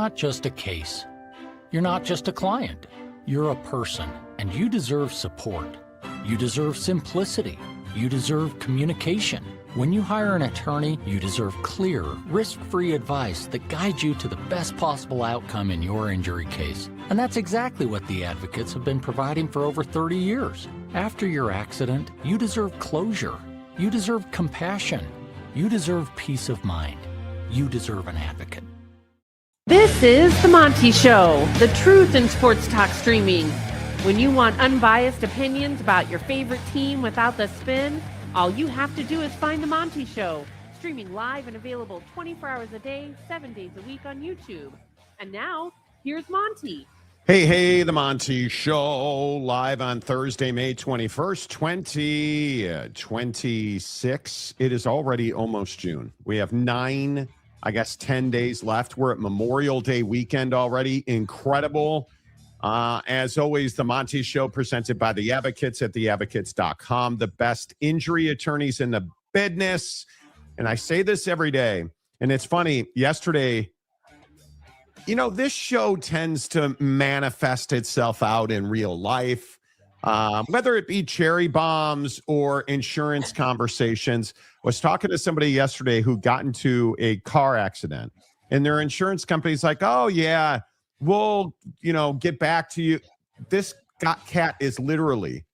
not just a case. You're not just a client. You're a person, and you deserve support. You deserve simplicity. You deserve communication. When you hire an attorney, you deserve clear, risk-free advice that guides you to the best possible outcome in your injury case. And that's exactly what the advocates have been providing for over 30 years. After your accident, you deserve closure. You deserve compassion. You deserve peace of mind. You deserve an advocate. This is The Monty Show, the truth in sports talk streaming. When you want unbiased opinions about your favorite team without the spin, all you have to do is find The Monty Show, streaming live and available 24 hours a day, 7 days a week on YouTube. And now, here's Monty. Hey, The Monty Show, live on Thursday, May 21st, 2026. It is already almost June. We have 10 days left. We're at Memorial Day weekend already. Incredible. As always, The Monty Show presented by The Advocates at theadvocates.com, the best injury attorneys in the business. And I say this every day, and it's funny, yesterday, this show tends to manifest itself out in real life, whether it be cherry bombs or insurance conversations. I was talking to somebody yesterday who got into a car accident, and their insurance company's like, oh, yeah, we'll, get back to you. This cat is literally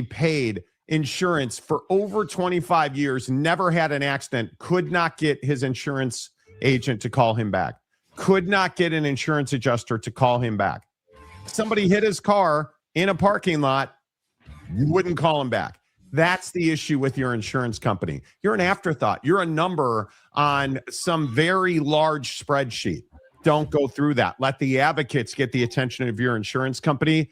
paid insurance for over 25 years, never had an accident, could not get his insurance agent to call him back, could not get an insurance adjuster to call him back. Somebody hit his car in a parking lot, you wouldn't call him back. That's the issue with your insurance company. You're an afterthought. You're a number on some very large spreadsheet. Don't go through that. Let the advocates get the attention of your insurance company.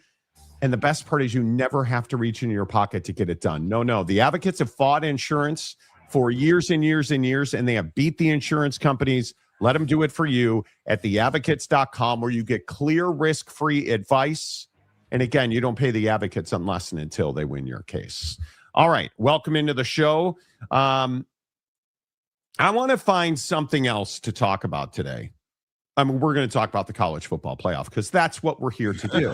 And the best part is you never have to reach into your pocket to get it done. No. The advocates have fought insurance for years and years and years, and they have beat the insurance companies. Let them do it for you at theadvocates.com, where you get clear, risk-free advice. And again, you don't pay the advocates unless and until they win your case. All right. Welcome into the show. I want to find something else to talk about today. We're going to talk about the college football playoff because that's what we're here to do.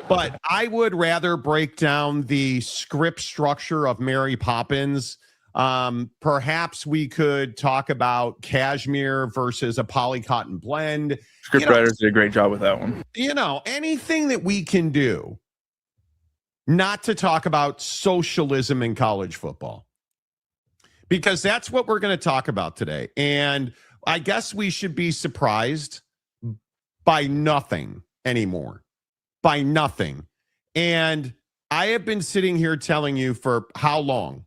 But I would rather break down the script structure of Mary Poppins. Perhaps we could talk about cashmere versus a polycotton blend. Scriptwriters did a great job with that one. Anything that we can do not to talk about socialism in college football, because that's what we're going to talk about today. And I guess we should be surprised by nothing anymore, by nothing. And I have been sitting here telling you for how long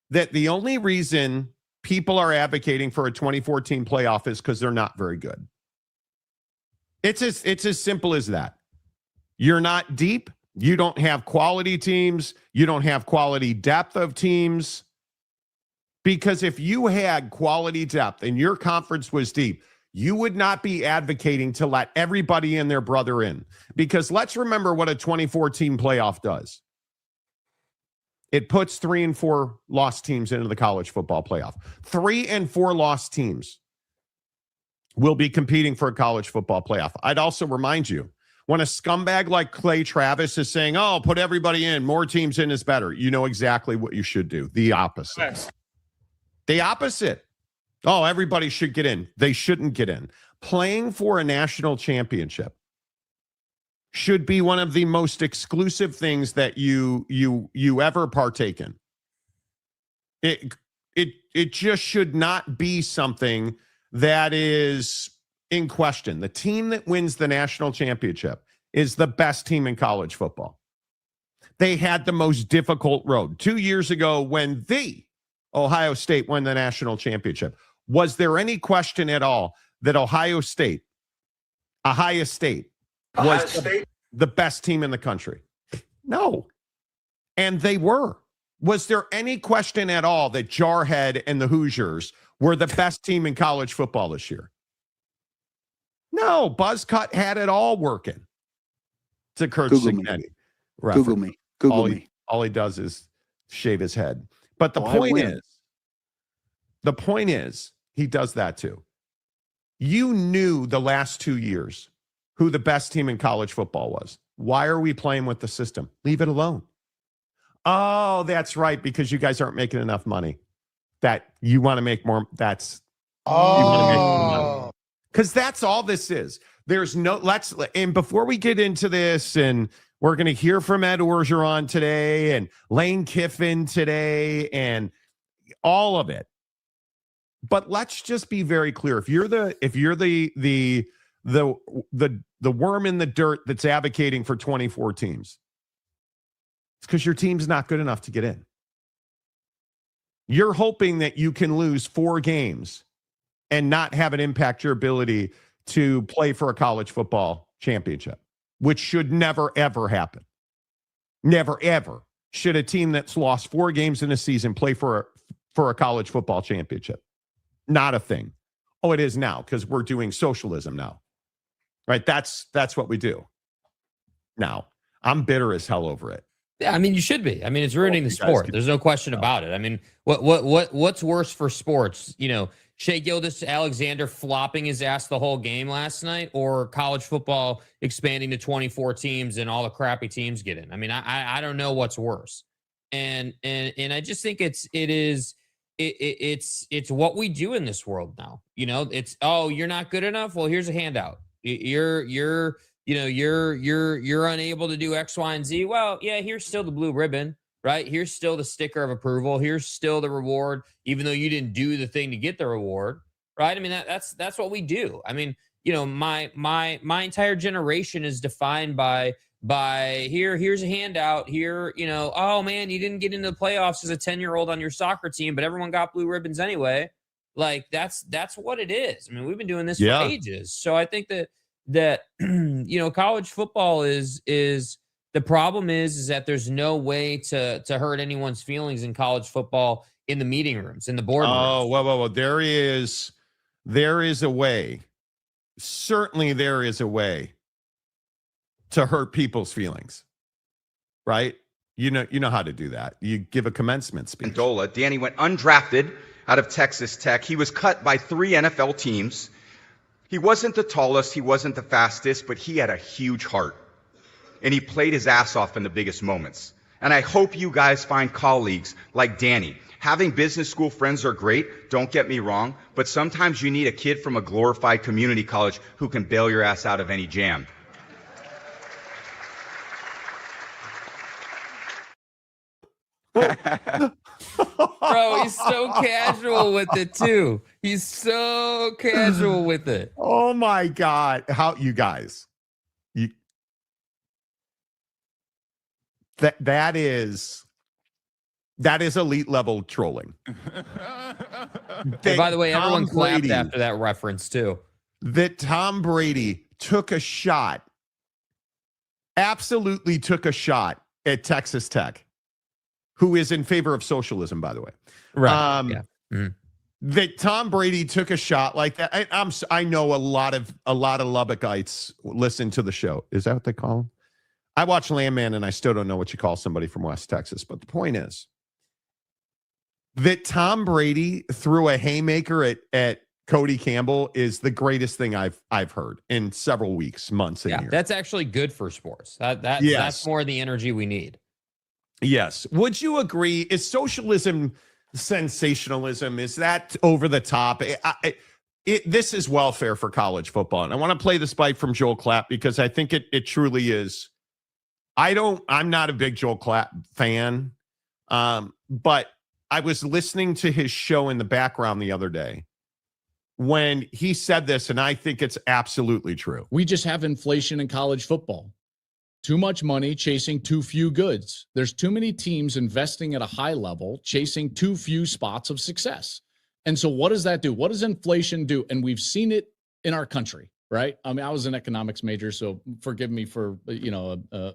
that the only reason people are advocating for a 2014 playoff is because they're not very good. It's as simple as that. You're not deep. You don't have quality teams. You don't have quality depth of teams. Because if you had quality depth and your conference was deep, you would not be advocating to let everybody and their brother in. Because let's remember what a 2014 playoff does. It puts 3 and 4 lost teams into the college football playoff. 3 and 4 lost teams will be competing for a college football playoff. I'd also remind you, when a scumbag like Clay Travis is saying, oh, put everybody in, more teams in is better, you know exactly what you should do. The opposite. Nice. The opposite. Oh, everybody should get in. They shouldn't get in. Playing for a national championship should be one of the most exclusive things that you ever partake in. It just should not be something that is in question. The team that wins the national championship is the best team in college football. They had the most difficult road. 2 years ago when Ohio State won the national championship, was there any question at all that Ohio State was the best team in the country? No. And they were. Was there any question at all that Jarhead and the Hoosiers were the best team in college football this year? No. Buzzcut had it all working. It's a Kurt Cignetti reference. Google me. Google me. All he does is shave his head. But the point is, he does that too. You knew the last 2 years who the best team in college football was. Why are we playing with the system? Leave it alone. Oh, that's right, because you guys aren't making enough money. That you want to make more. You want to make more money. Because that's all this is. There's no, and before we get into this, and we're going to hear from Ed Orgeron today and Lane Kiffin today and all of it. But let's just be very clear. If you're the worm in the dirt that's advocating for 24 teams, it's because your team's not good enough to get in. You're hoping that you can lose 4 games and not have it impact your ability to play for a college football championship, which should never, ever happen. Never, ever should a team that's lost 4 games in a season play for a college football championship. Not a thing. Oh, it is now because we're doing socialism now. Right? That's what we do. Now, I'm bitter as hell over it. Yeah, I mean, you should be. I mean, it's ruining the sport. There's no question about it. I mean, what's worse for sports? You know, Shea Gilgeous-Alexander flopping his ass the whole game last night, or college football expanding to 24 teams and all the crappy teams get in. I mean, I don't know what's worse. And I just think it's what we do in this world now. You know, it's, oh, you're not good enough. Well, here's a handout. You're unable to do X, Y, and Z. Well, yeah, here's still the blue ribbon, right? Here's still the sticker of approval. Here's still the reward, even though you didn't do the thing to get the reward, right? I mean, that's what we do. I mean, you know, my entire generation is defined by here's a handout here, you know, oh man, you didn't get into the playoffs as a 10-year-old on your soccer team, but everyone got blue ribbons anyway. Like that's what it is. I mean, we've been doing this for ages. So I think that you know, college football is the problem is that there's no way to hurt anyone's feelings in college football in the meeting rooms, in the boardrooms. Oh, well, there is a way. Certainly there is a way to hurt people's feelings, right? You know how to do that. You give a commencement speech. Danny went undrafted out of Texas Tech. He was cut by 3 NFL teams. He wasn't the tallest, he wasn't the fastest, but he had a huge heart. And he played his ass off in the biggest moments. And I hope you guys find colleagues like Danny. Having business school friends are great, don't get me wrong, but sometimes you need a kid from a glorified community college who can bail your ass out of any jam. Bro, he's so casual with it too. He's so casual with it. Oh my God. How you guys? That is elite level trolling. Hey, by the way, everyone clapped after that reference too. That Tom Brady took a shot, absolutely took a shot at Texas Tech, who is in favor of socialism, by the way. Right. Yeah. Mm-hmm. That Tom Brady took a shot like that. I know a lot of Lubbockites listen to the show. Is that what they call them? I watch Landman and I still don't know what you call somebody from West Texas. But the point is that Tom Brady threw a haymaker at Cody Campbell is the greatest thing I've heard in several weeks, months, and years. That's actually good for sports. That's more the energy we need. Yes. Would you agree? Is socialism sensationalism? Is that over the top? This is welfare for college football. And I want to play this bite from Joel Klatt because I think it truly is. I'm not a big Joel Klatt fan, but I was listening to his show in the background the other day when he said this, and I think it's absolutely true. We just have inflation in college football. Too much money chasing too few goods. There's too many teams investing at a high level, chasing too few spots of success. And so what does that do? What does inflation do? And we've seen it in our country, right? I mean, I was an economics major, so forgive me for,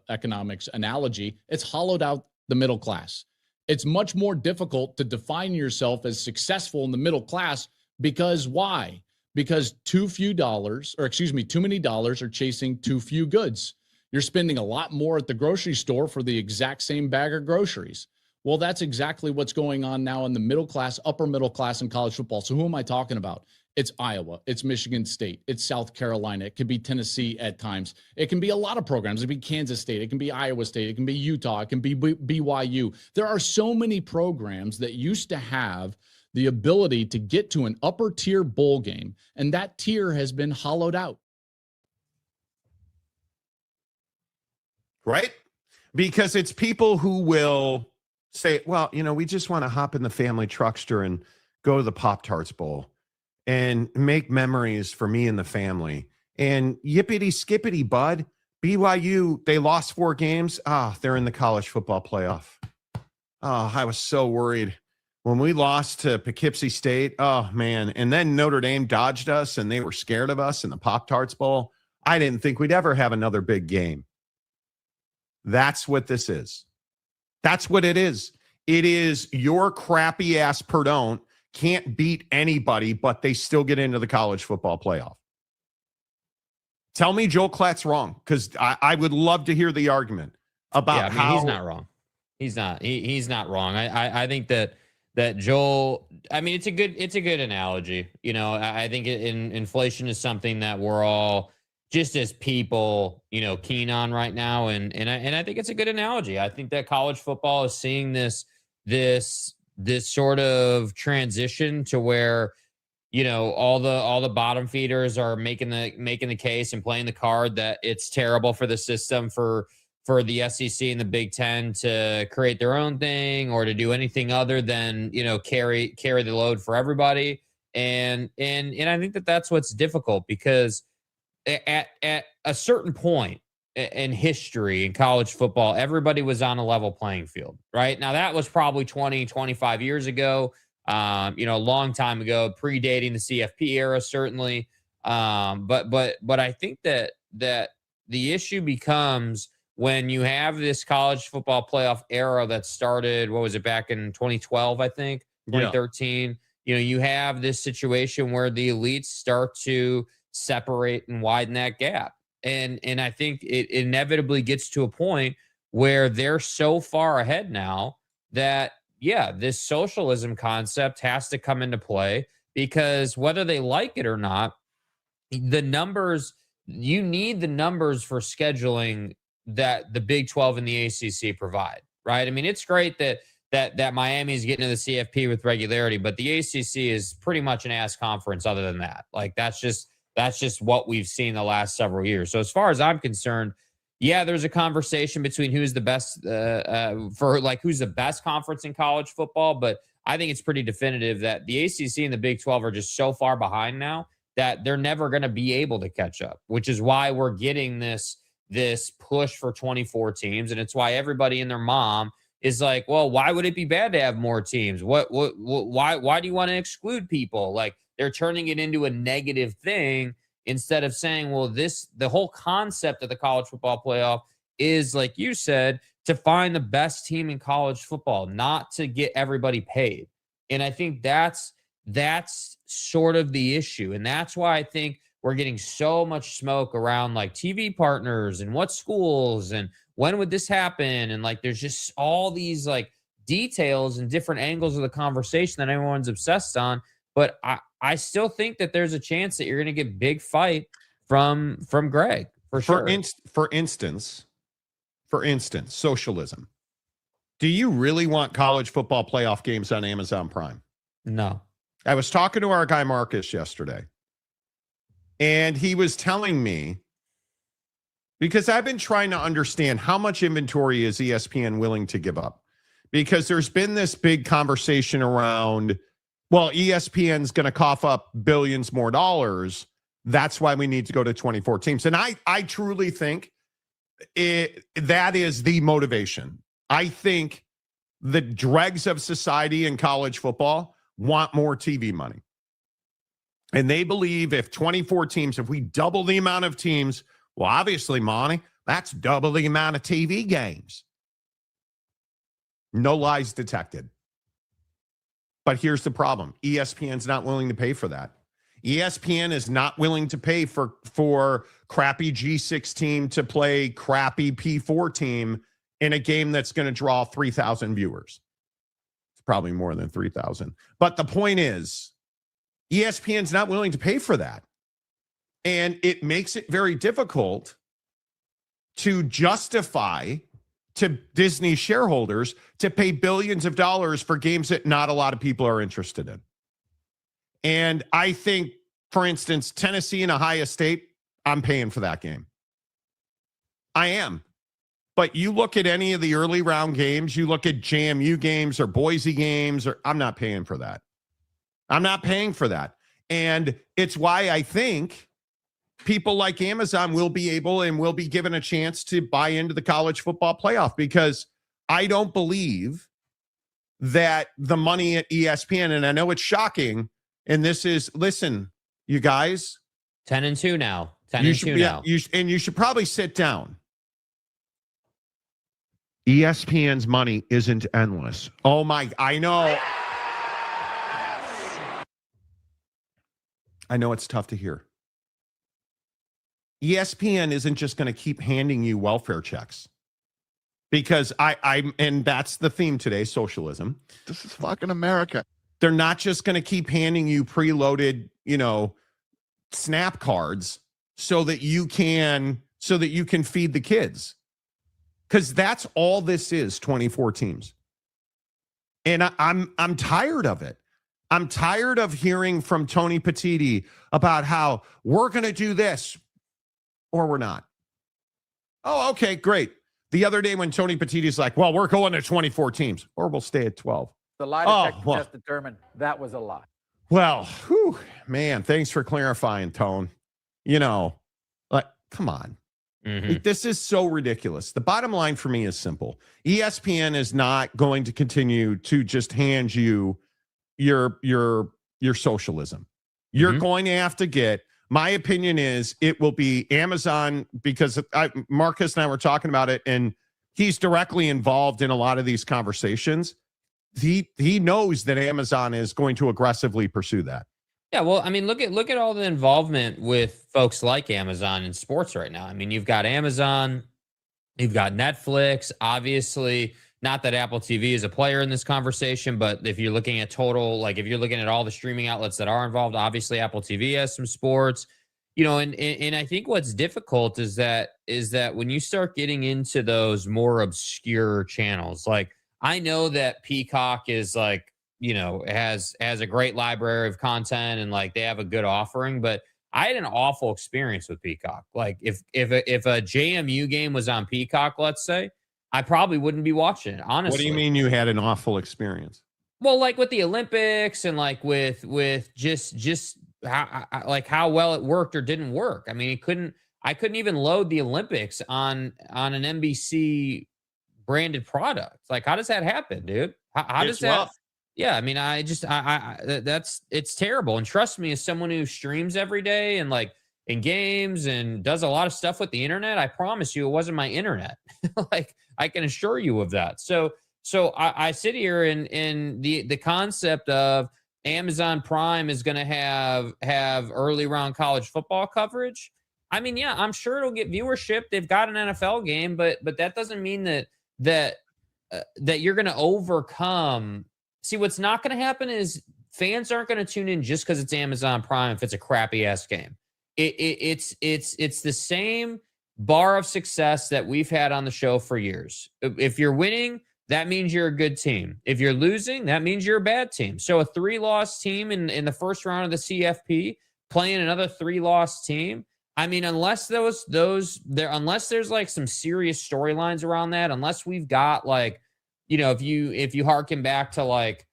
economics analogy. It's hollowed out the middle class. It's much more difficult to define yourself as successful in the middle class because why? Because too many dollars are chasing too few goods. You're spending a lot more at the grocery store for the exact same bag of groceries. Well, that's exactly what's going on now in the middle class, upper middle class in college football. So who am I talking about? It's Iowa. It's Michigan State. It's South Carolina. It could be Tennessee at times. It can be a lot of programs. It can be Kansas State. It can be Iowa State. It can be Utah. It can be BYU. There are so many programs that used to have the ability to get to an upper tier bowl game, and that tier has been hollowed out. Right? Because it's people who will say, well, we just want to hop in the family truckster and go to the Pop-Tarts Bowl and make memories for me and the family. And yippity skippity, bud. BYU, they lost 4 games. They're in the college football playoff. I was so worried when we lost to Poughkeepsie State. Oh, man. And then Notre Dame dodged us, and they were scared of us in the Pop-Tarts Bowl. I didn't think we'd ever have another big game. That's what this is. That's what it is. It is your crappy ass Perdon't can't beat anybody, but they still get into the college football playoff. Tell me Joel Klatt's wrong, because I would love to hear the argument about how he's not wrong. He's not. He's not wrong. I think that Joel. I mean, it's a good analogy. I think inflation is something that we're all just as people, keen on right now, and I think it's a good analogy. I think that college football is seeing this sort of transition to where, all the bottom feeders are making the case and playing the card that it's terrible for the system for the SEC and the Big Ten to create their own thing or to do anything other than, carry the load for everybody. And I think that that's what's difficult, because at a certain point in history in college football, everybody was on a level playing field, right? Now that was probably 20, 25 years ago, a long time ago, predating the CFP era, certainly. But I think that the issue becomes when you have this college football playoff era that started, what was it, back in 2012, I think, 2013. Yeah. You have this situation where the elites start to separate and widen that gap. And I think it inevitably gets to a point where they're so far ahead now that, this socialism concept has to come into play, because whether they like it or not, the numbers, you need the numbers for scheduling that the Big 12 and the ACC provide, right? I mean, it's great that Miami's getting to the CFP with regularity, but the ACC is pretty much an ass conference other than that. Like, that's just what we've seen the last several years. So as far as I'm concerned, there's a conversation between who's the best who's the best conference in college football. But I think it's pretty definitive that the ACC and the Big 12 are just so far behind now that they're never going to be able to catch up, which is why we're getting this push for 24 teams. And it's why everybody and their mom is like, well, why would it be bad to have more teams? Why do you want to exclude people? Like, they're turning it into a negative thing instead of saying, well, the whole concept of the college football playoff is, like you said, to find the best team in college football, not to get everybody paid. And I think that's sort of the issue. And that's why I think we're getting so much smoke around like TV partners and what schools and when would this happen. And like, there's just all these like details and different angles of the conversation that everyone's obsessed on. But I still think that there's a chance that you're going to get big fight from Greg for sure. For instance, socialism. Do you really want college football playoff games on Amazon Prime? No. I was talking to our guy Marcus yesterday, and he was telling me, because I've been trying to understand how much inventory is ESPN willing to give up, because there's been this big conversation around, well, ESPN's going to cough up billions more dollars. That's why we need to go to 24 teams. And I truly think that is the motivation. I think the dregs of society in college football want more TV money. And they believe if 24 teams, if we double the amount of teams, well, obviously, Monty, that's double the amount of TV games. No lies detected. But here's the problem. ESPN's not willing to pay for that. ESPN is not willing to pay for crappy G6 team to play crappy P4 team in a game that's going to draw 3,000 viewers. It's probably more than 3,000. But the point is, ESPN's not willing to pay for that. And it makes it very difficult to justify to Disney shareholders to pay billions of dollars for games that not a lot of people are interested in. And I think, for instance, Tennessee and Ohio State, I'm paying for that game. I am. But you look at any of the early round games, you look at JMU games or Boise games, or I'm not paying for that. I'm not paying for that. And it's why I think people like Amazon will be able and will be given a chance to buy into the college football playoff, because I don't believe that the money at ESPN, and I know it's shocking, and this is, listen, you guys. 10-2 now. 10-2 now. You should probably sit down. ESPN's money isn't endless. Oh my, I know. I know it's tough to hear. ESPN isn't just going to keep handing you welfare checks, because and that's the theme today, socialism. This is fucking America. They're not just going to keep handing you preloaded, snap cards so that you can feed the kids. Because that's all this is, 24 teams. And I'm tired of it. I'm tired of hearing from Tony Petitti about how we're going to do this or we're not. Oh, okay, great. The other day when Tony Petitti's like, well, we're going to 24 teams, or we'll stay at 12. The lie detector test determined that was a lie. Well, man, thanks for clarifying, Tone. Come on. Mm-hmm. This is so ridiculous. The bottom line for me is simple. ESPN is not going to continue to just hand you your socialism. You're going to have to get, my opinion is it will be Amazon, because Marcus and I were talking about it, and he's directly involved in a lot of these conversations. He knows that Amazon is going to aggressively pursue that. Yeah, well, I mean, look at all the involvement with folks like Amazon in sports right now. I mean, you've got Amazon, you've got Netflix, obviously. Not that Apple TV is a player in this conversation, but if you're looking at total, like if you're looking at all the streaming outlets that are involved, obviously Apple TV has some sports, and I think what's difficult is that when you start getting into those more obscure channels, like I know that Peacock is like, has a great library of content and like they have a good offering, but I had an awful experience with Peacock. Like if a JMU game was on Peacock, let's say, I probably wouldn't be watching it, honestly. What do you mean you had an awful experience? Well, like with the Olympics and like with just how well it worked or didn't work. I mean, I couldn't even load the Olympics on an NBC branded product. Like, how does that happen, dude? How does that? Rough. Yeah, I mean, it's terrible. And trust me, as someone who streams every day and like in games and does a lot of stuff with the internet, I promise you it wasn't my internet. Like, I can assure you of that. So I sit here and the concept of Amazon Prime is going to have early round college football coverage. I mean, yeah, I'm sure it'll get viewership. They've got an NFL game, but that doesn't mean that you're going to overcome. See, what's not going to happen is fans aren't going to tune in just because it's Amazon Prime if it's a crappy ass game. It's the same bar of success that we've had on the show for years. If you're winning, that means you're a good team. If you're losing, that means you're a bad team. So a 3-loss team in the first round of the CFP playing another 3-loss team. I mean, unless there's like some serious storylines around that, unless we've got like, if you harken back to like,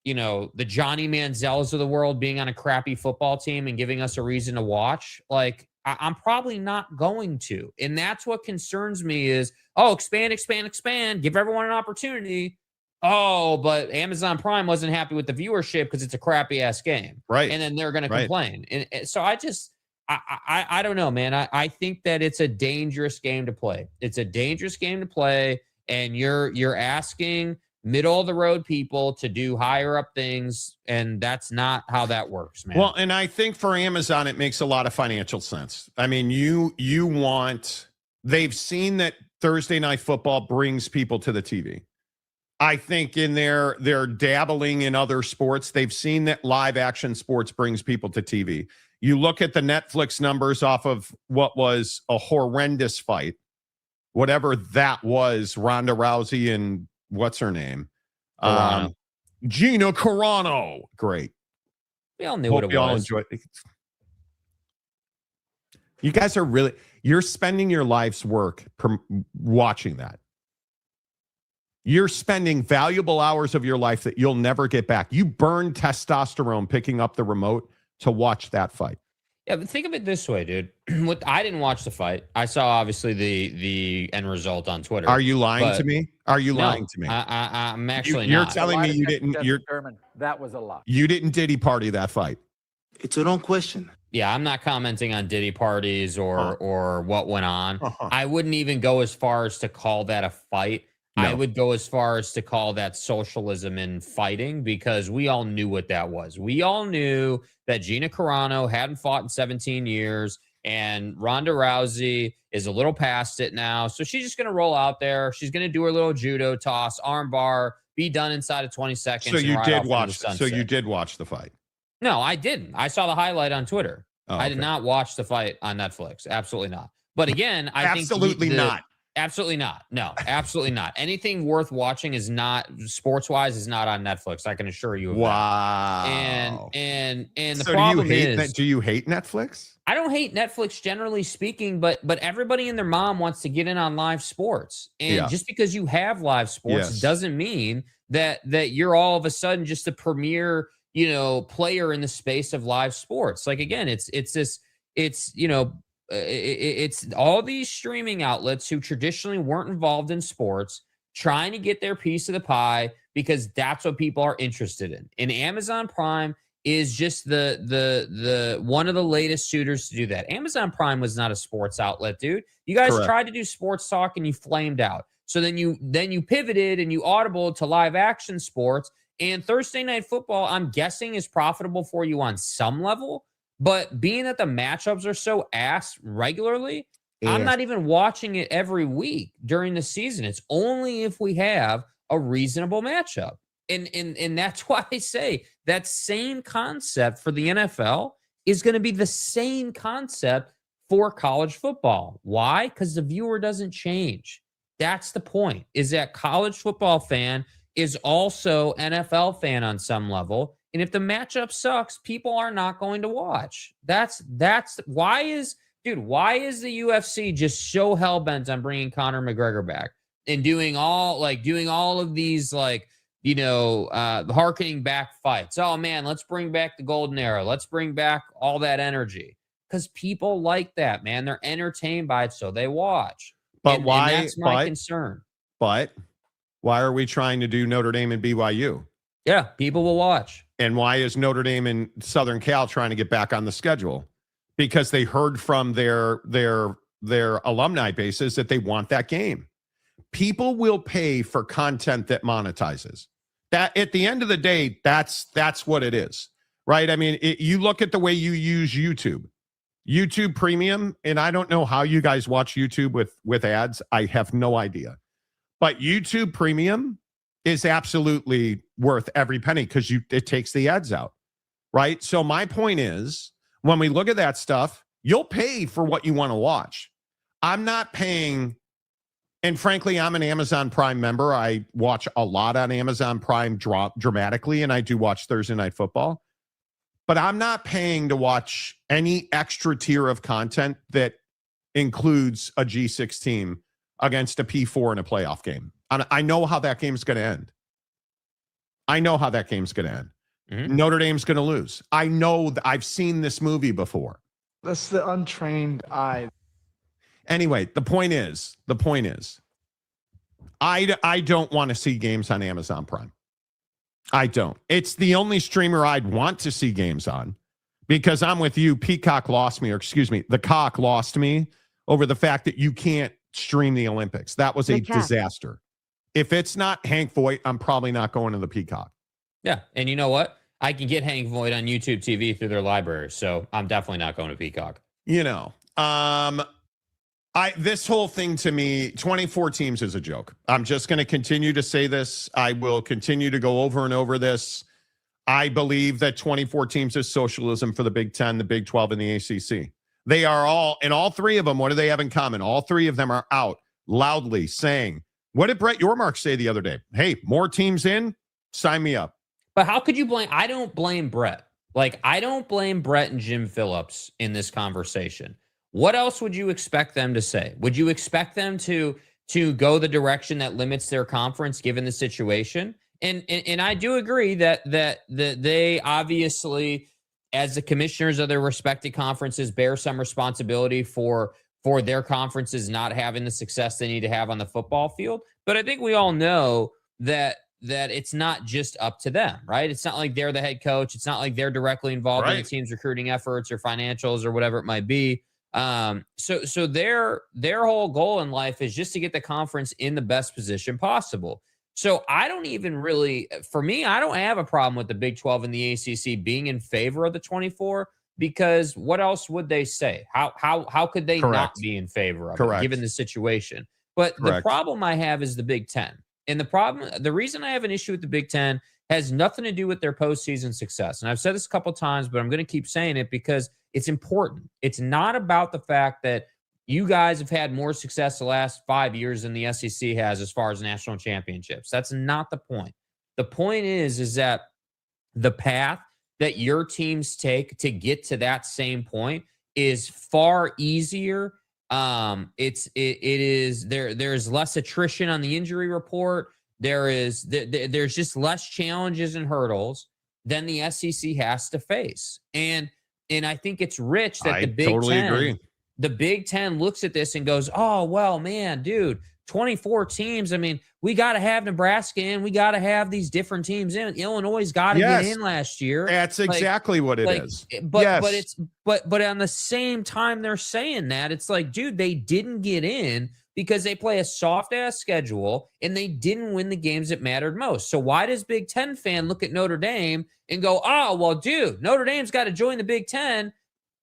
the Johnny Manziels of the world being on a crappy football team and giving us a reason to watch, like I'm probably not going to. And that's what concerns me is, expand, give everyone an opportunity. Oh, but Amazon Prime wasn't happy with the viewership because it's a crappy ass game. Right. And then they're going to complain. And so I don't know, man. I think that it's a dangerous game to play. It's a dangerous game to play. And you're asking middle of the road people to do higher up things, and that's not how that works, man. Well, and I think for Amazon it makes a lot of financial sense. I mean, they've seen that Thursday Night Football brings people to the TV. I think in they're dabbling in other sports. They've seen that live action sports brings people to TV. You look at the Netflix numbers off of what was a horrendous fight, whatever that was, Ronda Rousey and what's her name? Gina Carano. Great. We all knew what it we all was. enjoyed it. You guys are really, you're spending your life's work watching that. You're spending valuable hours of your life that you'll never get back. You burned testosterone picking up the remote to watch that fight. Yeah, but think of it this way, dude. I didn't watch the fight. I saw obviously the end result on Twitter. Are you lying to me? Are you lying to me? I'm actually you're not. telling me you didn't. That was a lie. You didn't Diddy party that fight. It's your own question. Yeah, I'm not commenting on Diddy parties or what went on. I wouldn't even go as far as to call that a fight. No. I would go as far as to call that socialism in fighting, because we all knew what that was. We all knew that Gina Carano hadn't fought in 17 years, and Ronda Rousey is a little past it now. So she's just going to roll out there. She's going to do her little judo toss, arm bar, be done inside of 20 seconds. So you did watch. So you did watch the fight. No, I didn't. I saw the highlight on Twitter. Oh, okay. I did not watch the fight on Netflix. Absolutely not. But again, I think absolutely not. Absolutely not. No, absolutely not. Anything worth watching is not, sports-wise, is not on Netflix. I can assure you of wow. that. And the so problem is, do you hate Netflix? I don't hate Netflix generally speaking, but everybody and their mom wants to get in on live sports. And just because you have live sports doesn't mean that you're all of a sudden just the premier, player in the space of live sports. Like, again, it's all these streaming outlets who traditionally weren't involved in sports trying to get their piece of the pie because that's what people are interested in. And Amazon Prime is just the one of the latest suitors to do that. Amazon Prime was not a sports outlet, dude. You guys tried to do sports talk and you flamed out. So then you pivoted and you audibled to live action sports, and Thursday Night Football, I'm guessing, is profitable for you on some level. But being that the matchups are so ass regularly, I'm not even watching it every week during the season. It's only if we have a reasonable matchup. And that's why I say that same concept for the NFL is going to be the same concept for college football. Why? Because the viewer doesn't change. That's the point, is that college football fan is also NFL fan on some level. And if the matchup sucks, people are not going to watch. That's why is the UFC just so hell-bent on bringing Conor McGregor back and doing all of these harkening back fights. Oh man, let's bring back the golden era. Let's bring back all that energy, because people like that, man. They're entertained by it, so they watch. But why? And that's my concern. But why are we trying to do Notre Dame and BYU? Yeah, people will watch. And why is Notre Dame and Southern Cal trying to get back on the schedule? Because they heard from their alumni bases that they want that game. People will pay for content that monetizes. That, at the end of the day, that's what it is, right? I mean, you look at the way you use YouTube Premium, and I don't know how you guys watch YouTube with ads. I have no idea. But YouTube Premium is absolutely worth every penny because it takes the ads out, right? So my point is, when we look at that stuff, you'll pay for what you want to watch. I'm not paying, and frankly, I'm an Amazon Prime member. I watch a lot on Amazon Prime dramatically, and I do watch Thursday Night Football. But I'm not paying to watch any extra tier of content that includes a G6 team against a P4 in a playoff game. I know how that game's going to end. Mm-hmm. Notre Dame's going to lose. I know that I've seen this movie before. That's the untrained eye. Anyway, the point is, I don't want to see games on Amazon Prime. I don't. It's the only streamer I'd want to see games on, because I'm with you. Peacock lost me, the cock lost me over the fact that you can't stream the Olympics. That was a disaster. If it's not Hank Voight, I'm probably not going to the Peacock. Yeah, and you know what? I can get Hank Voight on YouTube TV through their library, so I'm definitely not going to Peacock. This whole thing to me, 24 teams is a joke. I'm just going to continue to say this. I will continue to go over and over this. I believe that 24 teams is socialism for the Big Ten, the Big 12, and the ACC. They are all, and all three of them, what do they have in common? All three of them are out loudly saying, what did Brett Yormark say the other day? Hey, more teams in, sign me up. But how could you blame? I don't blame Brett. Like, I don't blame Brett and Jim Phillips in this conversation. What else would you expect them to say? Would you expect them to go the direction that limits their conference given the situation? And I do agree that they obviously, as the commissioners of their respective conferences, bear some responsibility for their conferences not having the success they need to have on the football field. But I think we all know that it's not just up to them, right? It's not like they're the head coach. It's not like they're directly involved in the team's recruiting efforts or financials or whatever it might be. So their whole goal in life is just to get the conference in the best position possible. So I don't even really, for me, I don't have a problem with the Big 12 and the ACC being in favor of the 24, because what else would they say? How could they not be in favor of it given the situation? But the problem I have is the Big 10. And the reason I have an issue with the Big 10 has nothing to do with their postseason success. And I've said this a couple of times, but I'm going to keep saying it because it's important. It's not about the fact that you guys have had more success the last 5 years than the SEC has as far as national championships. That's not the point. The point is that the path that your teams take to get to that same point is far easier. There's less attrition on the injury report. There's just less challenges and hurdles than the SEC has to face. And I think it's rich that the Big Ten looks at this and goes, oh, well, man, dude, 24 teams. I mean, we got to have Nebraska in. We got to have these different teams in. Illinois got to get in last year. That's exactly what it is. But on the same time they're saying that, it's like, dude, they didn't get in because they play a soft-ass schedule and they didn't win the games that mattered most. So why does Big Ten fan look at Notre Dame and go, oh, well, dude, Notre Dame's got to join the Big Ten,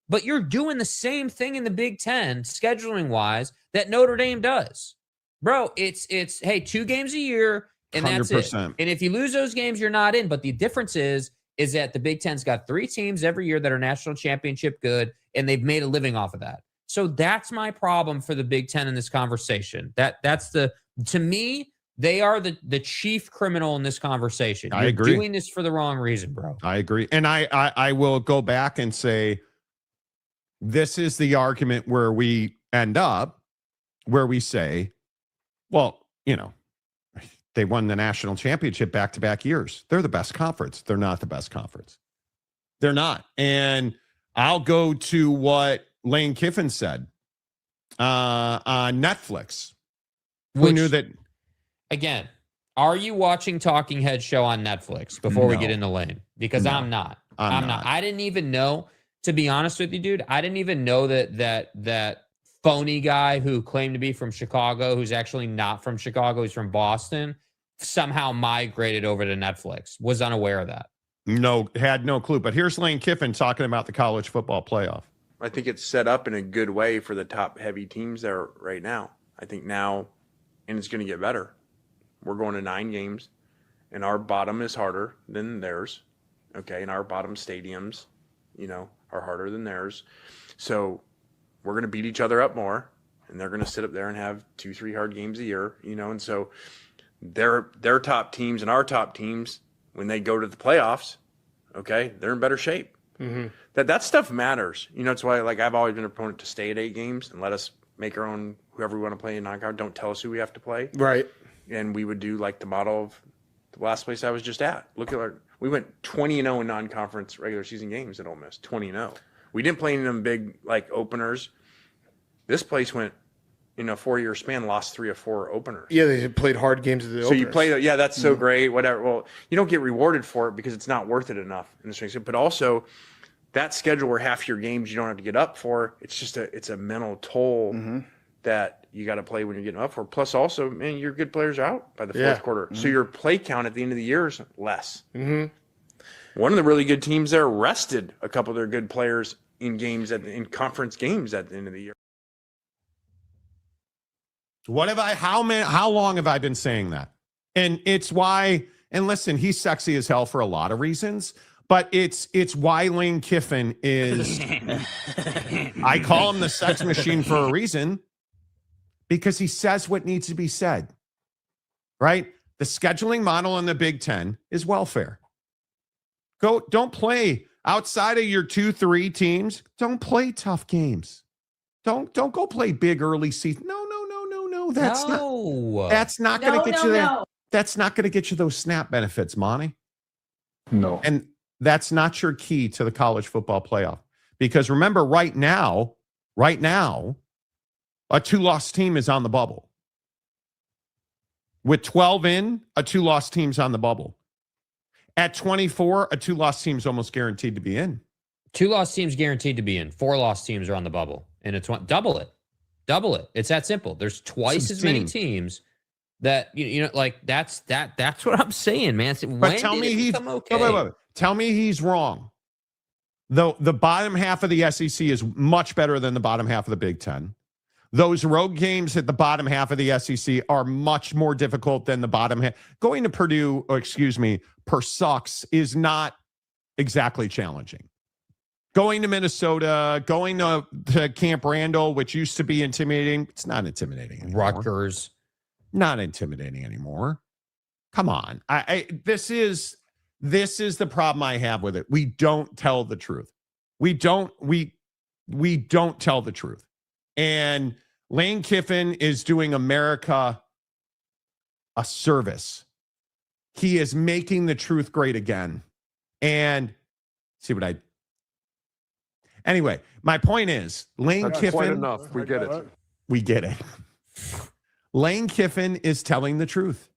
but you're doing the same thing in the Big Ten, scheduling-wise, that Notre Dame does. Bro, it's hey, 2 games a year, and 100%. That's it. And if you lose those games, you're not in. But the difference is that the Big Ten's got 3 teams every year that are national championship good, and they've made a living off of that. So that's my problem for the Big Ten in this conversation. To me, they are the chief criminal in this conversation. You're doing this for the wrong reason, bro. I agree. And I will go back and say, this is the argument where we end up, where we say, well, they won the national championship back-to-back years. They're the best conference. They're not the best conference. They're not. And I'll go to what Lane Kiffin said on Netflix. Who knew that? Again, are you watching Talking Head show on Netflix before we get into Lane? Because I'm not. I'm not. I didn't even know, to be honest with you, dude, I didn't even know that phony guy who claimed to be from Chicago, who's actually not from Chicago, he's from Boston, somehow migrated over to Netflix. Was unaware of that. No, had no clue. But here's Lane Kiffin talking about the college football playoff. I think it's set up in a good way for the top heavy teams there right now. I think now, and it's going to get better. We're going to 9 games, and our bottom is harder than theirs. Okay, and our bottom stadiums, are harder than theirs. So we're going to beat each other up more, and they're going to sit up there and have 2-3 hard games a year, and so their top teams and our top teams, when they go to the playoffs, okay, they're in better shape. Mm-hmm. That stuff matters. It's why, I've always been a proponent to stay at 8 games and let us make our own, whoever we want to play in knockout. Don't tell us who we have to play. Right. And we would do the model of the last place I was just at. Look at we went 20-0 in non-conference regular season games at Ole Miss. 20-0. We didn't play any of them big openers. This place went in a 4-year span, lost 3 or 4 openers. Yeah, they played hard games at the openers. So you played, that's so great, whatever. Well, you don't get rewarded for it because it's not worth it enough in this race. But also, that schedule where half your games you don't have to get up for, it's a mental toll that you got to play when you're getting up for. Plus, also, man, your good players are out by the fourth quarter, so your play count at the end of the year is less. Mm-hmm. One of the really good teams there rested a couple of their good players in games in conference games at the end of the year. How long have I been saying that? And it's why, and listen, he's sexy as hell for a lot of reasons, but it's why Lane Kiffin is, I call him the sex machine for a reason, because he says what needs to be said, right? The scheduling model in the Big Ten is welfare. Don't play outside of your 2-3 teams. Don't play tough games. Don't go play big early season. No. That's not going to get you there. That's not going to get you those snap benefits, Monty. No. And that's not your key to the college football playoff. Because remember, right now, a 2-loss team is on the bubble. With 12 in, a 2-loss team's on the bubble. At 24, a 2-loss team's almost guaranteed to be in. 2-loss teams guaranteed to be in. 4-loss teams are on the bubble. And it's double it. It's that simple. There's twice as many teams that that's what I'm saying, man. But tell me he's okay. Wait. Tell me he's wrong. Though the bottom half of the SEC is much better than the bottom half of the Big Ten. Those road games at the bottom half of the SEC are much more difficult than the bottom half. Going to Purdue, per sucks is not exactly challenging. Going to Minnesota, going to Camp Randall, which used to be intimidating, it's not intimidating anymore. Rutgers. Not intimidating anymore. Come on. This is the problem I have with it. We don't tell the truth. We don't tell the truth. And Lane Kiffin is doing America a service. He is making the truth great again. And anyway, my point is Lane Kiffin. Quite enough. We get it. We get it. Lane Kiffin is telling the truth.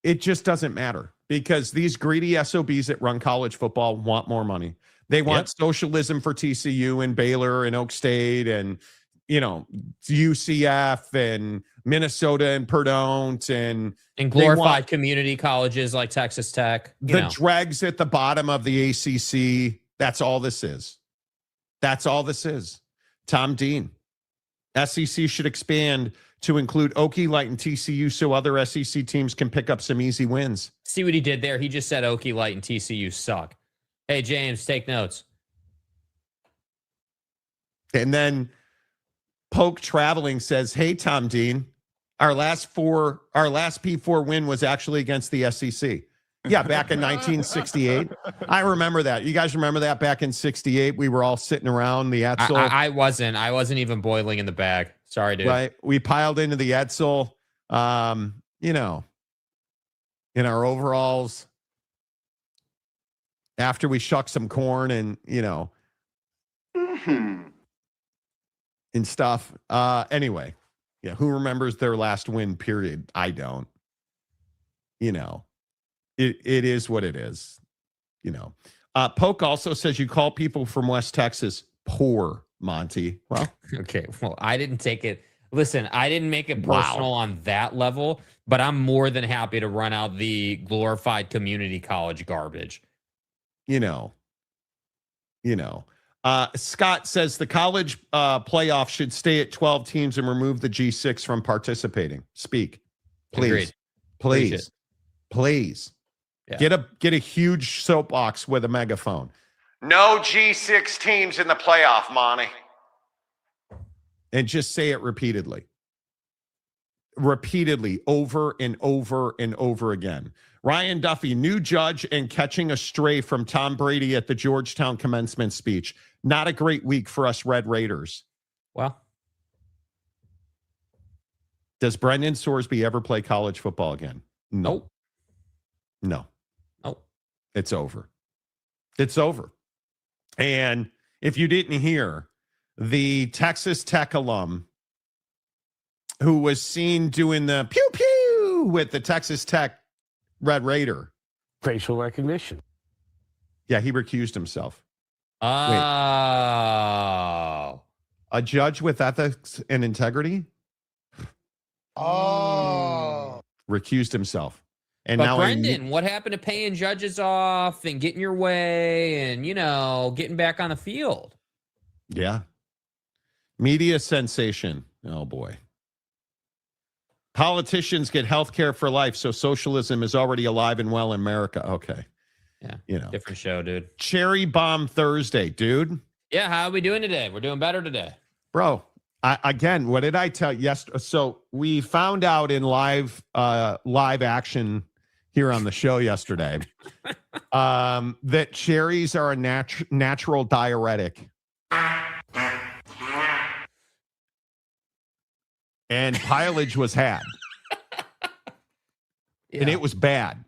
It just doesn't matter because these greedy SOBs that run college football want more money. They want socialism for TCU and Baylor and Oak State and, UCF and Minnesota and Purdue and glorified community colleges like Texas Tech. The dregs at the bottom of the ACC. That's all this is. Tom Dean. SEC should expand to include Okie, Light, and TCU so other SEC teams can pick up some easy wins. See what he did there? He just said Okie, Light, and TCU suck. Hey, James, take notes. And then Poke Traveling says, hey, Tom Dean, our last P4 win was actually against the SEC. Yeah, back in 1968. I remember that. You guys remember that back in 68? We were all sitting around the Edsel. I wasn't even boiling in the bag. Sorry, dude. Right. We piled into the Edsel, in our overalls after we shucked some corn and, and stuff. Anyway, yeah. Who remembers their last win period? I don't. It is what it is. Poke also says you call people from West Texas poor, Monty. Well, okay. Well, I didn't take it. Listen, I didn't make it personal on that level, but I'm more than happy to run out the glorified community college garbage. Scott says the college playoff should stay at 12 teams and remove the G6 from participating. Speak, please. Agreed. Please. Yeah. Get a huge soapbox with a megaphone. No G6 teams in the playoff, Monty. And just say it repeatedly. Over and over and over again. Ryan Duffy, new judge and catching a stray from Tom Brady at the Georgetown commencement speech. Not a great week for us Red Raiders. Well, does Brendan Sorsby ever play college football again? No. It's over. And if you didn't hear, the Texas Tech alum who was seen doing the pew pew with the Texas Tech Red Raider. Facial recognition. Yeah, he recused himself. Oh. A judge with ethics and integrity? Oh. Recused himself. And but now Brendan, what happened to paying judges off and getting your way and, getting back on the field? Yeah. Media sensation. Oh, boy. Politicians get health care for life, so socialism is already alive and well in America. Okay. Yeah. You know. Different show, dude. Cherry Bomb Thursday, dude. Yeah, how are we doing today? We're doing better today. Bro, again, what did I tell you yesterday? So we found out in live action here on the show yesterday that cherries are a natural diuretic. And pileage was had. Yeah. And it was bad.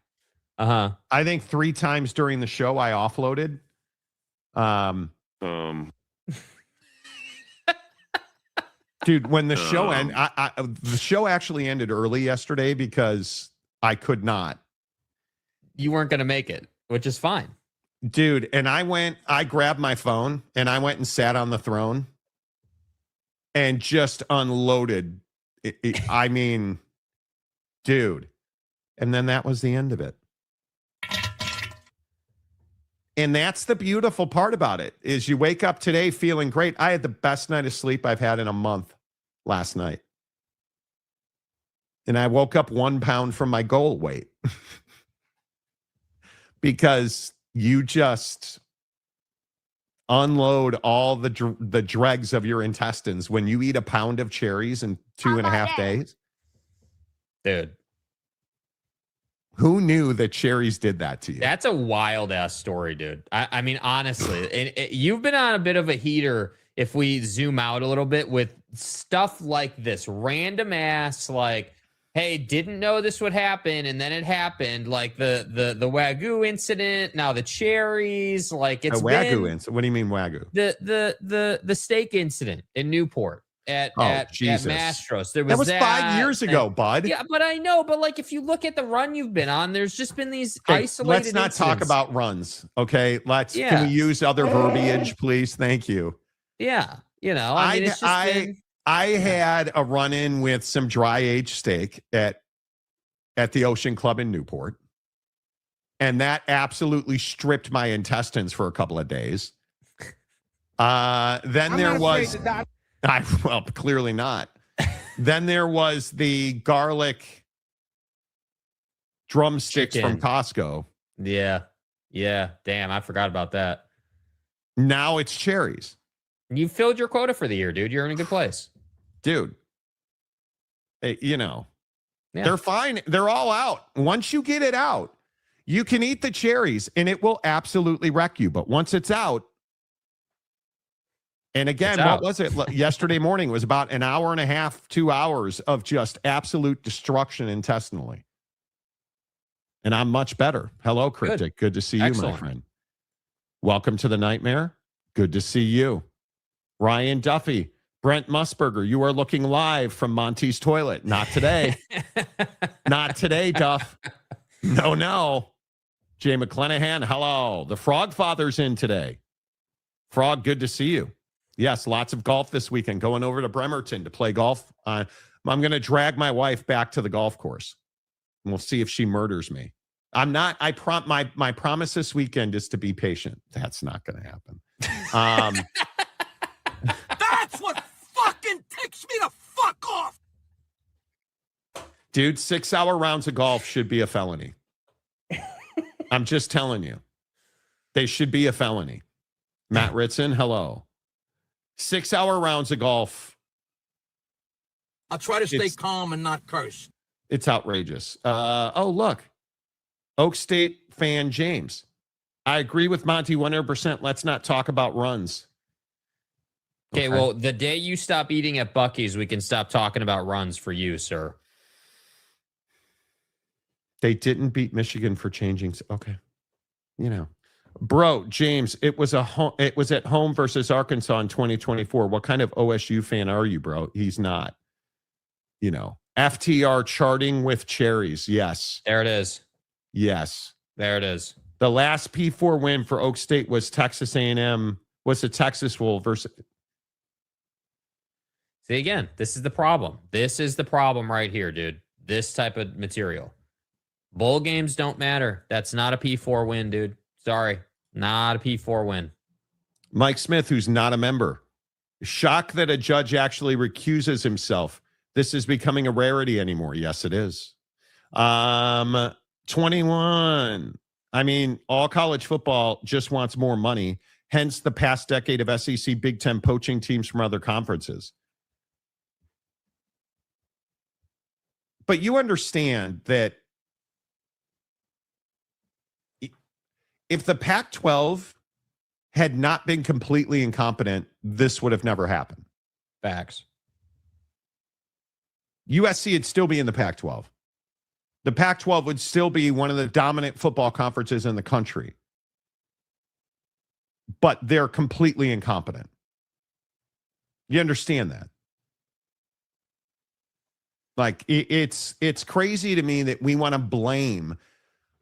Uh-huh. I think 3 times during the show I offloaded. Dude, when the show ended, the show actually ended early yesterday because I could not. You weren't going to make it, which is fine. Dude, and I grabbed my phone and I went and sat on the throne and just unloaded. I mean, dude. And then that was the end of it. And that's the beautiful part about it is you wake up today feeling great. I had the best night of sleep I've had in a month last night. And I woke up 1 pound from my goal weight because you just unload all the dregs of your intestines when you eat a pound of cherries in 2.5 days. Dude. Who knew that cherries did that to you? That's a wild ass story, dude. I mean, honestly, you've been on a bit of a heater if we zoom out a little bit with stuff like this random ass, like, hey, didn't know this would happen. And then it happened, like the Wagyu incident. Now the cherries, like it's a Wagyu incident. What do you mean Wagyu? The steak incident in Newport. At Mastros. That was 5 years ago, bud. Yeah, but I know. But like, if you look at the run you've been on, there's just been these isolated. Let's not talk about runs, okay? Yeah. Can we use other verbiage, please? Thank you. Yeah, you know, I mean, it's just I had a run-in with some dry aged steak at the Ocean Club in Newport, and that absolutely stripped my intestines for a couple of days. Then there was. Well, clearly not. Then there was the garlic drumsticks from Costco. Yeah. Damn, I forgot about that. Now it's cherries. You filled your quota for the year, dude. You're in a good place. Dude, you know, they're fine. They're all out. Once you get it out, you can eat the cherries and it will absolutely wreck you. But once it's out, and again, what was it? Yesterday morning was about an hour and a half, 2 hours of just absolute destruction intestinally. And I'm much better. Hello, Cryptic. Good to see you, my friend. Welcome to the nightmare. Good to see you. Ryan Duffy, Brent Musburger, you are looking live from Monty's toilet. Not today. Not today, Duff. No. Jay McClenahan, hello. The Frog Father's in today. Frog, good to see you. Yes, lots of golf this weekend. Going over to Bremerton to play golf. I'm going to drag my wife back to the golf course. And we'll see if she murders me. I'm not. My promise this weekend is to be patient. That's not going to happen. That's what fucking ticks me the fuck off. Dude, 6-hour rounds of golf should be a felony. I'm just telling you. They should be a felony. Matt Ritson, hello. 6-hour rounds of golf. I'll try to stay calm and not curse. It's outrageous. Look. Oak State fan James. I agree with Monty 100%. Let's not talk about runs. Okay, well, the day you stop eating at Buc-ee's, we can stop talking about runs for you, sir. They didn't beat Michigan for changing. Okay. You know. Bro, James, it was at home versus Arkansas in 2024. What kind of OSU fan are you, bro? He's not. You know, FTR charting with cherries. Yes. There it is. Yes. There it is. The last P4 win for Oak State was Texas A&M. Was the Texas Wolf versus. See, again, this is the problem. This is the problem right here, dude. This type of material. Bowl games don't matter. That's not a P4 win, dude. Sorry, not a P4 win. Mike Smith, who's not a member. Shock that a judge actually recuses himself. This is becoming a rarity anymore. Yes, it is. 21. I mean, all college football just wants more money. Hence the past decade of SEC Big Ten poaching teams from other conferences. But you understand that if the Pac-12 had not been completely incompetent, this would have never happened. Facts. USC would still be in the Pac-12. The Pac-12 would still be one of the dominant football conferences in the country. But they're completely incompetent. You understand that? Like, it's crazy to me that we want to blame.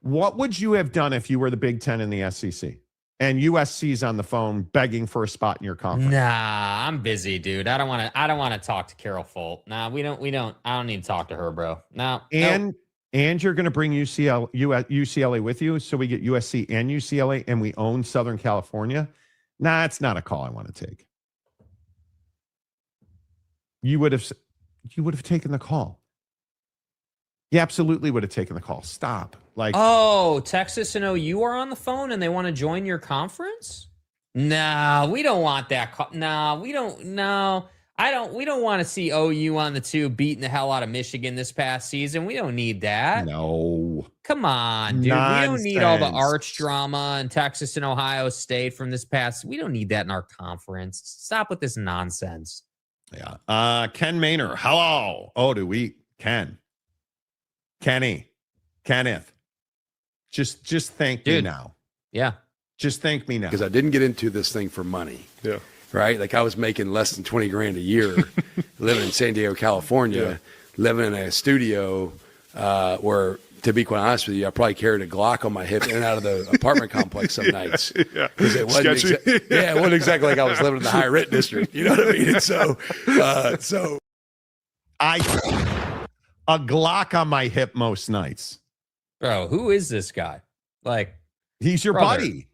What would you have done if you were the Big Ten and the SEC? And USC's on the phone begging for a spot in your conference. Nah, I'm busy, dude. I don't want to talk to Carol Folt. Nah, we don't. I don't need to talk to her, bro. No. And you're going to bring UCLA with you, so we get USC and UCLA, and we own Southern California. Nah, it's not a call I want to take. You would have taken the call. You absolutely would have taken the call. Stop. Like, oh, Texas and OU are on the phone and they want to join your conference? No, we don't want that. No, we don't. No, I don't. We don't want to see OU on the 2 beating the hell out of Michigan this past season. We don't need that. No. Come on, dude. Nonsense. We don't need all the arch drama in Texas and Ohio State from this past. We don't need that in our conference. Stop with this nonsense. Yeah. Ken Maynor. Hello. Oh, do we? Kenneth. Just thank me now. Yeah. Just thank me now. Because I didn't get into this thing for money. Yeah. Right? Like I was making less than 20 grand a year living in San Diego, California, living in a studio where, to be quite honest with you, I probably carried a Glock on my hip in and out of the apartment complex some nights. Yeah. Because it wasn't it wasn't exactly like I was living in the high rent district. You know what I mean? And so a Glock on my hip most nights. Bro, who is this guy? Like, he's your buddy.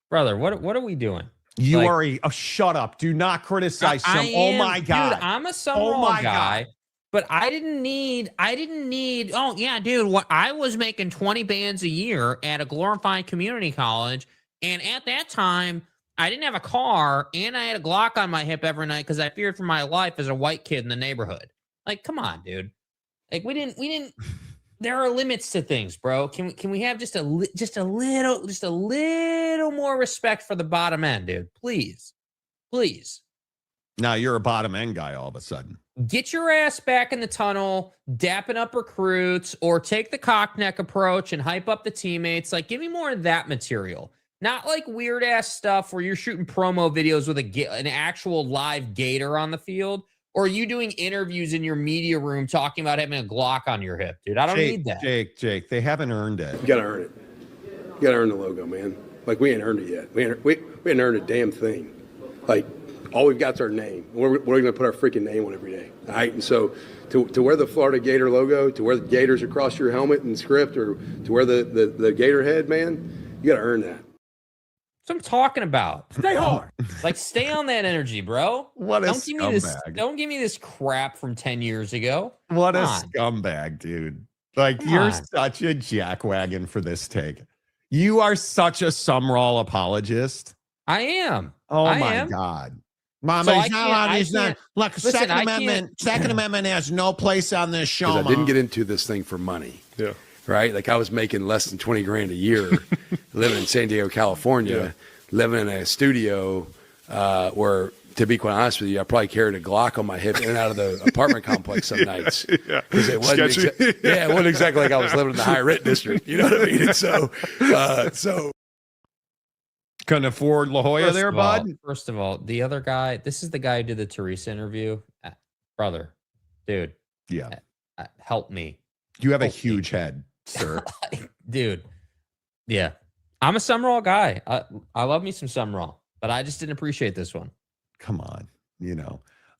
Brother, what are we doing? You like, are a shut up. Do not criticize some. Oh my God. Dude, I'm a Summerall guy. But I didn't need, oh yeah, dude, what I was making 20 bands a year at a glorified community college. And at that time, I didn't have a car and I had a Glock on my hip every night because I feared for my life as a white kid in the neighborhood. Like, come on, dude. Like we didn't, there are limits to things, bro. Can we have just a little more respect for the bottom end, dude? Please. Now you're a bottom end guy all of a sudden. Get your ass back in the tunnel, dapping up recruits, or take the cockneck approach and hype up the teammates. Like, give me more of that material. Not like weird ass stuff where you're shooting promo videos with an actual live gator on the field, or you doing interviews in your media room talking about having a Glock on your hip, dude. I don't need that. Jake, they haven't earned it. you got to earn it. You got to earn the logo, man. Like, we ain't earned it yet. We ain't earned a damn thing. Like, all we've got is our name. We're going to put our freaking name on every day. All right. And so to wear the Florida Gator logo, to wear the Gators across your helmet and script, or to wear the Gator head, man, you got to earn that. That's what I'm talking about. Stay hard. Like, stay on that energy, bro. What a scumbag. Don't give me this crap from 10 years ago. What a scumbag, dude. Like, you're such a jackwagon for this take. You are such a Summerall apologist. I am. Oh, my God. Mama, So he's not allowed. He's not. Look, Second Amendment has no place on this show. Because I didn't get into this thing for money. Yeah. Right? Like I was making less than 20 grand a year living in San Diego, California, living in a studio where, to be quite honest with you, I probably carried a Glock on my hip in and out of the apartment complex some nights. Because it wasn't it wasn't exactly like I was living in the high rent district. You know what I mean? And so couldn't afford La Jolla bud. First of all, the other guy, this is the guy who did the Teresa interview. Brother, dude. Yeah. Help me. You have a huge head, sir. Dude. Yeah. I'm a Summerall guy. I love me some Summerall, but I just didn't appreciate this one. Come on.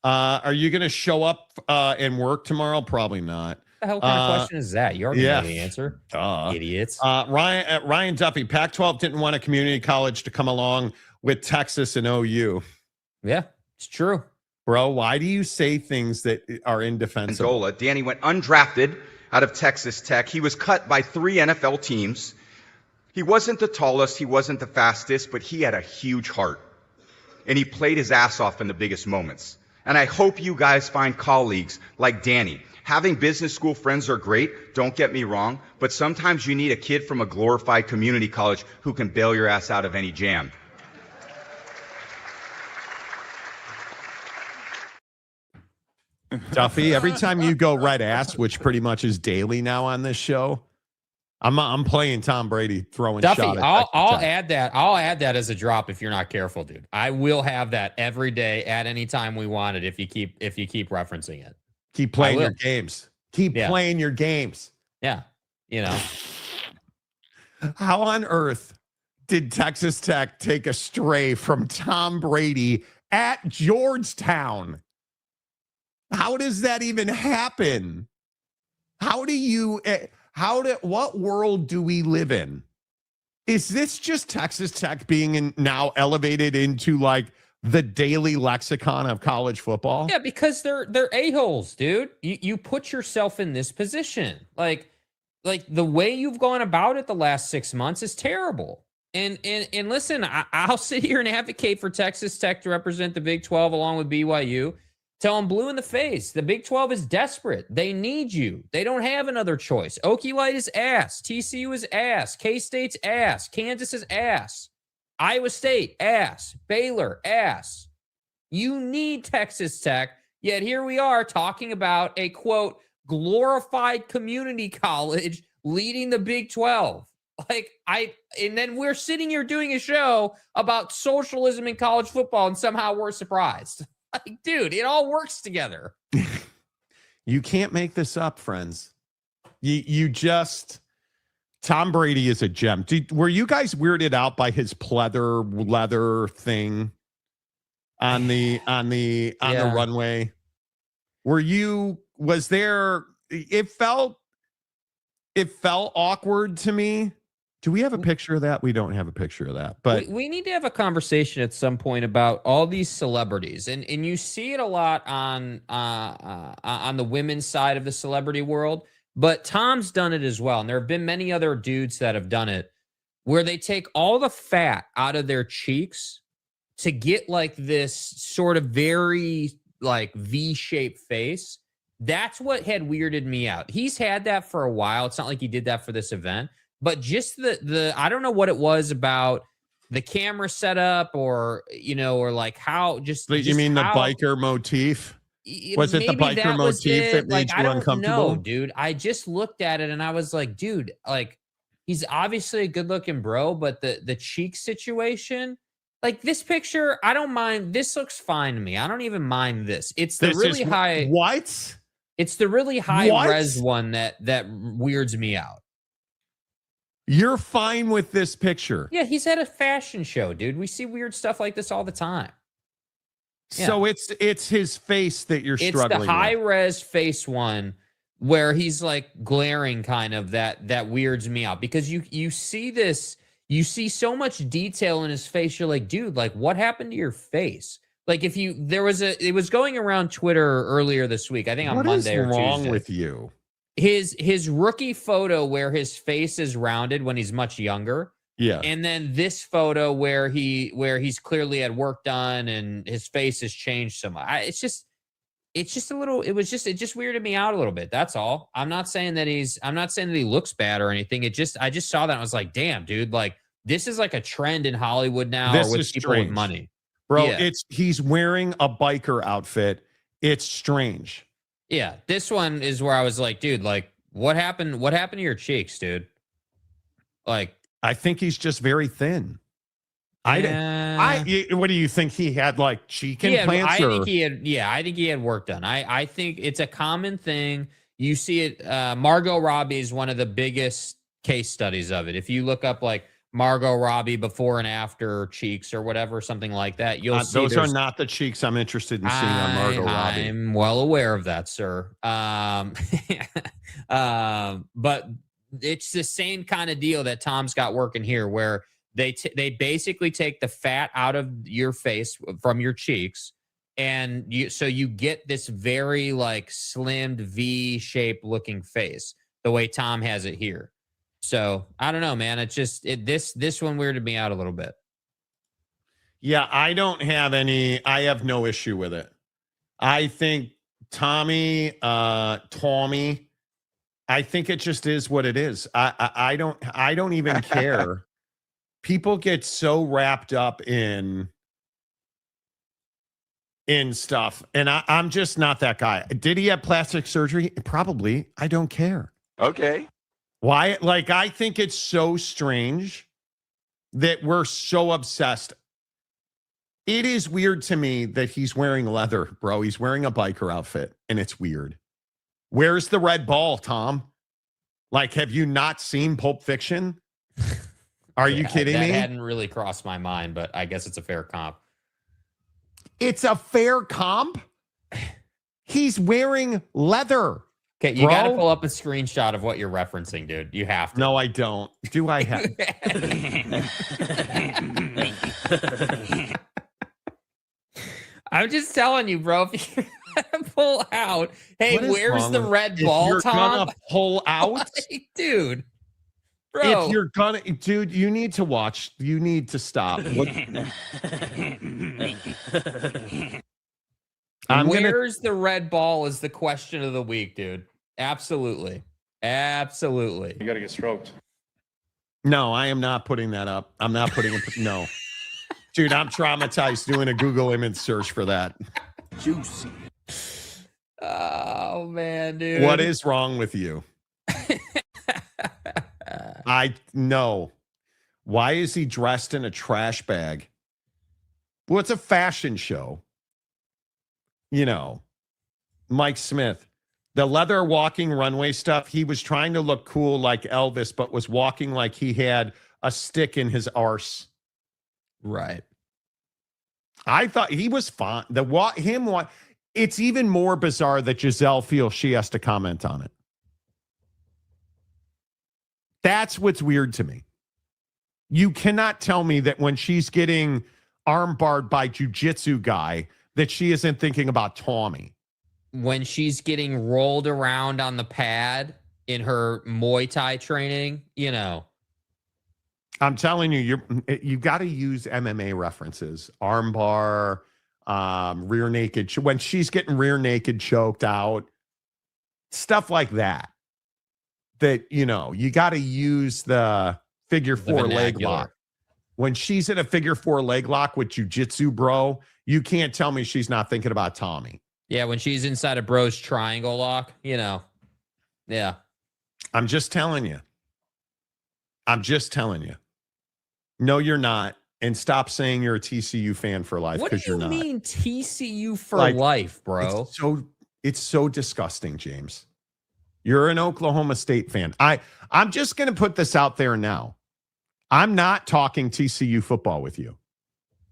Are you going to show up and work tomorrow? Probably not. What the hell kind of question is that? You already know the answer. Idiots. Ryan Duffy, Pac-12 didn't want a community college to come along with Texas and OU. Yeah, it's true. Bro, why do you say things that are indefensible? Angola. Danny went undrafted out of Texas Tech. He was cut by 3 NFL teams. He wasn't the tallest, he wasn't the fastest, but he had a huge heart. And he played his ass off in the biggest moments. And I hope you guys find colleagues like Danny. Having business school friends are great, don't get me wrong, but sometimes you need a kid from a glorified community college who can bail your ass out of any jam. Duffy, every time you go red ass, which pretty much is daily now on this show, I'm playing Tom Brady throwing Duffy, shot at I'll add that. I'll add that as a drop if you're not careful, dude. I will have that every day at any time we want it if you keep referencing it. Keep playing your games. Keep playing your games. Yeah. You know. How on earth did Texas Tech take a stray from Tom Brady at Georgetown? How does that even happen? What world do we live in? Is this just Texas Tech being now elevated into like the daily lexicon of college football? Yeah, because they're a-holes, dude. You put yourself in this position. Like the way you've gone about it the last 6 months is terrible. And listen, I'll sit here and advocate for Texas Tech to represent the Big 12 along with BYU. Tell them blue in the face. The Big 12 is desperate. They need you. They don't have another choice. Okie Light is ass. TCU is ass. K-State's ass. Kansas is ass. Iowa State, ass. Baylor, ass. You need Texas Tech, yet here we are talking about a, quote, glorified community college leading the Big 12. And then we're sitting here doing a show about socialism in college football, and somehow we're surprised. Like, dude, it all works together. You can't make this up, friends. You just... Tom Brady is a gem. Were you guys weirded out by his pleather leather thing on the runway? Was there? It felt awkward to me. Do we have a picture of that? We don't have a picture of that. But we need to have a conversation at some point about all these celebrities, and you see it a lot on the women's side of the celebrity world. But Tom's done it as well. And there have been many other dudes that have done it where they take all the fat out of their cheeks to get like this sort of very like V-shaped face. That's what had weirded me out. He's had that for a while. It's not like he did that for this event, but just the I don't know what it was about the camera setup or like how just. You mean the biker motif? Was it the biker motif that made you uncomfortable? No, dude. I just looked at it and I was like, dude, like he's obviously a good looking bro, but the cheek situation, like this picture, I don't mind. This looks fine to me. I don't even mind this. It's the really high. What? It's the really high res one that weirds me out. You're fine with this picture? Yeah, he's at a fashion show, dude. We see weird stuff like this all the time. Yeah. So it's his face that you're struggling with. It's the high-res face one where he's like glaring kind of that weirds me out because you see this, you see so much detail in his face. You're like, dude, like what happened to your face? Like it was going around Twitter earlier this week. I think on Monday or Tuesday. What is wrong with you? His rookie photo where his face is rounded when he's much younger. Yeah. And then this photo where he's clearly had work done and his face has changed so much. It just weirded me out a little bit. That's all. I'm not saying that he looks bad or anything. I just saw that and I was like, damn, dude, like this is like a trend in Hollywood now or with people with money. Bro, yeah. He's wearing a biker outfit. It's strange. Yeah. This one is where I was like, dude, like what happened to your cheeks, dude? Like, I think he's just very thin. What do you think he had like cheek implants? I think he had work done. I think it's a common thing. You see it. Margot Robbie is one of the biggest case studies of it. If you look up like Margot Robbie before and after cheeks or whatever, something like that, you'll see those are not the cheeks I'm interested in seeing on Margot Robbie. I'm well aware of that, sir. But it's the same kind of deal that Tom's got working here, where they basically take the fat out of your face from your cheeks, And you get this very like slimmed V-shaped looking face, the way Tom has it here. So I don't know, man. It's just this one weirded me out a little bit. Yeah, I have no issue with it. I think Tommy, I think it just is what it is. I don't even care. People get so wrapped up in stuff, and I'm just not that guy. Did he have plastic surgery? Probably. I don't care. Okay. Why? Like, I think it's so strange that we're so obsessed. It is weird to me that he's wearing leather, bro. He's wearing a biker outfit, and it's weird. Where's the red ball, Tom? Like, have you not seen Pulp Fiction? Are you kidding me? That hadn't really crossed my mind, but I guess it's a fair comp. It's a fair comp? He's wearing leather. Okay, you got to pull up a screenshot of what you're referencing, dude. You have to. No, I don't. Do I have? I'm just telling you, bro. If you're gonna pull out, hey, where's the red ball, you're Tom? Gonna pull out, like, dude. Bro. If you're gonna, dude, you need to watch. You need to stop. Where's the red ball is the question of the week, dude. Absolutely. Absolutely. You got to get stroked. No, I am not putting that up. I'm not putting it. No. Dude, I'm traumatized doing a Google image search for that. Juicy. Oh, man, dude. What is wrong with you? I know. Why is he dressed in a trash bag? Well, it's a fashion show. You know, Mike Smith, the leather walking runway stuff, he was trying to look cool like Elvis, but was walking like he had a stick in his arse. Right. I thought he was fine. It's even more bizarre that Giselle feels she has to comment on it. That's what's weird to me. You cannot tell me that when she's getting armbarred by jiu-jitsu guy that she isn't thinking about Tommy. When she's getting rolled around on the pad in her Muay Thai training, you know. I'm telling you, you got to use MMA references. Armbar, rear naked. When she's getting rear naked choked out, stuff like that. That, you know, you got to use the figure four leg lock. When she's in a figure four leg lock with jiu-jitsu, bro, you can't tell me she's not thinking about Tommy. Yeah, when she's inside a bro's triangle lock, you know. Yeah. I'm just telling you. No, you're not. And stop saying you're a TCU fan for life, because you're not. What do you mean TCU for life, bro? It's so disgusting, James. You're an Oklahoma State fan. I'm just going to put this out there now. I'm not talking TCU football with you.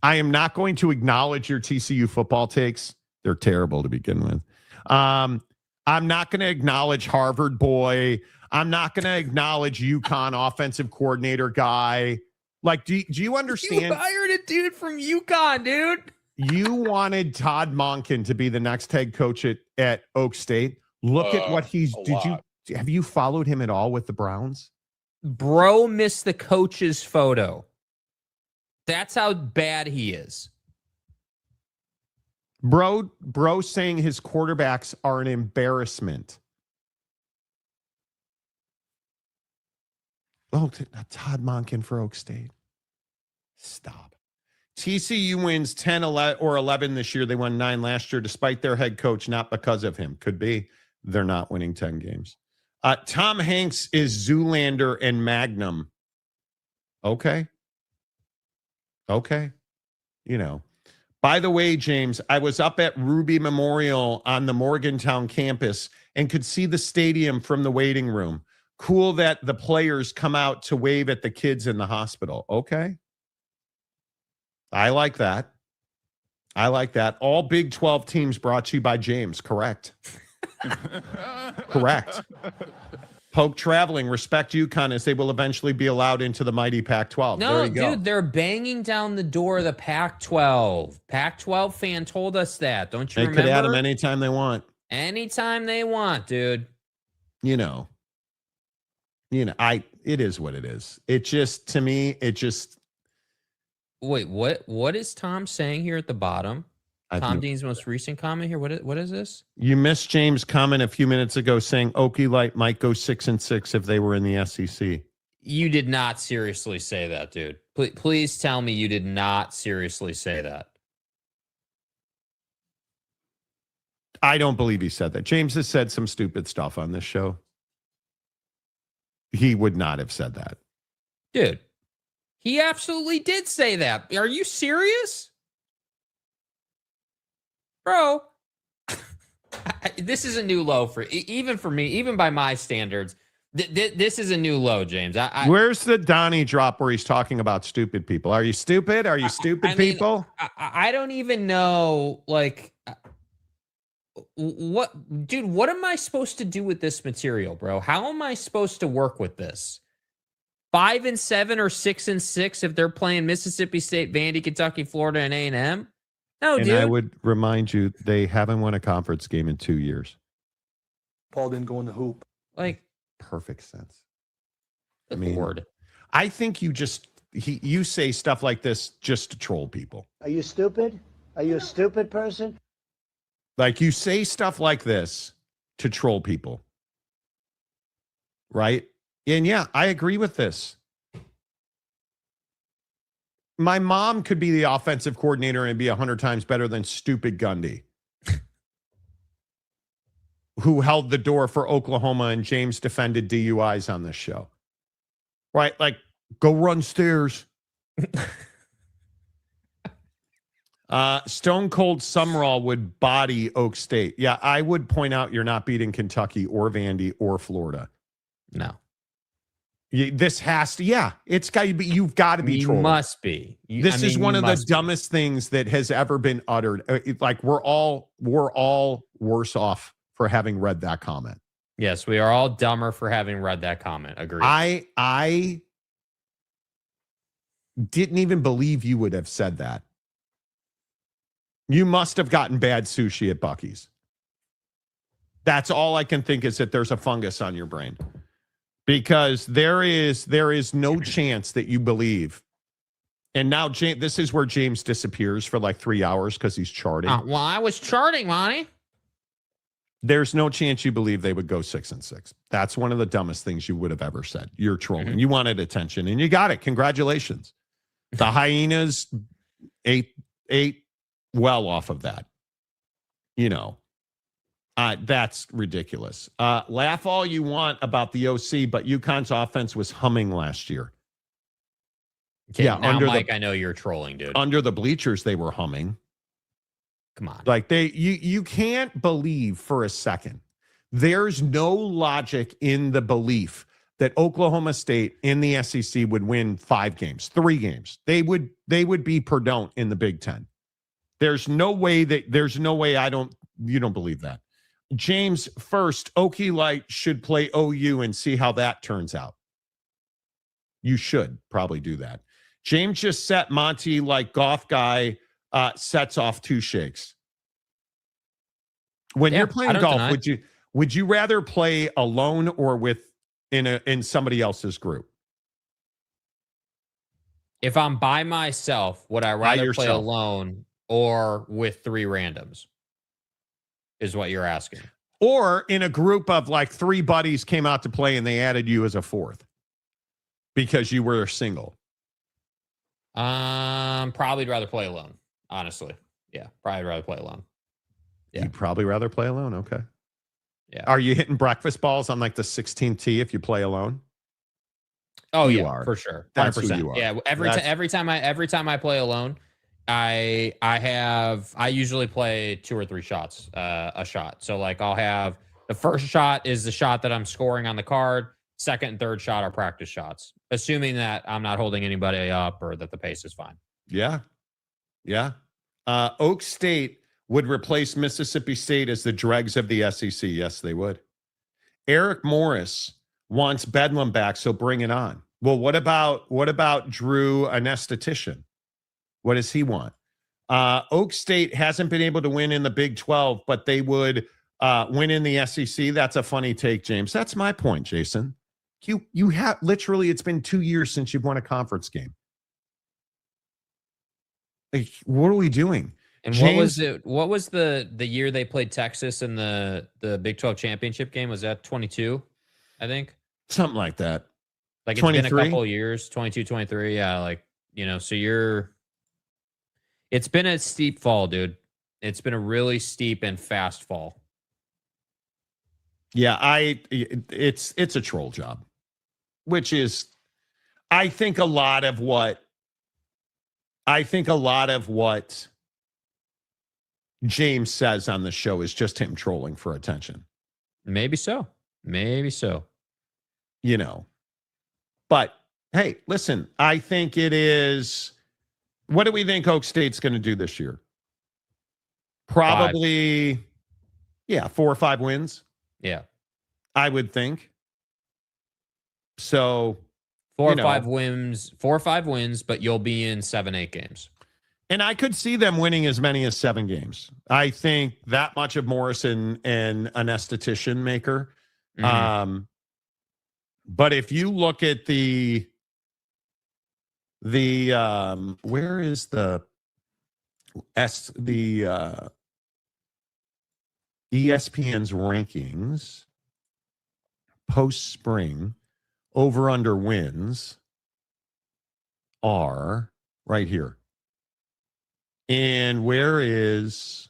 I am not going to acknowledge your TCU football takes. They're terrible to begin with. I'm not going to acknowledge Harvard boy. I'm not going to acknowledge UConn offensive coordinator guy. Like, do you understand? You hired a dude from UConn, dude. You wanted Todd Monken to be the next head coach at Oak State. Look at what he's. Have you followed him at all with the Browns? Bro missed the coach's photo. That's how bad he is. Bro saying his quarterbacks are an embarrassment. Oh, Todd Monken for Oak State. Stop. TCU wins 10 or 11 this year. They won 9 last year, despite their head coach, not because of him. Could be. They're not winning 10 games. Tom Hanks is Zoolander and Magnum. Okay. You know. By the way, James, I was up at Ruby Memorial on the Morgantown campus and could see the stadium from the waiting room. Cool that the players come out to wave at the kids in the hospital. Okay. I like that. All Big 12 teams brought to you by James. Correct. Correct. Poke traveling, respect UConn as they will eventually be allowed into the mighty Pac-12. No, there you go. dude, they're banging down the door of the Pac-12. Pac-12 fan told us that. Don't you remember? They could add them anytime they want. Anytime they want, dude. It is what it is. It just, to me, Wait, what is Tom saying here at the bottom? Tom Dean's most recent comment here. What is this? You missed James' comment a few minutes ago saying Okie Light might go 6-6 if they were in the SEC. You did not seriously say that, dude. Please tell me you did not seriously say that. I don't believe he said that. James has said some stupid stuff on this show. He would not have said that. Dude, he absolutely did say that. Are you serious? Bro, this is a new low even for me, even by my standards. This is a new low, James. Where's the Donnie drop where he's talking about stupid people? Are you stupid? Are you stupid people? I don't even know, like, what am I supposed to do with this material, bro? How am I supposed to work with this? 5-7 or 6-6 if they're playing Mississippi State, Vandy, Kentucky, Florida, and A&M? No, and dude. I would remind you, they haven't won a conference game in 2 years. Paul didn't go in the hoop. Like, perfect sense. Word. I think you say stuff like this just to troll people. Are you stupid? Are you a stupid person? Like, you say stuff like this to troll people. Right? And yeah, I agree with this. My mom could be the offensive coordinator and be 100 times better than stupid Gundy, who held the door for Oklahoma, and James defended DUIs on this show. Right? Like, go run stairs. Stone Cold Summerall would body Oak State. Yeah, I would point out you're not beating Kentucky or Vandy or Florida. No. This has to, it's got to be, you've got to be You trolling. must be. This is one of the dumbest things that has ever been uttered. Like, we're all worse off for having read that comment. Yes, we are all dumber for having read that comment. Agreed. I didn't even believe you would have said that. You must have gotten bad sushi at Buc-ee's. That's all I can think, is that there's a fungus on your brain. Because there is no chance that you believe. And now this is where James disappears for like 3 hours because he's charting. Well, I was charting, Monty. There's no chance you believe they would go 6-6. That's one of the dumbest things you would have ever said. You're trolling. Mm-hmm. You wanted attention, and you got it. Congratulations. The Hyenas ate well off of that. That's ridiculous. Laugh all you want about the OC, but UConn's offense was humming last year. Okay, yeah, now, Mike, I know you're trolling, dude. Under the bleachers, they were humming. Come on. Like, you can't believe for a second. There's no logic in the belief that Oklahoma State in the SEC would win 5 games, 3 games. They would be Perdon't in the Big Ten. There's no way you don't believe that. James, first, Okie Light should play OU and see how that turns out. You should probably do that. James just set Monty like golf guy sets off 2 shakes. When you're playing golf, would you rather play alone or in somebody else's group? If I'm by myself, would I rather play alone or with 3 randoms? Is what you're asking. Or in a group of like 3 buddies came out to play and they added you as a 4th because you were single. Probably rather play alone, honestly. Yeah, probably rather play alone. Yeah. You'd probably rather play alone. Okay. Yeah. Are you hitting breakfast balls on like the 16th tee if you play alone? Oh, you yeah, are. For sure. 100%. That's who you are. Yeah, every time I play alone, I usually play 2 or 3 shots, a shot. So like I'll have the first shot is the shot that I'm scoring on the card. Second and third shot are practice shots, assuming that I'm not holding anybody up or that the pace is fine. Yeah. Yeah. Oak State would replace Mississippi State as the dregs of the SEC. Yes, they would. Eric Morris wants Bedlam back, so bring it on. Well, what about Drew, an esthetician? What does he want? Oak State hasn't been able to win in the Big 12, but they would win in the SEC. That's a funny take, James. That's my point, Jason. You have literally, it's been 2 years since you've won a conference game. Like, what are we doing? And James, what was the year they played Texas in the Big 12 championship game? Was that 22, I think? Something like that. Like, it's 23? been a couple of years, 22, 23. Yeah, like, so it's been a steep fall, dude. It's been a really steep and fast fall. Yeah, it's a troll job, which is, I think a lot of what James says on the show is just him trolling for attention. Maybe so. But hey, listen, I think it is. What do we think Oak State's going to do this year? Probably, 4 or 5 wins. Yeah, I would think. So 4 or 5 wins, but you'll be in 7-8 games. And I could see them winning as many as 7 games. I think that much of Morrison and an esthetician maker. Mm-hmm. But if you look at the where is the ESPN's rankings post spring over under wins are right here. And where is,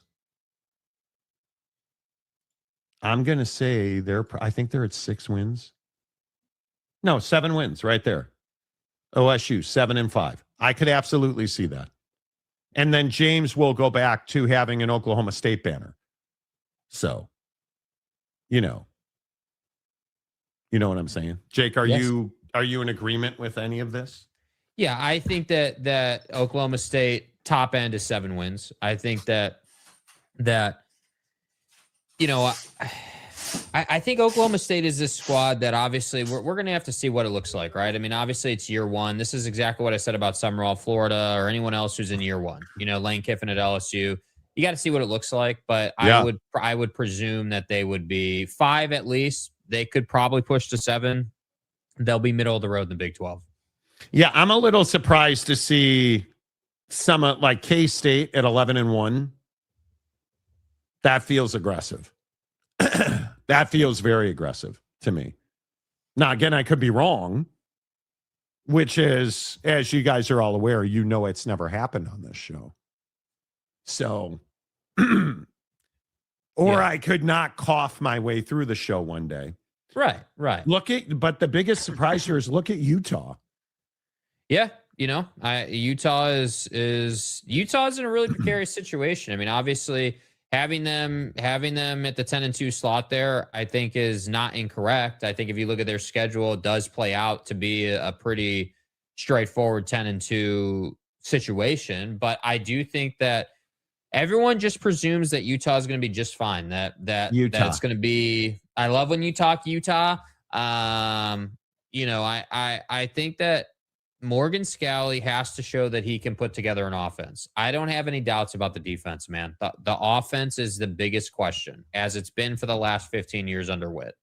I'm going to say I think they're at 6 wins. No, 7 wins right there. OSU 7-5. I could absolutely see that. And then James will go back to having an Oklahoma State banner. So, you know what I'm saying? Jake, are you in agreement with any of this? Yeah, I think that Oklahoma State top end is 7 wins. I think that I think Oklahoma State is this squad that obviously we're going to have to see what it looks like, right? I mean, obviously it's year 1. This is exactly what I said about Summerall, Florida, or anyone else who's in year 1. Lane Kiffin at LSU. You got to see what it looks like, but yeah. I would presume that they would be 5 at least. They could probably push to 7. They'll be middle of the road in the Big 12. Yeah, I'm a little surprised to see some like K-State at 11-1. That feels aggressive. That feels very aggressive to me. Now, again, I could be wrong, which is, as you guys are all aware, it's never happened on this show. So, I could not cough my way through the show one day. Right. But the biggest surprise here is look at Utah. Yeah, Utah is in a really precarious situation. I mean, obviously, having them at the 10-2 slot there, I think is not incorrect. I think if you look at their schedule, it does play out to be a pretty straightforward 10-2 situation. But I do think that everyone just presumes that Utah is going to be just fine. That it's going to be. I love when you talk Utah. I think that Morgan Scalley has to show that he can put together an offense. I don't have any doubts about the defense, man. The offense is the biggest question, as it's been for the last 15 years under Witt.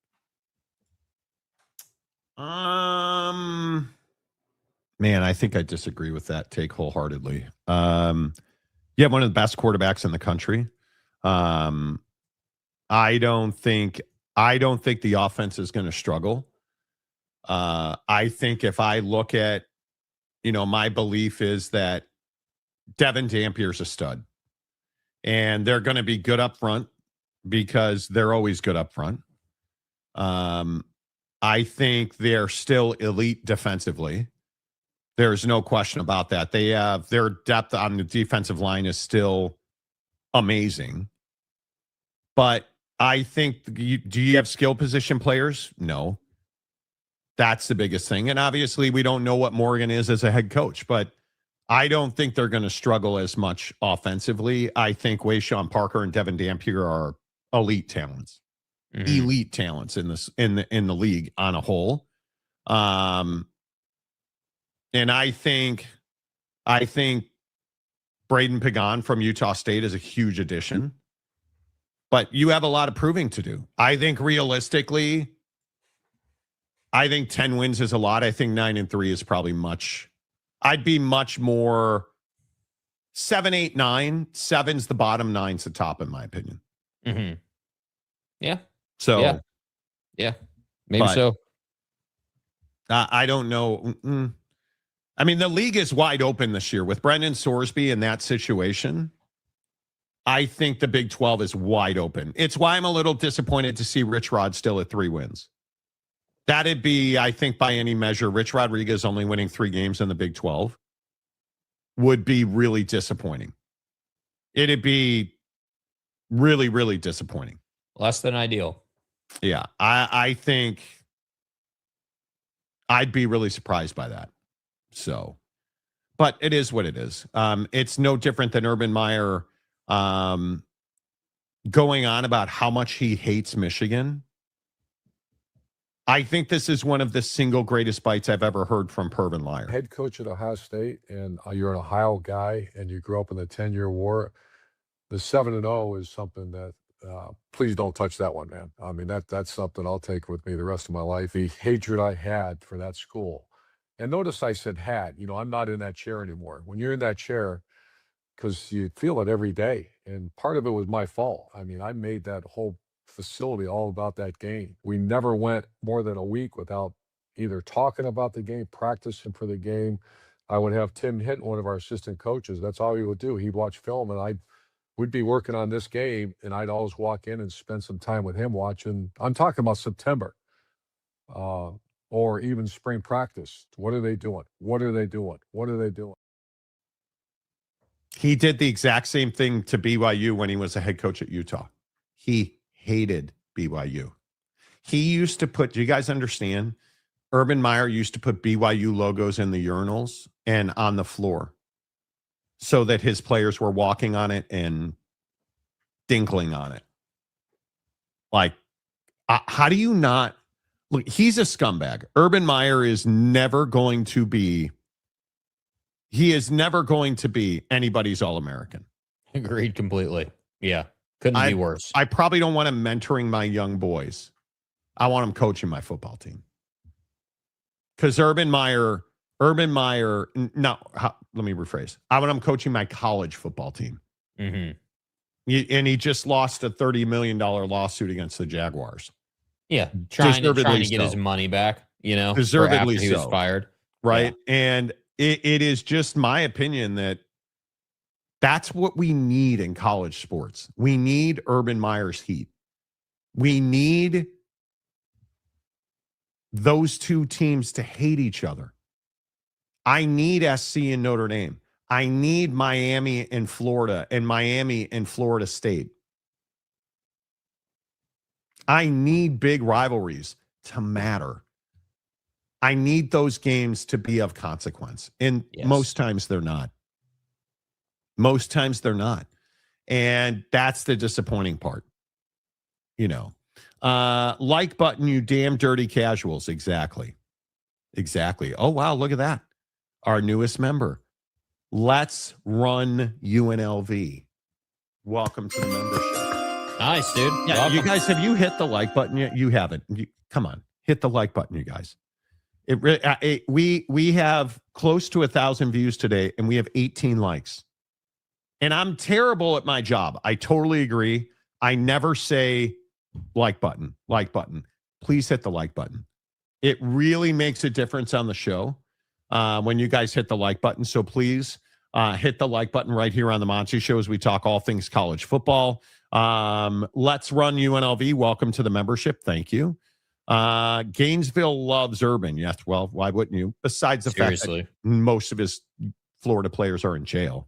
Man, I think I disagree with that take wholeheartedly. You have one of the best quarterbacks in the country. I don't think the offense is going to struggle. I think if I look at, my belief is that Devin Dampier's a stud, and they're going to be good up front because they're always good up front. I think they're still elite defensively. There's no question about that. They have their depth on the defensive line is still amazing. But I think, do you have skill position players? No. That's the biggest thing. And obviously, we don't know what Morgan is as a head coach, but I don't think they're going to struggle as much offensively. I think Wayshawn Parker and Devin Dampier are elite talents. elite talents in this in the league on a whole. And I think Braden Pagan from Utah State is a huge addition. But you have a lot of proving to do. I think realistically, 10 wins is a lot. I think 9-3 is probably much. I'd be much more 7, 8, 9. 7's the bottom, 9's the top, in my opinion. Yeah. So, yeah, maybe so. I don't know. I mean, the league is wide open this year with Brendan Sorsby in that situation. I think the Big 12 is wide open. It's why I'm a little disappointed to see Rich Rod still at 3 wins. That'd be, I think, by any measure, Rich Rodriguez only winning 3 games in the Big 12 would be really disappointing. It'd be really, really disappointing. Less than ideal. Yeah, I think I'd be really surprised by that. So, but it is what it is. It's no different than Urban Meyer going on about how much he hates Michigan. I think this is one of the single greatest bites I've ever heard from Pervin Liar. Head coach at Ohio State, and you're an Ohio guy, and you grew up in the 10-year war. The 7-0 is something that please don't touch that one, man. I mean, that's something I'll take with me the rest of my life. The hatred I had for that school. And notice I said had. I'm not in that chair anymore. When you're in that chair, because you feel it every day. And part of it was my fault. I mean, I made that whole facility all about that game. We never went more than a week without either talking about the game, practicing for the game. I would have Tim Hinton, one of our assistant coaches. That's all he would do. He'd watch film, and we'd be working on this game, and I'd always walk in and spend some time with him watching. I'm talking about September or even spring practice. What are they doing? What are they doing? What are they doing? He did the exact same thing to BYU when he was a head coach at Utah. He hated BYU. He used to put, do you guys understand? Urban Meyer used to put BYU logos in the urinals and on the floor so that his players were walking on it and dinkling on it. Like, how do you not? Look, he's a scumbag. Urban Meyer is never going to be anybody's All-American. Agreed completely. Yeah. Couldn't be worse. I probably don't want him mentoring my young boys. I want him coaching my football team. Because Urban Meyer, let me rephrase. I want him coaching my college football team. And he just lost a $30 million lawsuit against the Jaguars. Yeah. Trying to get his money back, Deservedly after he was fired. Right. Yeah. And it is just my opinion that that's what we need in college sports. We need Urban Meyer's heat. We need those two teams to hate each other. I need SC and Notre Dame. I need Miami and Florida and Miami and Florida State. I need big rivalries to matter. I need those games to be of consequence. And most times they're not. Most times they're not. And that's the disappointing part. Like button, you damn dirty casuals. Exactly. Oh, wow. Look at that. Our newest member. Let's run UNLV. Welcome to the membership. Nice, dude. Yeah, welcome. You guys, have you hit the like button yet? You haven't. Come on. Hit the like button, you guys. We have close to 1,000 views today, and we have 18 likes. And I'm terrible at my job. I totally agree. I never say like button. Please hit the like button. It really makes a difference on the show when you guys hit the like button. So please hit the like button right here on the Monty Show as we talk all things college football. Let's run UNLV. Welcome to the membership. Thank you. Gainesville loves Urban. Yes. Well, why wouldn't you? Besides the fact that most of his Florida players are in jail,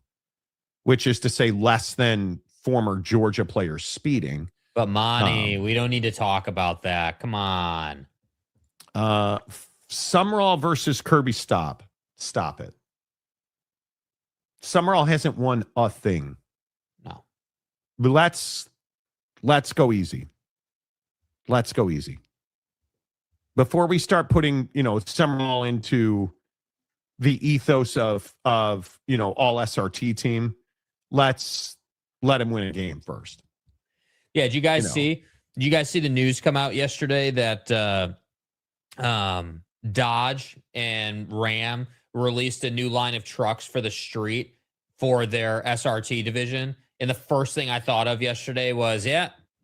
which is to say less than former Georgia players speeding. But Monty, we don't need to talk about that. Come on. Summerall versus Kirby. Stop it. Summerall hasn't won a thing. No. But let's go easy. Let's go easy. Before we start putting, Summerall into the ethos of all SRT team, let's let him win a game first. Yeah, did you guys see the news come out yesterday that Dodge and Ram released a new line of trucks for the street for their SRT division? And the first thing I thought of yesterday was,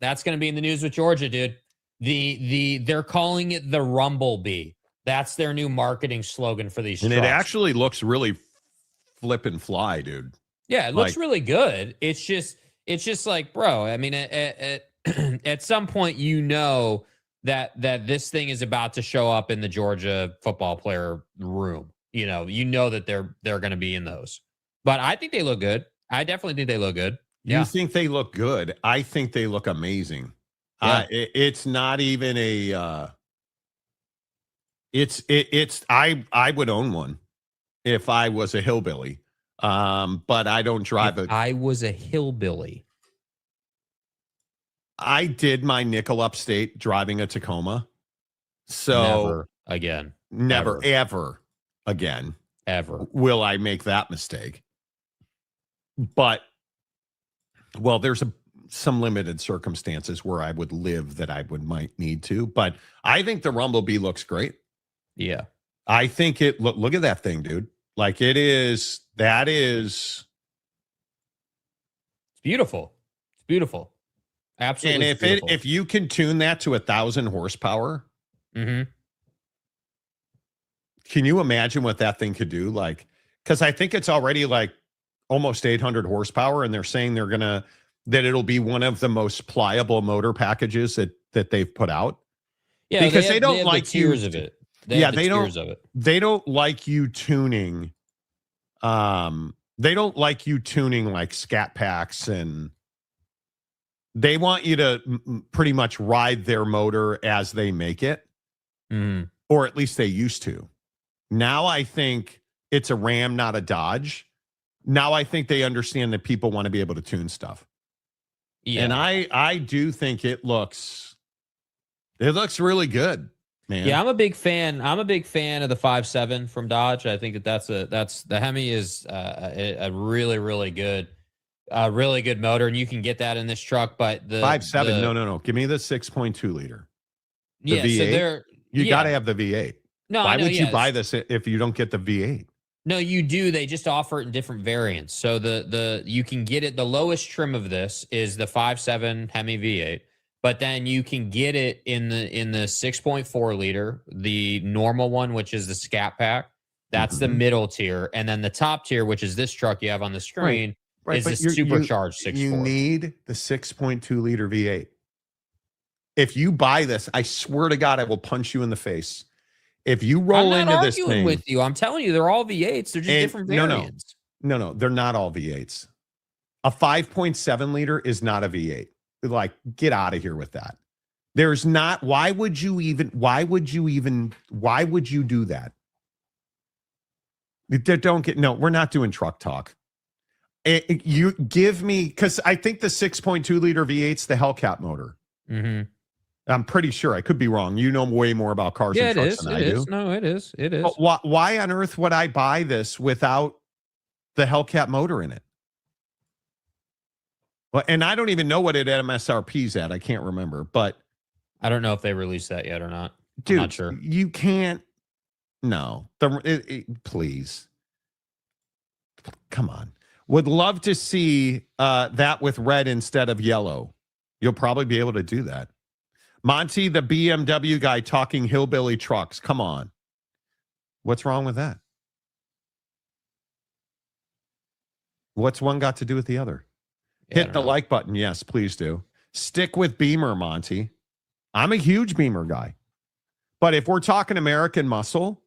that's going to be in the news with Georgia, dude. They're calling it the Rumblebee. That's their new marketing slogan for these and trucks. It actually looks really flip and fly, dude. Yeah, it looks really good. It's just like, bro, I mean, at some point, that this thing is about to show up in the Georgia football player room. You know that they're going to be in those. But I think they look good. I definitely think they look good. You think they look good? I think they look amazing. Yeah. It's not even a. I would own one if I was a hillbilly. But I don't drive it. I was a hillbilly. I did my nickel upstate driving a Tacoma. So never again. Never, ever again. Ever. Will I make that mistake? But, well, there's some limited circumstances where I would live that I might need to. But I think the Rumblebee looks great. Yeah. I think look at that thing, dude. Like that is. It's beautiful. It's beautiful. Absolutely. And if you can tune that to 1,000 horsepower, can you imagine what that thing could do? Like, because I think it's already like almost 800 horsepower, and they're saying that it'll be one of the most pliable motor packages that they've put out. Yeah, because they don't like tiers of it. They don't like you tuning. They don't like you tuning like scat packs, and they want you to pretty much ride their motor as they make it, or at least they used to. Now I think it's a Ram, not a Dodge. Now I think they understand that people want to be able to tune stuff. Yeah. And I do think it looks really good, man. Yeah, I'm a big fan of the 5.7 from Dodge. I think that's the Hemi is a really, really good motor, and you can get that in this truck. But the 5.7, no. Give me the 6.2 liter. The V8. So you got to have the V8. No, why would you buy this if you don't get the V8? No, you do. They just offer it in different variants. So you can get it. The lowest trim of this is the 5.7 Hemi V8, but then you can get it in the 6.4 liter, the normal one, which is the Scat Pack. That's the middle tier, and then the top tier, which is this truck you have on the screen, is the supercharged 6.4. You need the 6.2 liter V8. If you buy this, I swear to God, I will punch you in the face. If you roll into this thing, with you, I'm telling you, they're all V8s. They're just different variants. No, they're not all V8s. A 5.7 liter is not a V8. Like, get out of here with that. There's not. Why would you do that? We're not doing truck talk. You give me, because I think the 6.2 liter V8's the Hellcat motor. I'm pretty sure. I could be wrong. You know way more about cars and trucks than I do. No, it is. It is. But why on earth would I buy this without the Hellcat motor in it? Well, and I don't even know what it MSRP's at. I can't remember, but I don't know if they released that yet or not. Dude, I'm not sure. You can't. No, please. Come on. Would love to see that with red instead of yellow. You'll probably be able to do that. Monty, the BMW guy talking hillbilly trucks. Come on. What's wrong with that? What's one got to do with the other? Hit the like button. Yes, please do. Stick with Beamer, Monty. I'm a huge Beamer guy. But if we're talking American muscle,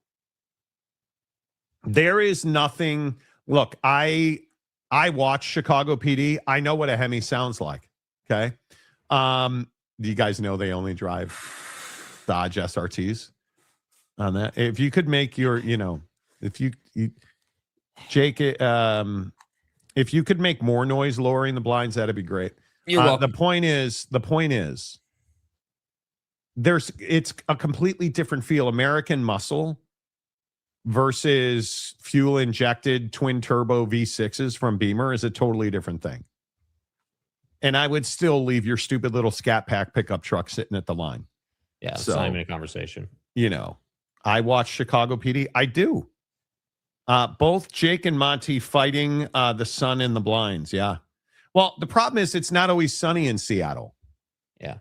there is nothing. Look, I watch Chicago PD. I know what a Hemi sounds like. Okay. You guys know they only drive Dodge SRTs on that. If you could make your, Jake, if you could make more noise lowering the blinds, that'd be great. You're welcome. The point is, it's a completely different feel. American muscle versus fuel injected twin turbo V6s from Beamer is a totally different thing. And I would still leave your stupid little Scat Pack pickup truck sitting at the line. Yeah, it's not even a conversation. I watch Chicago PD. I do. Both Jake and Monty fighting the sun in the blinds. Yeah. Well, the problem is it's not always sunny in Seattle. Yeah.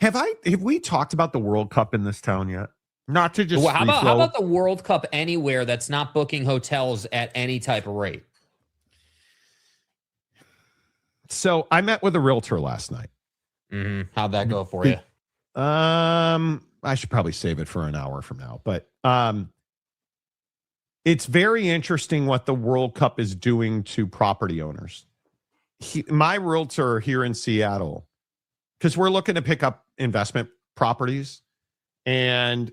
Have we talked about the World Cup in this town yet? Not to just how about the World Cup anywhere that's not booking hotels at any type of rate? So I met with a realtor last night. Mm-hmm. How'd that go for you? I should probably save it for an hour from now, but it's very interesting what the World Cup is doing to property owners. My realtor here in Seattle, because we're looking to pick up investment properties, and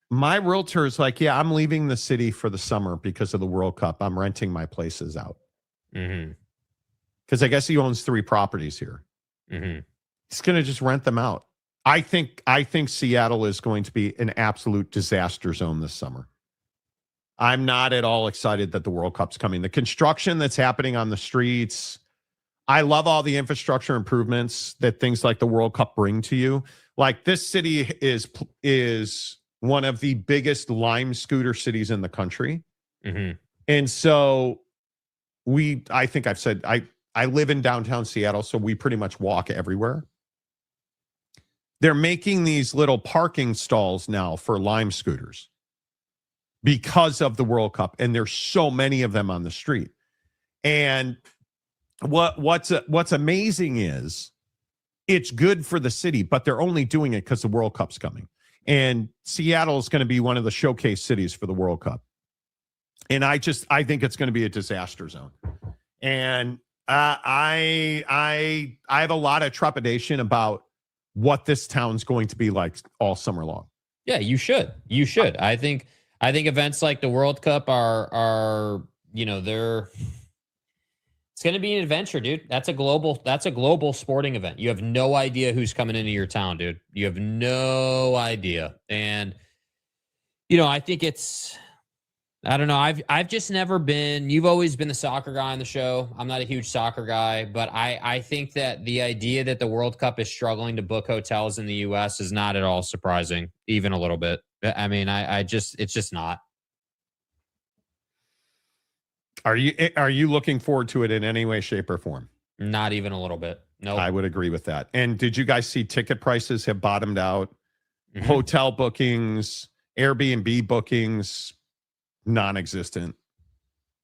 my realtor is like, yeah, I'm leaving the city for the summer because of the World Cup. I'm renting my places out. Mm-hmm. Because I guess he owns 3 properties here. Mm-hmm. He's going to just rent them out. I think Seattle is going to be an absolute disaster zone this summer. I'm not at all excited that the World Cup's coming. The construction that's happening on the streets, I love all the infrastructure improvements that things like the World Cup bring to you. Like, this city is one of the biggest Lime scooter cities in the country. Mm-hmm. And so I think I've said, I live in downtown Seattle, so we pretty much walk everywhere. They're making these little parking stalls now for Lime scooters because of the World Cup, and there's so many of them on the street. And what's amazing is it's good for the city, but they're only doing it because the World Cup's coming. And Seattle is going to be one of the showcase cities for the World Cup. And I think it's going to be a disaster zone. And I have a lot of trepidation about what this town's going to be like all summer long. Yeah, you should. I think events like the World Cup are it's going to be an adventure, dude. That's a global sporting event. You have no idea who's coming into your town, dude. You have no idea. And I think I don't know. I've just never been. You've always been the soccer guy on the show. I'm not a huge soccer guy, but I think that the idea that the World Cup is struggling to book hotels in the U.S. is not at all surprising, even a little bit. I mean, it's just not. Are you looking forward to it in any way, shape, or form? Not even a little bit. No, I would agree with that. And did you guys see ticket prices have bottomed out? Mm-hmm. Hotel bookings, Airbnb bookings, non-existent.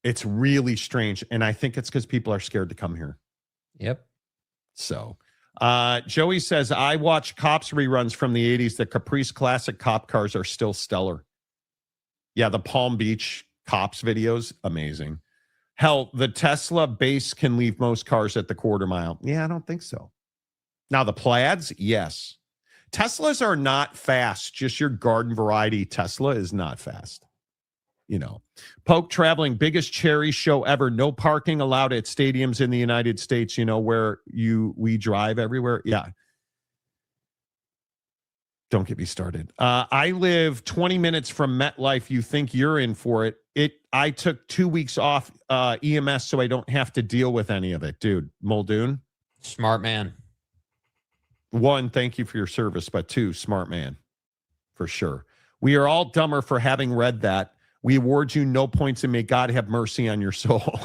It's really strange, and I think it's because people are scared to come here. Yep. So Joey says, I watch Cops reruns from the 80s. The Caprice Classic cop cars are still stellar. Yeah, the Palm Beach Cops videos, amazing. Hell, the Tesla base can leave most cars at the quarter mile. Yeah, I don't think so. Now, the Plaids, yes. Teslas are not fast. Just your garden variety Tesla is not fast. Poke traveling, biggest cherry show ever. No parking allowed at stadiums in the United States, where we drive everywhere. Yeah. Don't get me started. I live 20 minutes from MetLife. You think you're in for it. I took 2 weeks off EMS so I don't have to deal with any of it. Dude, Muldoon. Smart man. 1, thank you for your service, but 2, smart man. For sure. We are all dumber for having read that. We award you no points, and may God have mercy on your soul.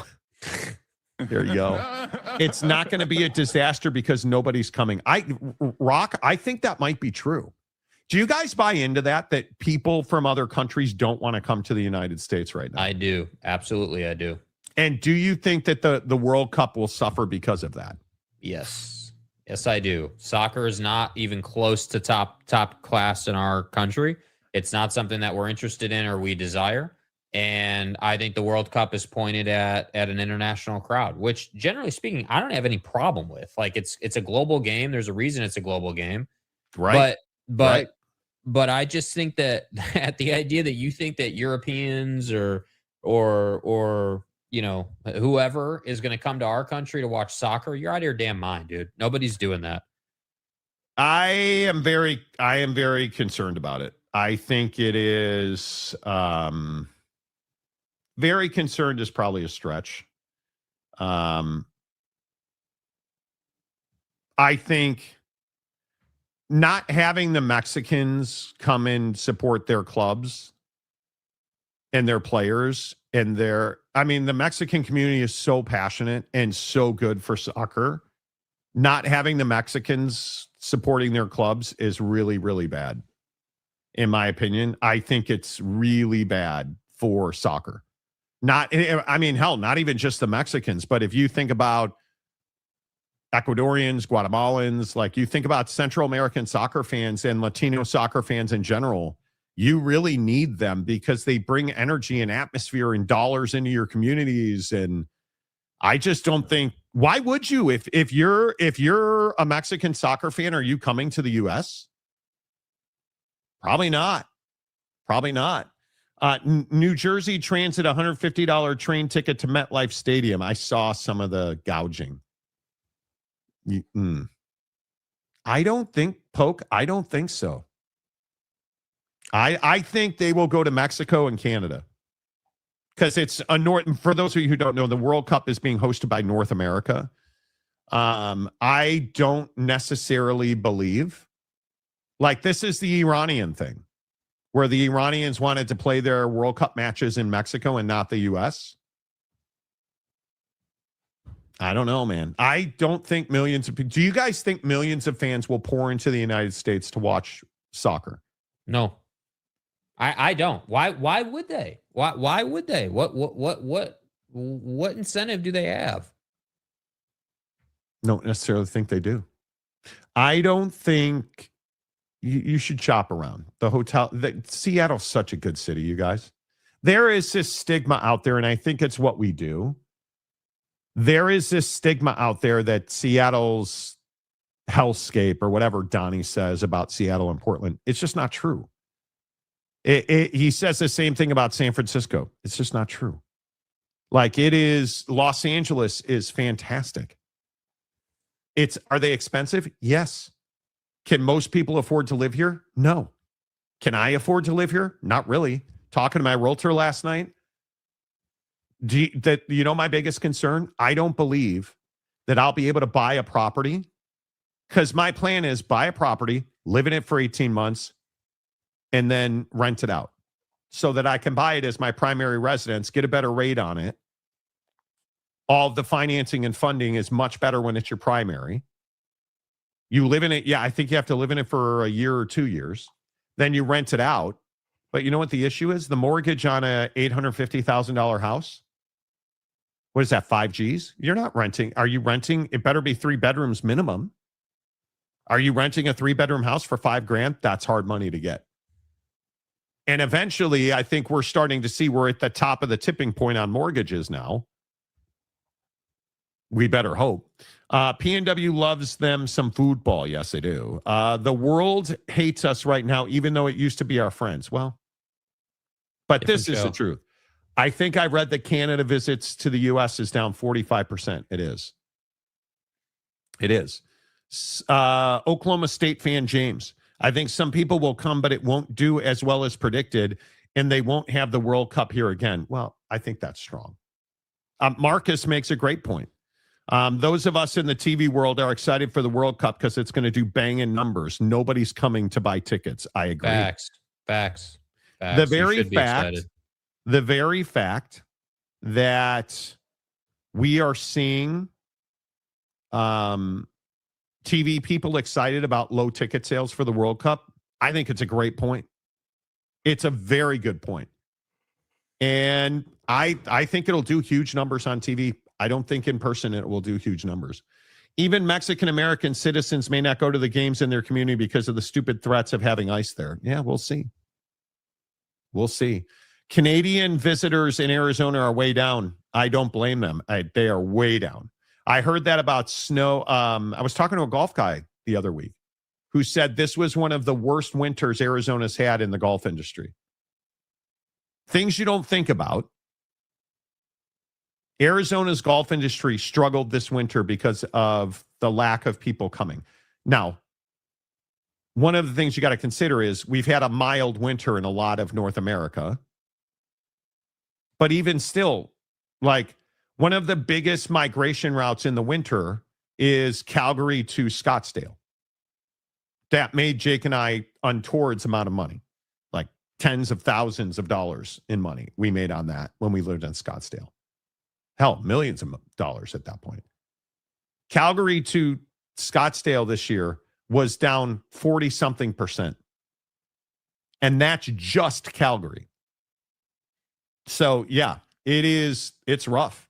There you go. It's not going to be a disaster because nobody's coming. Rock, I think that might be true. Do you guys buy into that people from other countries don't want to come to the United States right now? I do. Absolutely, I do. And do you think that the World Cup will suffer because of that? Yes. Yes, I do. Soccer is not even close to top class in our country. It's not something that we're interested in or we desire. And I think the World Cup is pointed at an international crowd, which generally speaking, I don't have any problem with. Like, it's a global game. There's a reason it's a global game. Right. But I just think that at the idea that you think that Europeans or whoever is going to come to our country to watch soccer, you're out of your damn mind, dude. Nobody's doing that. I am very concerned about it. I think it is very concerned is probably a stretch. I think not having the Mexicans come and support their clubs and their players and the Mexican community is so passionate and so good for soccer. Not having the Mexicans supporting their clubs is really, really bad. In my opinion, I think it's really bad for soccer. Not even just the Mexicans, but if you think about Ecuadorians, Guatemalans, like you think about Central American soccer fans and Latino soccer fans in general, you really need them because they bring energy and atmosphere and dollars into your communities. And I just don't think, why would you? If you're a Mexican soccer fan, are you coming to the US? Probably not. Probably not. New Jersey Transit, $150 train ticket to MetLife Stadium. I saw some of the gouging. I don't think so. I think they will go to Mexico and Canada because it's for those of you who don't know, the World Cup is being hosted by North America. I don't necessarily believe like this is the Iranian thing where the Iranians wanted to play their World Cup matches in Mexico and not the US. I don't know, man. I don't think do you guys think millions of fans will pour into the United States to watch soccer? No. I don't. Why would they? Why would they? What incentive do they have? Don't necessarily think they do. I don't think you should shop around. The hotel, Seattle's such a good city, you guys. There is this stigma out there, and I think it's what we do. There is this stigma out there that Seattle's hellscape or whatever Donnie says about Seattle and Portland, it's just not true. He says the same thing about San Francisco. It's just not true. Like it is, Los Angeles is fantastic. Are they expensive? Yes. Can most people afford to live here? No. Can I afford to live here? Not really. Talking to my realtor last night, my biggest concern? I don't believe that I'll be able to buy a property because my plan is buy a property, live in it for 18 months, and then rent it out so that I can buy it as my primary residence, get a better rate on it. All of the financing and funding is much better when it's your primary. You live in it. Yeah, I think you have to live in it for a year or 2 years. Then you rent it out. But you know what the issue is? The mortgage on a $850,000 house. What is that, 5 Gs? You're not renting. Are you renting? It better be 3 bedrooms minimum. Are you renting a 3-bedroom house for $5,000? That's hard money to get. And eventually, I think we're starting to see we're at the top of the tipping point on mortgages now. We better hope. PNW loves them some football. Yes, they do. The world hates us right now, even though it used to be our friends. Well, but this is the truth. I think I read that Canada visits to the U.S. is down 45%. It is. It is. Oklahoma State fan James. I think some people will come, but it won't do as well as predicted, and they won't have the World Cup here again. Well, I think that's strong. Marcus makes a great point. Those of us in the TV world are excited for the World Cup because it's going to do banging numbers. Nobody's coming to buy tickets. I agree. Facts. The very fact that we are seeing TV people excited about low ticket sales for the World Cup, I think it's a great point. It's a very good point. And I think it'll do huge numbers on TV. I don't think in person it will do huge numbers. Even Mexican-American citizens may not go to the games in their community because of the stupid threats of having ICE there. Yeah, we'll see. We'll see. Canadian visitors in Arizona are way down. I don't blame them. They are way down. I heard that about snow. I was talking to a golf guy the other week who said this was one of the worst winters Arizona's had in the golf industry. Things you don't think about. Arizona's golf industry struggled this winter because of the lack of people coming. Now, one of the things you got to consider is we've had a mild winter in a lot of North America. But even still, like one of the biggest migration routes in the winter is Calgary to Scottsdale. That made Jake and I untowards amount of money, like tens of thousands of dollars in money we made on that when we lived in Scottsdale. Hell, millions of dollars at that point. Calgary to Scottsdale this year was down 40-something%. And that's just Calgary. So, yeah, it's rough.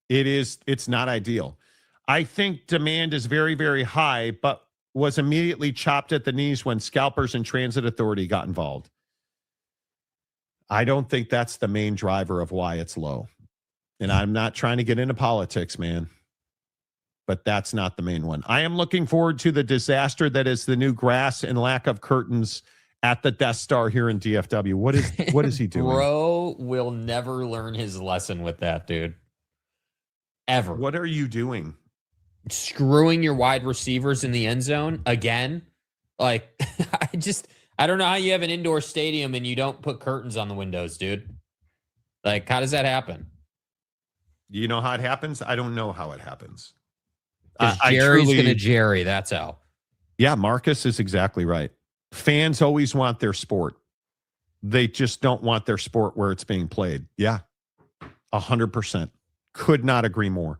It's not ideal. I think demand is very, very high, but was immediately chopped at the knees when scalpers and transit authority got involved. I don't think that's the main driver of why it's low. And I'm not trying to get into politics, man, but that's not the main one. I am looking forward to the disaster that is the new grass and lack of curtains at the Death Star here in DFW. What is he doing? Bro will never learn his lesson with that, dude. Ever. What are you doing? Screwing your wide receivers in the end zone again? Like, I don't know how you have an indoor stadium and you don't put curtains on the windows, dude. Like, how does that happen? You know how it happens? I don't know how it happens. Jerry's going to Jerry. That's how. Yeah, Marcus is exactly right. Fans always want their sport. They just don't want their sport where it's being played. Yeah, 100%. Could not agree more.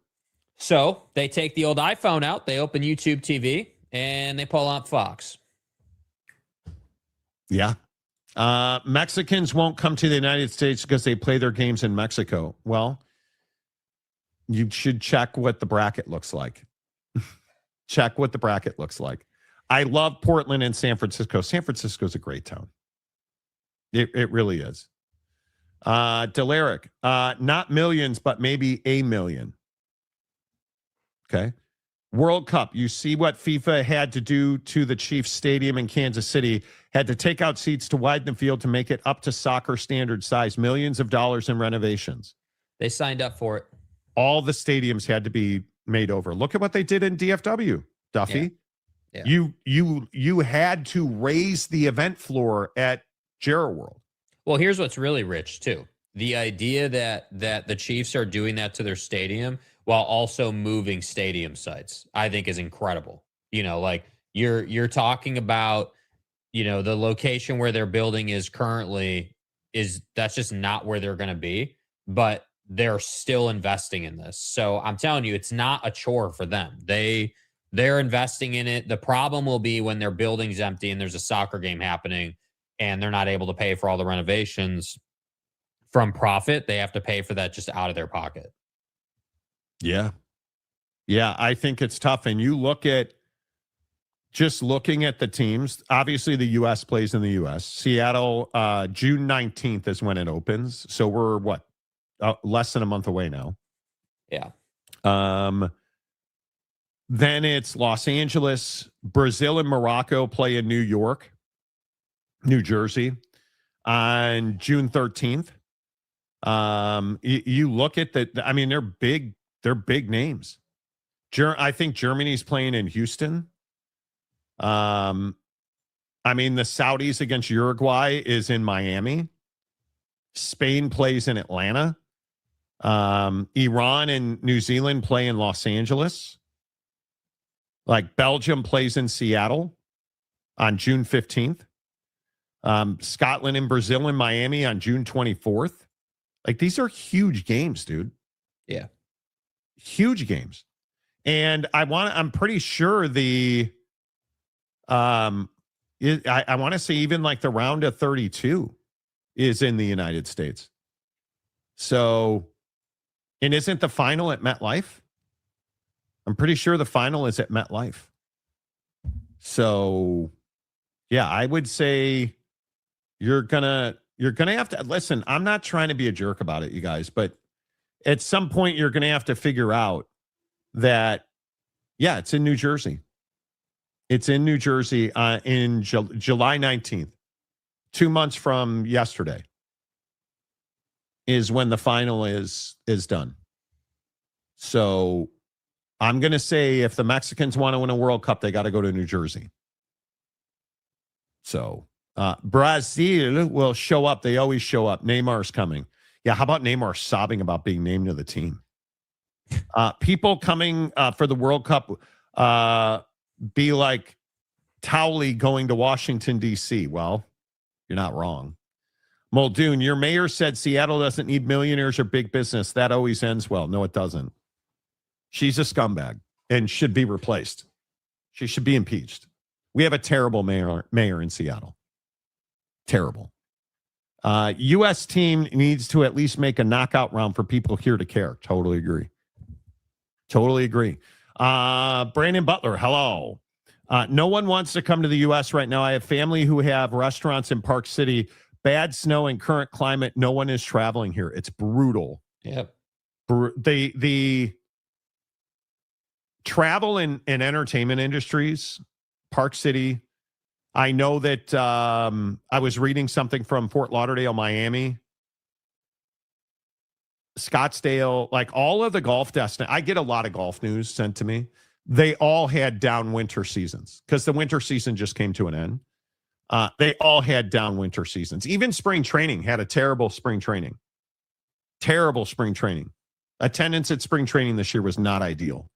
So they take the old iPhone out, they open YouTube TV, and they pull out Fox. Yeah. Mexicans won't come to the United States because they play their games in Mexico. Well, you should check what the bracket looks like. Check what the bracket looks like. I love Portland and San Francisco. San Francisco is a great town. It really is. Delaric, not millions, but maybe a million. Okay. World Cup. You see what FIFA had to do to the Chiefs Stadium in Kansas City. Had to take out seats to widen the field to make it up to soccer standard size. Millions of dollars in renovations. They signed up for it. All the stadiums had to be made over. Look at what they did in DFW, Duffy. Yeah. You had to raise the event floor at Jarrah World. Well, here's what's really rich too. The idea that the Chiefs are doing that to their stadium while also moving stadium sites, I think is incredible. You know, like you're talking about, you know, the location where their building is currently that's just not where they're going to be, but they're still investing in this. So I'm telling you, it's not a chore for them. They're investing in it. The problem will be when their building's empty and there's a soccer game happening and they're not able to pay for all the renovations from profit. They have to pay for that just out of their pocket. Yeah. Yeah, I think it's tough. And you look at just looking at the teams, obviously the U.S. plays in the U.S. Seattle, June 19th is when it opens. So we're less than a month away now. Yeah. Then it's Los Angeles, Brazil and Morocco play in New York, New Jersey on June 13th. You look at I mean, they're big names. I think Germany's playing in Houston. I mean, the Saudis against Uruguay is in Miami. Spain plays in Atlanta. Iran and New Zealand play in Los Angeles. Like Belgium plays in Seattle on June 15th. Scotland and Brazil and Miami on June 24th. Like, these are huge games, dude. Yeah. Huge games. And I'm pretty sure I want to say even like the round of 32 is in the United States. So, and isn't the final at MetLife? I'm pretty sure the final is at MetLife. So, yeah, I would say you're gonna have to listen. I'm not trying to be a jerk about it, you guys, but at some point you're gonna have to figure out that, yeah, it's in New Jersey. It's in New Jersey in July 19th, 2 months from yesterday, is when the final is done. So I'm going to say if the Mexicans want to win a World Cup, they got to go to New Jersey. So Brazil will show up. They always show up. Neymar's coming. Yeah, how about Neymar sobbing about being named to the team? People coming for the World Cup be like Towley going to Washington, D.C. Well, you're not wrong. Muldoon, your mayor said Seattle doesn't need millionaires or big business. That always ends well. No, it doesn't. She's a scumbag and should be replaced. She should be impeached. We have a terrible mayor in Seattle. Terrible. U.S. team needs to at least make a knockout round for people here to care. Totally agree. Totally agree. Brandon Butler, hello. No one wants to come to the U.S. right now. I have family who have restaurants in Park City. Bad snow and current climate. No one is traveling here. It's brutal. Yep. The travel and entertainment industries, Park City. I know that I was reading something from Fort Lauderdale, Miami, Scottsdale, like all of the golf destinations. I get a lot of golf news sent to me. They all had down winter seasons because the winter season just came to an end. They all had down winter seasons. Even spring training had a terrible spring training. Terrible spring training. Attendance at spring training this year was not ideal.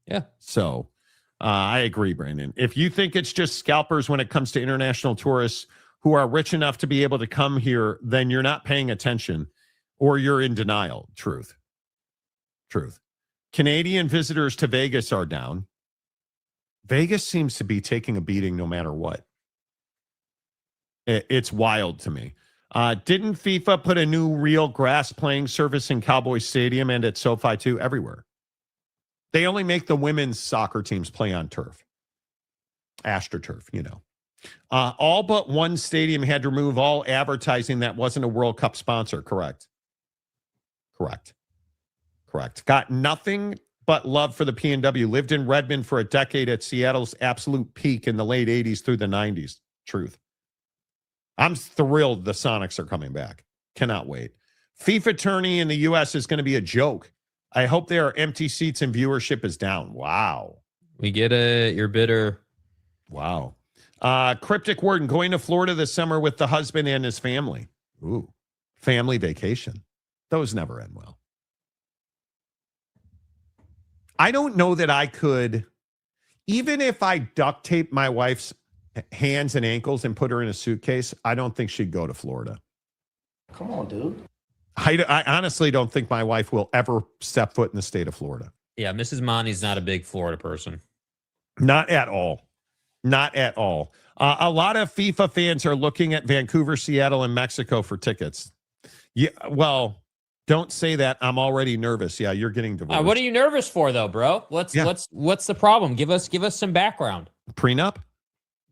Yeah. So I agree, Brandon. If you think it's just scalpers when it comes to international tourists who are rich enough to be able to come here, then you're not paying attention or you're in denial. Truth. Canadian visitors to Vegas are down. Vegas seems to be taking a beating no matter what. It's wild to me. Didn't FIFA put a new real grass playing surface in Cowboys Stadium and at SoFi too? Everywhere. They only make the women's soccer teams play on turf. AstroTurf, you know. All but one stadium had to remove all advertising that wasn't a World Cup sponsor. Correct. Got nothing but love for the PNW. Lived in Redmond for a decade at Seattle's absolute peak in the late 80s through the 90s. Truth. I'm thrilled the Sonics are coming back. Cannot wait. FIFA tourney in the U.S. is going to be a joke. I hope there are empty seats and viewership is down. Wow. We get it. You're bitter. Wow. Cryptic Warden going to Florida this summer with the husband and his family. Ooh. Family vacation. Those never end well. I don't know that I could, even if I duct tape my wife's hands and ankles and put her in a suitcase, I don't think she'd go to Florida. Come on, dude. I honestly don't think my wife will ever step foot in the state of Florida. Yeah, Mrs. Monty's not a big Florida person. Not at all. Not at all. A lot of FIFA fans are looking at Vancouver, Seattle, and Mexico for tickets. Yeah, well, don't say that. I'm already nervous. Yeah, you're getting divorced. What are you nervous for, though, bro? What's the problem? Give us some background. Prenup?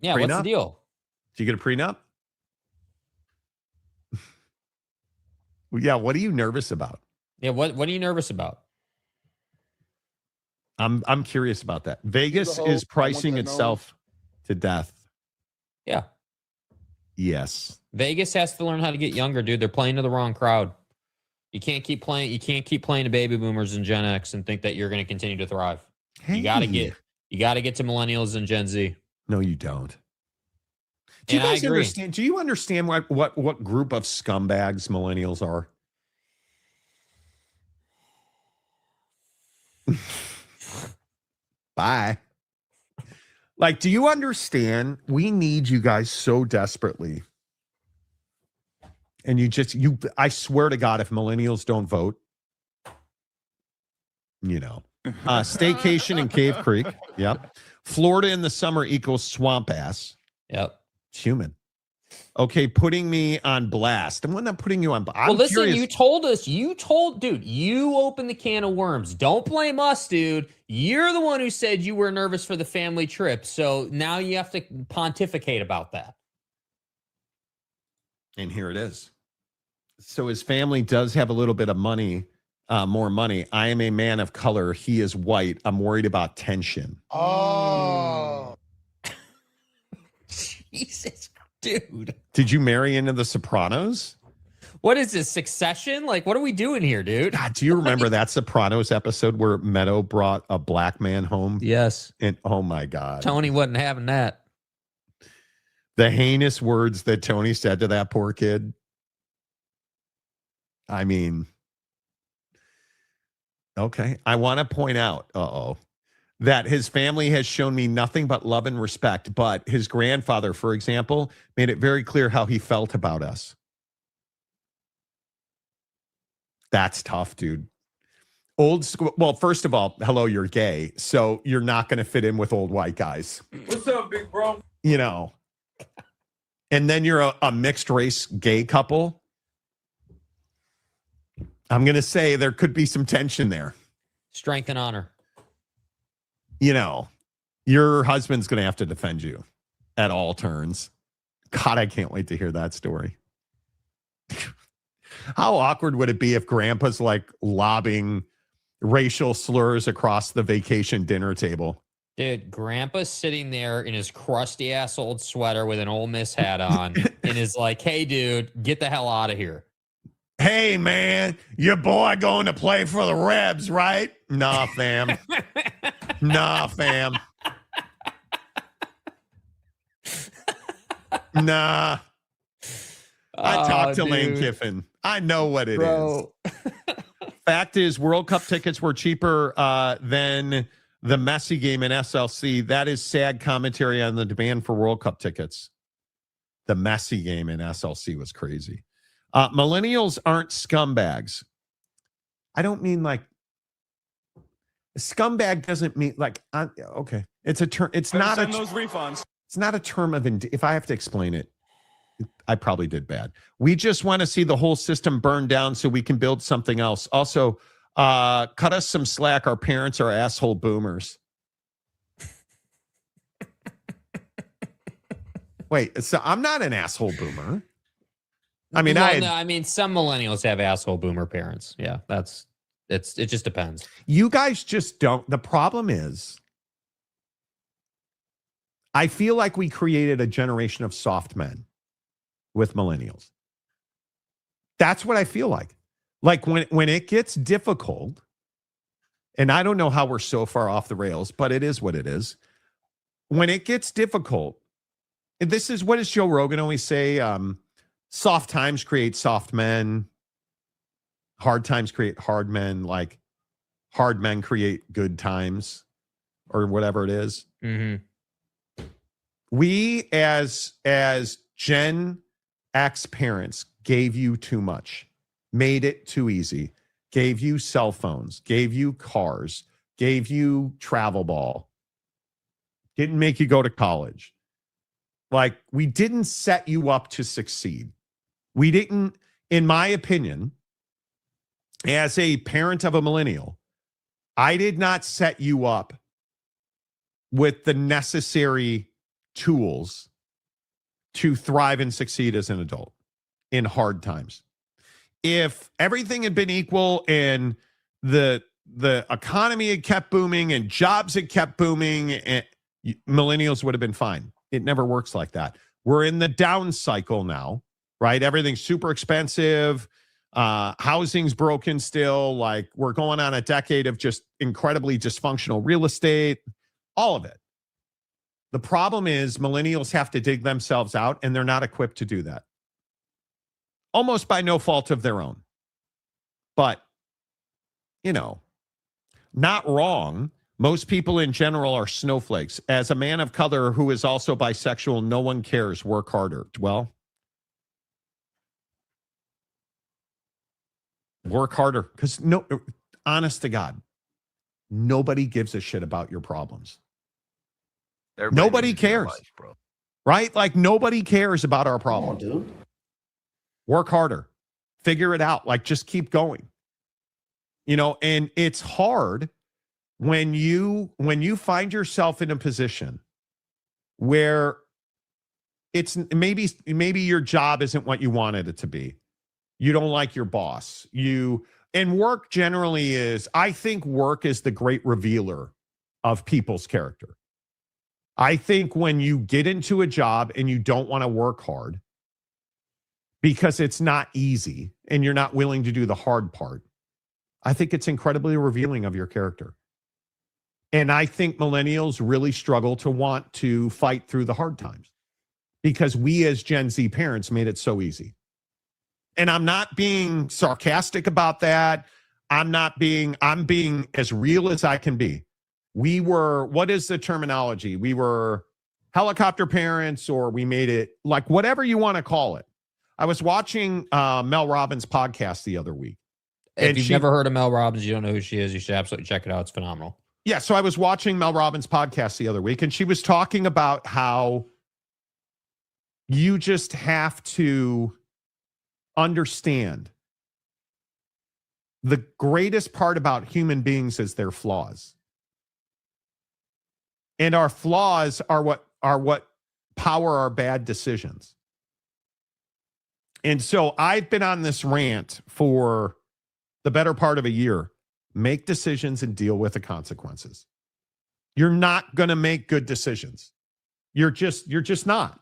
Yeah, prenup? What's the deal? Do you get a prenup? Yeah, what are you nervous about? Yeah, what are you nervous about? I'm curious about that. Vegas is pricing itself to death. Yeah. Yes. Vegas has to learn how to get younger, dude. They're playing to the wrong crowd. You can't keep playing to baby boomers and Gen X and think that you're going to continue to thrive. Hey. You got to get to millennials and Gen Z. No, you don't. Do you guys understand? Do you understand what group of scumbags millennials are? Bye. Like, do you understand? We need you guys so desperately. And I swear to God, if millennials don't vote, you know, staycation in Cave Creek. Yep. Florida in the summer equals swamp ass. Yep. It's human. Okay, putting me on blast. I'm not putting you on blast. Well, listen, you opened the can of worms. Don't blame us, dude. You're the one who said you were nervous for the family trip. So now you have to pontificate about that. And here it is. So his family does have a little bit of money, more money. I am a man of color. He is white. I'm worried about tension. Oh. Jesus, dude. Did you marry into The Sopranos? What is this, Succession? Like, what are we doing here, dude? God, do you remember that Sopranos episode where Meadow brought a black man home? Yes. And oh my God. Tony wasn't having that. The heinous words that Tony said to that poor kid. I mean, okay. I want to point out, that his family has shown me nothing but love and respect. But his grandfather, for example, made it very clear how he felt about us. That's tough, dude. Old school. Well, first of all, hello, you're gay. So you're not going to fit in with old white guys. What's up, big bro? You know. And then you're a mixed race gay couple. I'm going to say there could be some tension there. Strength and honor. You know, your husband's going to have to defend you at all turns. God, I can't wait to hear that story. How awkward would it be if grandpa's like lobbing racial slurs across the vacation dinner table? Dude, grandpa's sitting there in his crusty ass old sweater with an Ole Miss hat on and is like, hey, dude, get the hell out of here. Hey, man, your boy going to play for the Rebs, right? Nah, fam. Nah, fam. Nah. I talked to Lane Kiffin. I know what it is. Fact is, World Cup tickets were cheaper than the Messi game in SLC. That is sad commentary on the demand for World Cup tickets. The Messi game in SLC was crazy. Millennials aren't scumbags. I don't mean like scumbag doesn't mean like okay. It's a term. It's not a those refunds. It's not a term of if I have to explain it, I probably did bad. We just want to see the whole system burn down so we can build something else. Also, cut us some slack. Our parents are asshole boomers. Wait, so I'm not an asshole boomer. I mean, I mean, some millennials have asshole boomer parents. Yeah, it just depends. You guys just don't. The problem is, I feel like we created a generation of soft men with millennials. That's what I feel like. Like when it gets difficult, and I don't know how we're so far off the rails, but it is what it is. When it gets difficult, and this is what does Joe Rogan always say? Soft times create soft men. Hard times create hard men. Like hard men create good times, or whatever it is. Mm-hmm. We as Gen X parents gave you too much, made it too easy, gave you cell phones, gave you cars, gave you travel ball, didn't make you go to college. Like, we didn't set you up to succeed. We didn't, in my opinion, as a parent of a millennial, I did not set you up with the necessary tools to thrive and succeed as an adult in hard times. If everything had been equal and the economy had kept booming and jobs had kept booming, and millennials would have been fine. It never works like that. We're in the down cycle now, right? Everything's super expensive. Housing's broken still. Like, we're going on a decade of just incredibly dysfunctional real estate, all of it. The problem is millennials have to dig themselves out, and they're not equipped to do that. Almost by no fault of their own. But, you know, not wrong. Most people in general are snowflakes. As a man of color who is also bisexual, no one cares. Work harder. Well, work harder. Because honest to God, nobody gives a shit about your problems. Nobody cares. Life, bro. Right? Like, nobody cares about our problems. Come on, dude. Work harder. Figure it out. Like, just keep going. You know, and it's hard when you find yourself in a position where it's maybe your job isn't what you wanted it to be. You don't like your boss. And work generally is, I think work is the great revealer of people's character. I think when you get into a job and you don't want to work hard because it's not easy and you're not willing to do the hard part, I think it's incredibly revealing of your character. And I think millennials really struggle to want to fight through the hard times because we as Gen Z parents made it so easy. And I'm not being sarcastic about that. I'm being as real as I can be. We were, what is the terminology? We were helicopter parents, or we made it, like, whatever you want to call it. I was watching Mel Robbins' podcast the other week. If you've never heard of Mel Robbins, you don't know who she is, you should absolutely check it out. It's phenomenal. Yeah, so I was watching Mel Robbins' podcast the other week, and she was talking about how you just have to understand the greatest part about human beings is their flaws. And our flaws are what power our bad decisions. And so I've been on this rant for the better part of a year. Make decisions and deal with the consequences. You're not going to make good decisions. You're just not.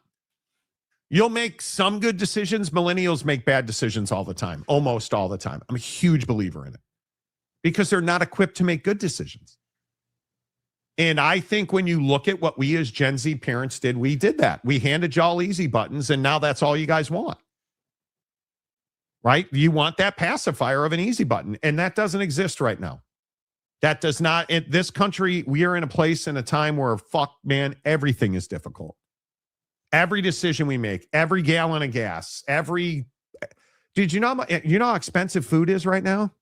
You'll make some good decisions. Millennials make bad decisions all the time, almost all the time. I'm a huge believer in it because they're not equipped to make good decisions. And I think when you look at what we as Gen Z parents did, we did that. We handed y'all easy buttons, and now that's all you guys want. Right? You want that pacifier of an easy button, and that doesn't exist right now. That does not. In this country, we are in a place in a time where, fuck, man, everything is difficult. Every decision we make, every gallon of gas, dude, you know how expensive food is right now?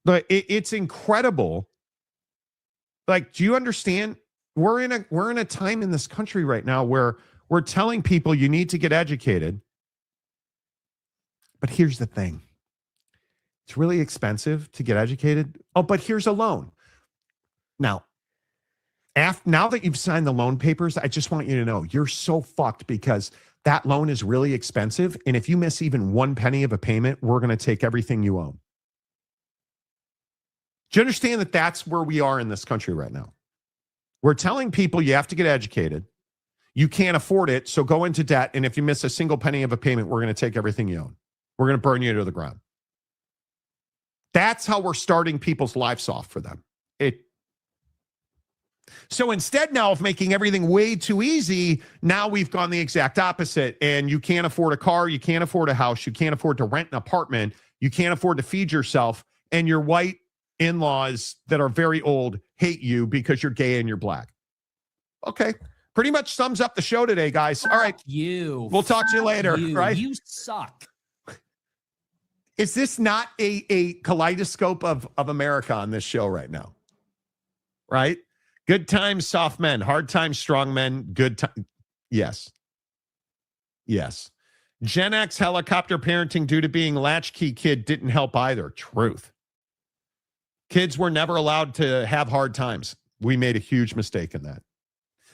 But it's incredible. Like, do you understand? We're in a time in this country right now where we're telling people you need to get educated. But here's the thing. It's really expensive to get educated. Oh, but here's a loan. Now that you've signed the loan papers, I just want you to know you're so fucked because that loan is really expensive. And if you miss even one penny of a payment, we're going to take everything you own. Do you understand that that's where we are in this country right now? We're telling people you have to get educated. You can't afford it, so go into debt. And if you miss a single penny of a payment, we're going to take everything you own. We're going to burn you to the ground. That's how we're starting people's lives off for them. So instead now of making everything way too easy, now we've gone the exact opposite. And you can't afford a car, you can't afford a house, you can't afford to rent an apartment, you can't afford to feed yourself, and your white in-laws that are very old hate you because you're gay and you're black. Okay. Pretty much sums up the show today, guys. All right. We'll talk to you later, right? You suck. Is this not a kaleidoscope of America on this show right now? Right? Good times, soft men. Hard times, strong men. Good time. Yes. Yes. Gen X helicopter parenting due to being latchkey kid didn't help either. Truth. Kids were never allowed to have hard times. We made a huge mistake in that.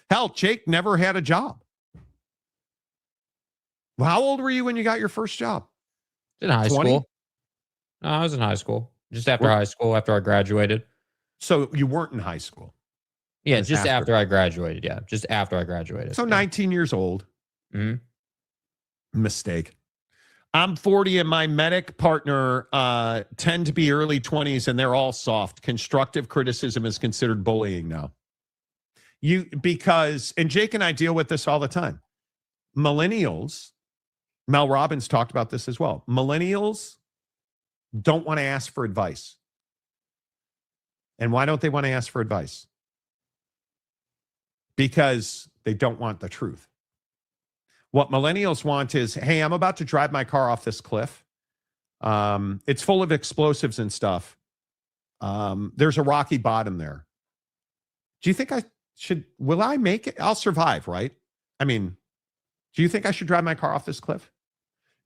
Hell, Jake never had a job. Well, how old were you when you got your first job? In high 20? school. No, I was in high school. Just after high school, after I graduated. So you weren't in high school? Yeah, just after I graduated. Yeah, just after I graduated. So 19 years old. Mm-hmm. Mistake. I'm 40 and my medic partner tend to be early 20s and they're all soft. Constructive criticism is considered bullying now. And Jake and I deal with this all the time. Millennials, Mel Robbins talked about this as well. Millennials don't want to ask for advice. And why don't they want to ask for advice? Because they don't want the truth. What millennials want is, hey, I'm about to drive my car off this cliff. It's full of explosives and stuff. There's a rocky bottom there. Do you think will I make it? I'll survive, right? I mean, do you think I should drive my car off this cliff?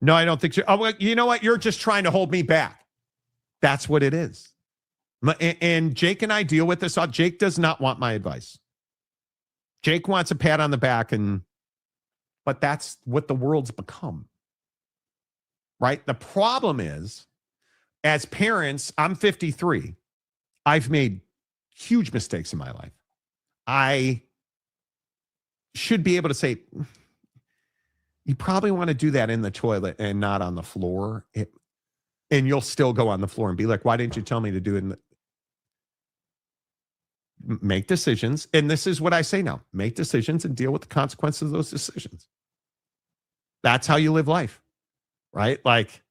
No, I don't think so. Oh, well, you know what? You're just trying to hold me back. That's what it is. And Jake and I deal with this. Jake does not want my advice. Jake wants a pat on the back, but that's what the world's become. Right? The problem is, as parents, I'm 53. I've made huge mistakes in my life. I should be able to say, you probably want to do that in the toilet and not on the floor. And you'll still go on the floor and be like, why didn't you tell me to do it? make decisions. And this is what I say now: make decisions and deal with the consequences of those decisions. That's how you live life, right? Like,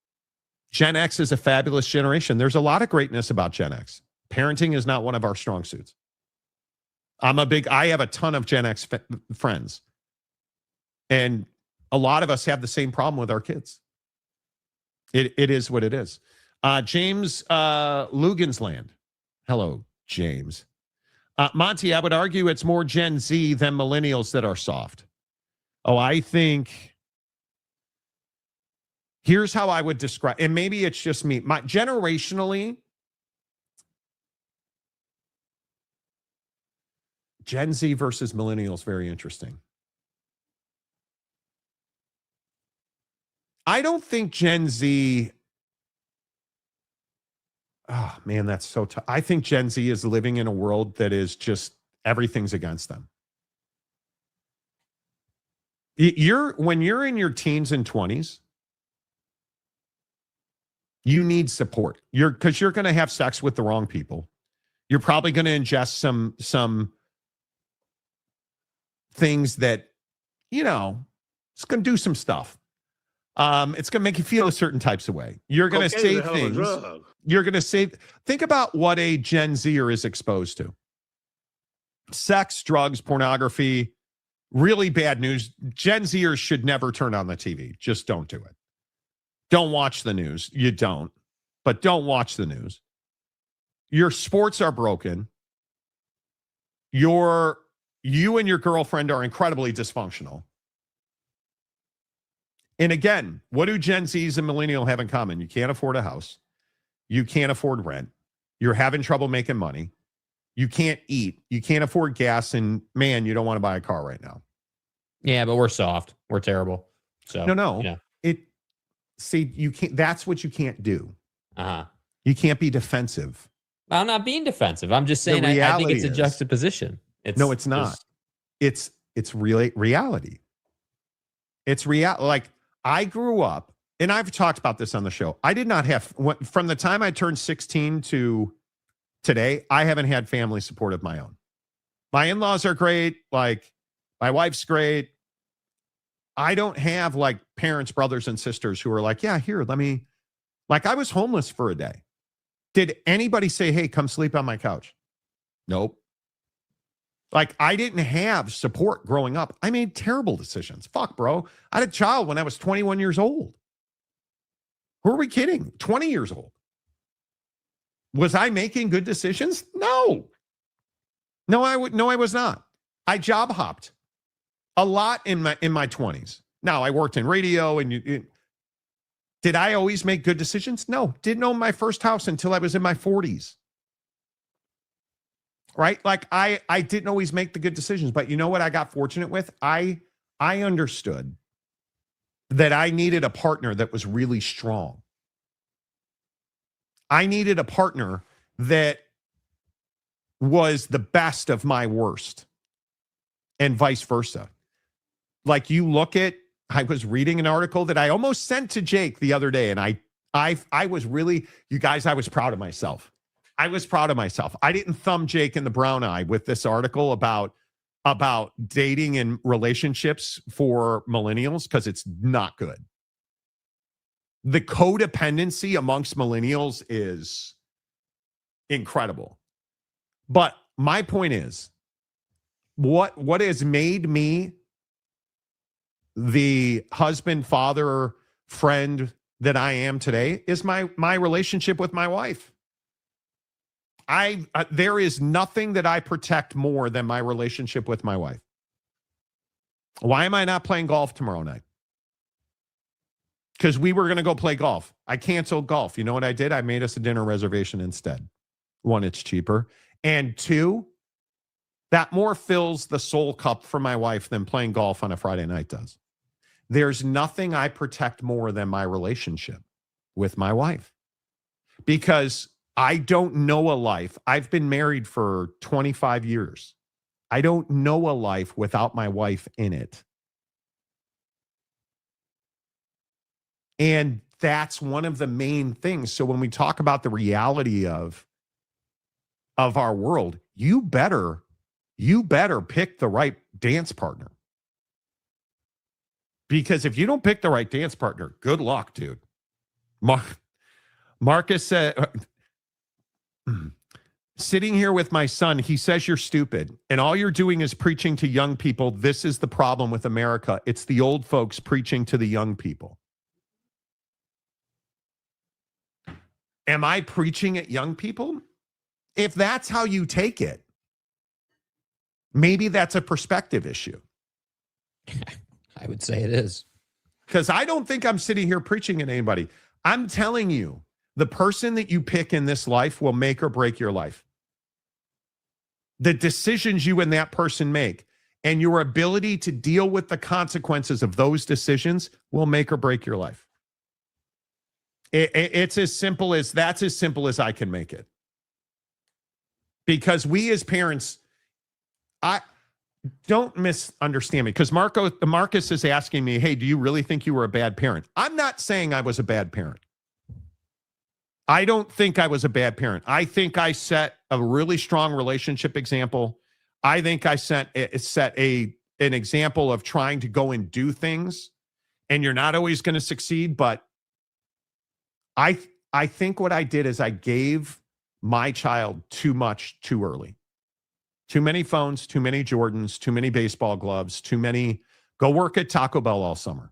Gen X is a fabulous generation. There's a lot of greatness about Gen X. Parenting is not one of our strong suits. I have a ton of Gen X friends. And a lot of us have the same problem with our kids. It is what it is. James Lugansland. Hello, James. Monty, I would argue it's more Gen Z than millennials that are soft. Oh, I think here's how I would describe, and maybe it's just me. Generationally, Gen Z versus millennials, very interesting. I don't think Gen Z, oh man, that's so tough. I think Gen Z is living in a world that is just, everything's against them. When you're in your teens and 20s, you need support. Because you're going to have sex with the wrong people. You're probably going to ingest some things that, it's going to do some stuff. It's going to make you feel a certain types of way. You're going to say things. You're going to say, think about what a Gen Zer is exposed to. Sex, drugs, pornography, really bad news. Gen Zers should never turn on the TV. Just don't do it. Don't watch the news. You don't. But don't watch the news. Your sports are broken. You and your girlfriend are incredibly dysfunctional. And again, what do Gen Zs and millennial have in common? You can't afford a house. You can't afford rent. You're having trouble making money. You can't eat. You can't afford gas. And man, you don't want to buy a car right now. Yeah, but we're soft. We're terrible. So No. Yeah. See, you can't. That's what you can't do. Uh-huh. You can't be defensive. I'm not being defensive. I'm just saying I think it's a juxtaposition. No, it's not. It's really reality. It's real. Like, I grew up, and I've talked about this on the show. I did not have, from the time I turned 16 to today, I haven't had family support of my own. My in-laws are great. Like, my wife's great. I don't have like parents, brothers, and sisters who are like, yeah, here, let me, like, I was homeless for a day. Did anybody say, hey, come sleep on my couch? Nope. Like, I didn't have support growing up. I made terrible decisions. Fuck, bro. I had a child when I was 21 years old. Who are we kidding? 20 years old. Was I making good decisions? No. No, I was not. I job hopped a lot in my 20s. Now, I worked in radio, and did I always make good decisions? No. Didn't own my first house until I was in my 40s. Right? Like, I didn't always make the good decisions, but you know what I got fortunate with? I understood that I needed a partner that was really strong. I needed a partner that was the best of my worst, and vice versa. Like, you look at, I was reading an article that I almost sent to Jake the other day, and I was really, you guys, I was proud of myself. I was proud of myself. I didn't thumb Jake in the brown eye with this article about dating and relationships for millennials, because it's not good. The codependency amongst millennials is incredible. But my point is, what has made me the husband, father, friend that I am today is my relationship with my wife. There is nothing that I protect more than my relationship with my wife. Why am I not playing golf tomorrow night? Because we were going to go play golf. I canceled golf. You know what I did? I made us a dinner reservation instead. One, it's cheaper. And two, that more fills the soul cup for my wife than playing golf on a Friday night does. There's nothing I protect more than my relationship with my wife. Because I don't know a life. I've been married for 25 years. I don't know a life without my wife in it. And that's one of the main things. So when we talk about the reality of of our world, you better pick the right dance partner. Because if you don't pick the right dance partner, good luck, dude. Marcus said, sitting here with my son, he says you're stupid. And all you're doing is preaching to young people. This is the problem with America. It's the old folks preaching to the young people. Am I preaching at young people? If that's how you take it, maybe that's a perspective issue. I would say it is. Because I don't think I'm sitting here preaching at anybody. I'm telling you, the person that you pick in this life will make or break your life. The decisions you and that person make and your ability to deal with the consequences of those decisions will make or break your life. It's as simple as I can make it. Because we as parents, I don't misunderstand me, because Marcus is asking me, hey, do you really think you were a bad parent? I'm not saying I was a bad parent. I don't think I was a bad parent. I think I set a really strong relationship example. I think I set an example of trying to go and do things, and you're not always going to succeed, but I think what I did is I gave my child too much too early. Too many phones, too many Jordans, too many baseball gloves, too many go work at Taco Bell all summer.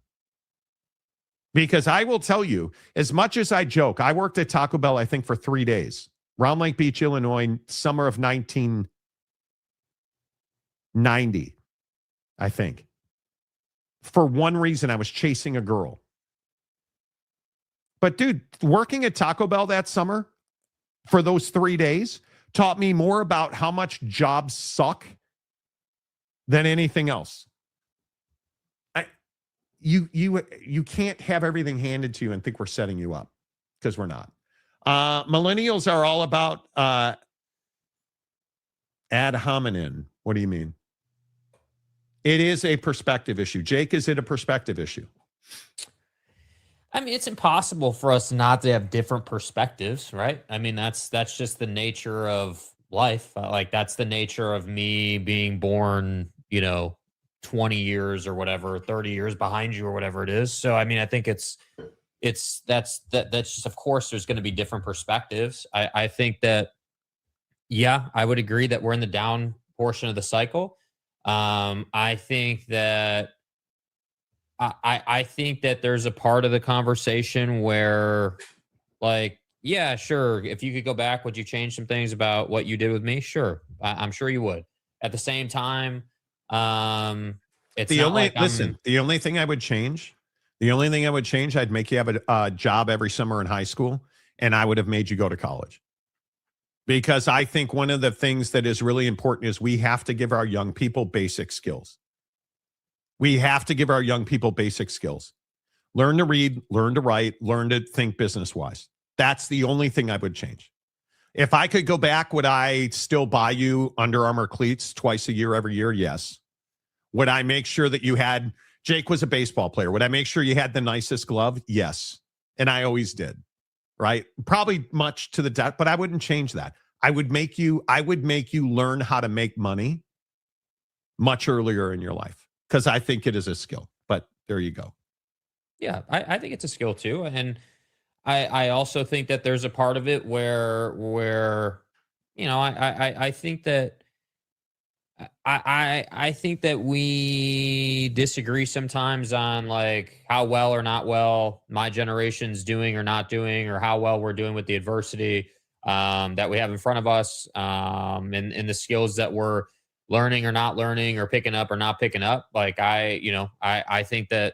Because I will tell you, as much as I joke, I worked at Taco Bell, I think, for 3 days. Round Lake Beach, Illinois, summer of 1990, I think. For one reason, I was chasing a girl. But dude, working at Taco Bell that summer for those 3 days taught me more about how much jobs suck than anything else. You can't have everything handed to you and think we're setting you up, because we're not. Millennials are all about ad hominem. What do you mean? It is a perspective issue. Jake, is it a perspective issue? I mean, it's impossible for us not to have different perspectives, right? I mean, that's just the nature of life. Like, that's the nature of me being born, 20 years or whatever, 30 years behind you or whatever it is. So, I mean, I think that's just, of course, there's going to be different perspectives. I think that, yeah, I would agree that we're in the down portion of the cycle. I think that there's a part of the conversation where, like, yeah, sure, if you could go back, would you change some things about what you did with me? Sure. I'm sure you would. At the same time, it's the not only, like the only thing I would change, I'd make you have a job every summer in high school, and I would have made you go to college. Because I think one of the things that is really important is we have to give our young people basic skills. We have to give our young people basic skills. Learn to read, learn to write, learn to think business-wise. That's the only thing I would change. If I could go back, would I still buy you Under Armour cleats twice a year, every year? Yes. Would I make sure that you had, Jake was a baseball player, would I make sure you had the nicest glove? Yes. And I always did, right? Probably much to the death, but I wouldn't change that. I would make you learn how to make money much earlier in your life, because I think it is a skill. But there you go. Yeah, I think it's a skill too. And I also think that there's a part of it where I think that I think that we disagree sometimes on, like, how well or not well my generation's doing or not doing, or how well we're doing with the adversity that we have in front of us, and the skills that we're learning or not learning, or picking up or not picking up. Like, I think that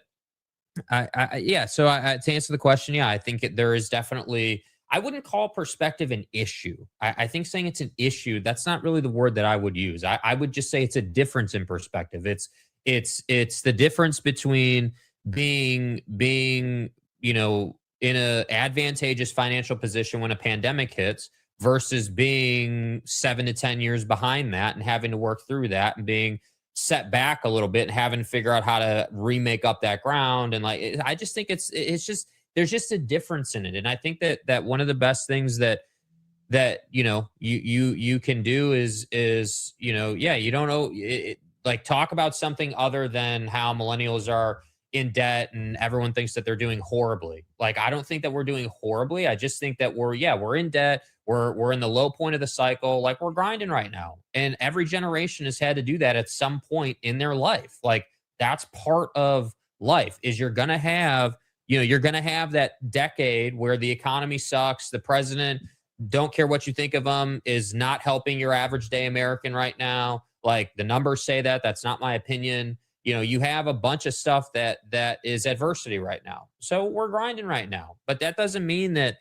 So to answer the question, yeah, I think there is definitely, I wouldn't call perspective an issue. I think saying it's an issue, that's not really the word that I would use. I would just say it's a difference in perspective. It's the difference between being, in a advantageous financial position when a pandemic hits versus being 7 to 10 years behind that and having to work through that and being set back a little bit and having to figure out how to remake up that ground. And I just think it's just, there's just a difference in it. And I think that one of the best things that you can do is you don't know like talk about something other than how millennials are in debt and everyone thinks that they're doing horribly. Like, I don't think that we're doing horribly. I just think that we're in debt. We're in the low point of the cycle. Like, we're grinding right now. And every generation has had to do that at some point in their life. Like, that's part of life. Is you're going to have that decade where the economy sucks. The president, don't care what you think of him, is not helping your average day American right now. Like, the numbers say that. That's not my opinion. You have a bunch of stuff that is adversity right now. So we're grinding right now. But that doesn't mean that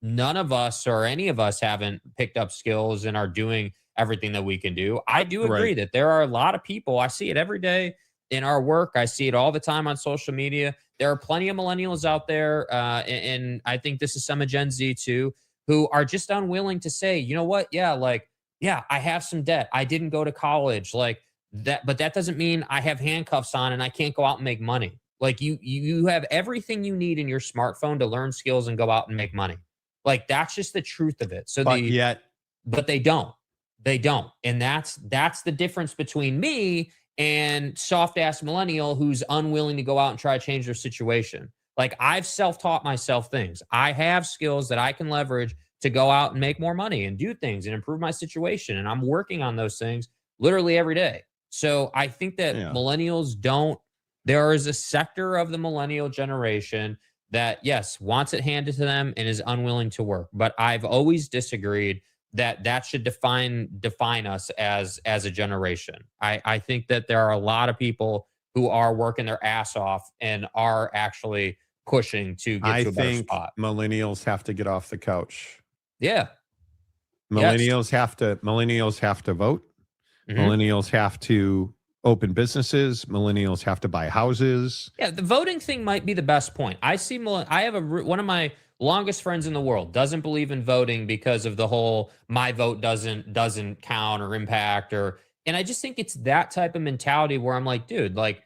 none of us or any of us haven't picked up skills and are doing everything that we can do. I do agree that there are a lot of people. I see it every day in our work. I see it all the time on social media. There are plenty of millennials out there, and I think this is some of Gen Z too, who are just unwilling to say, you know what? Yeah, I have some debt. I didn't go to college. Like that, but that doesn't mean I have handcuffs on and I can't go out and make money. Like you have everything you need in your smartphone to learn skills and go out and make money. Like, that's just the truth of it. So but they don't. They don't. And that's the difference between me and soft ass millennial who's unwilling to go out and try to change their situation. Like, I've self-taught myself things. I have skills that I can leverage to go out and make more money and do things and improve my situation. And I'm working on those things literally every day. So I think that millennials there is a sector of the millennial generation that, yes, wants it handed to them and is unwilling to work. But I've always disagreed that should define us as a generation. I think that there are a lot of people who are working their ass off and are actually pushing to get to a better spot. Millennials have to get off the couch. Yeah. Millennials have to vote. Mm-hmm. Millennials have to open businesses. Millennials have to buy houses. Yeah, the voting thing might be the best point. I have one of my longest friends in the world doesn't believe in voting because of the whole my vote doesn't count or impact, and I just think it's that type of mentality where I'm like, dude, like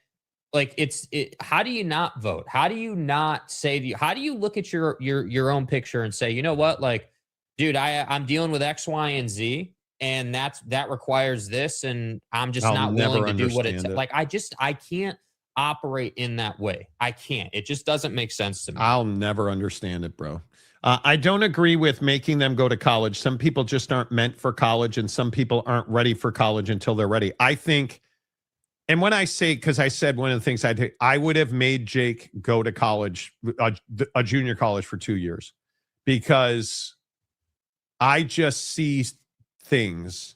how do you not vote? How do you not say how do you look at your own picture and say, you know what, like, dude, I'm dealing with X, Y, and Z, and that requires this, and I'm just not willing to do what it's like. I can't operate in that way. I can't. It just doesn't make sense to me. I'll never understand it, bro. I don't agree with making them go to college. Some people just aren't meant for college, and some people aren't ready for college until they're ready. I think, and when I say, because I said one of the things I would have made Jake go to college, a junior college for 2 years, because I just see things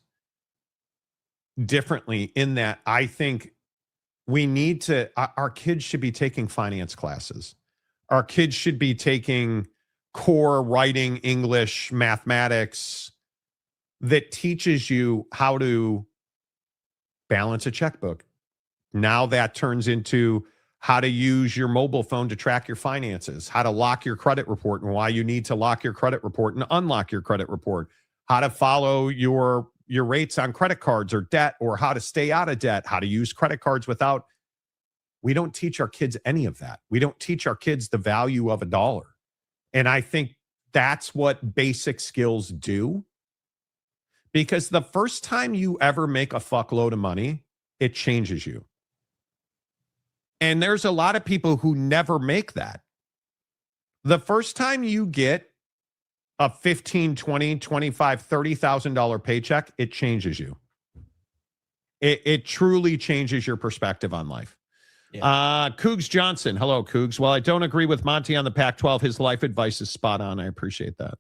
differently in that I think we need to, our kids should be taking finance classes. Our kids should be taking core writing, English, mathematics that teaches you how to balance a checkbook. Now that turns into how to use your mobile phone to track your finances, how to lock your credit report and why you need to lock your credit report and unlock your credit report, how to follow your rates on credit cards or debt, or how to stay out of debt, how to use credit cards without. We don't teach our kids any of that. We don't teach our kids the value of $1. And I think that's what basic skills do. Because the first time you ever make a fuckload of money, it changes you. And there's a lot of people who never make that. The first time you get a $15, $20, $25, $30,000 paycheck, it changes you. It truly changes your perspective on life. Yeah. Cougs Johnson. Hello, Cougs. Well, I don't agree with Monty on the Pac-12. His life advice is spot on. I appreciate that.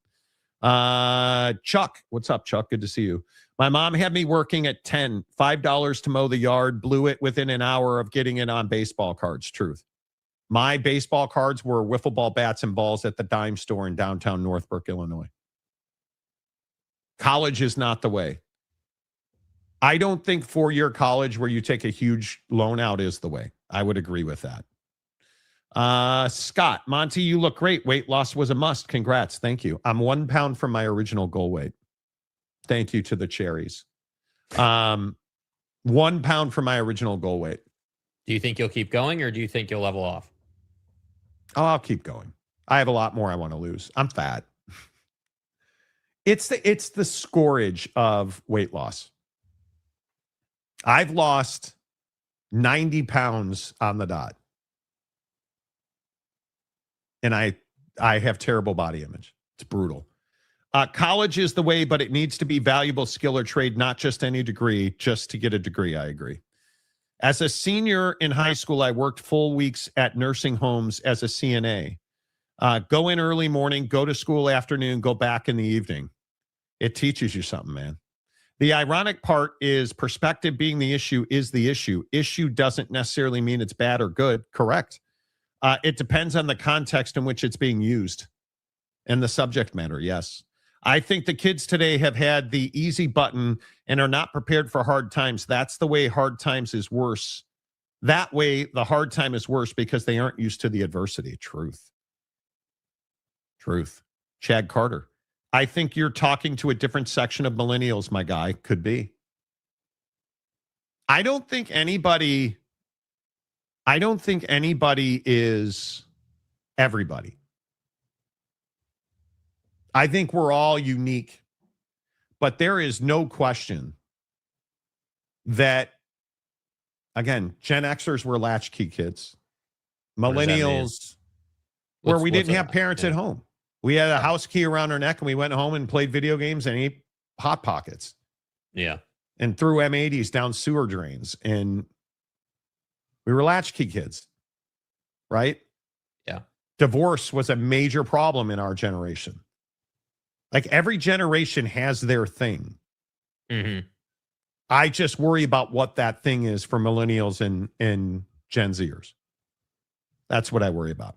Chuck. What's up, Chuck? Good to see you. My mom had me working at $5 to mow the yard, blew it within an hour of getting it on baseball cards. Truth. My baseball cards were wiffle ball bats and balls at the dime store in downtown Northbrook, Illinois. College is not the way. I don't think four-year college where you take a huge loan out is the way. I would agree with that. Scott, Monty, you look great. Weight loss was a must. Congrats. Thank you. I'm 1 pound from my original goal weight. Thank you to the cherries. 1 pound from my original goal weight. Do you think you'll keep going, or do you think you'll level off? Oh, I'll keep going. I have a lot more I want to lose. I'm fat. It's the scourge of weight loss. I've lost 90 pounds on the dot. And I have terrible body image. It's brutal. College is the way, but it needs to be valuable skill or trade, not just any degree, just to get a degree. I agree. As a senior in high school, I worked full weeks at nursing homes as a CNA. Go in early morning, go to school afternoon, go back in the evening. It teaches you something, man. The ironic part is perspective being the issue is the issue. Issue doesn't necessarily mean it's bad or good. Correct. It depends on the context in which it's being used and the subject matter. Yes. I think the kids today have had the easy button and are not prepared for hard times. That's the way hard times is worse. That way, the hard time is worse because they aren't used to the adversity. Truth. Chad Carter. I think you're talking to a different section of millennials, my guy. Could be. I don't think anybody is everybody. I think we're all unique, but there is no question that, again, Gen Xers were latchkey kids. Millennials, where we didn't have parents at home. We had a house key around our neck and we went home and played video games and ate Hot Pockets. Yeah. And threw M80s down sewer drains. And we were latchkey kids, right? Yeah. Divorce was a major problem in our generation. Like every generation has their thing. Mm-hmm. I just worry about what that thing is for millennials and Gen Zers. That's what I worry about.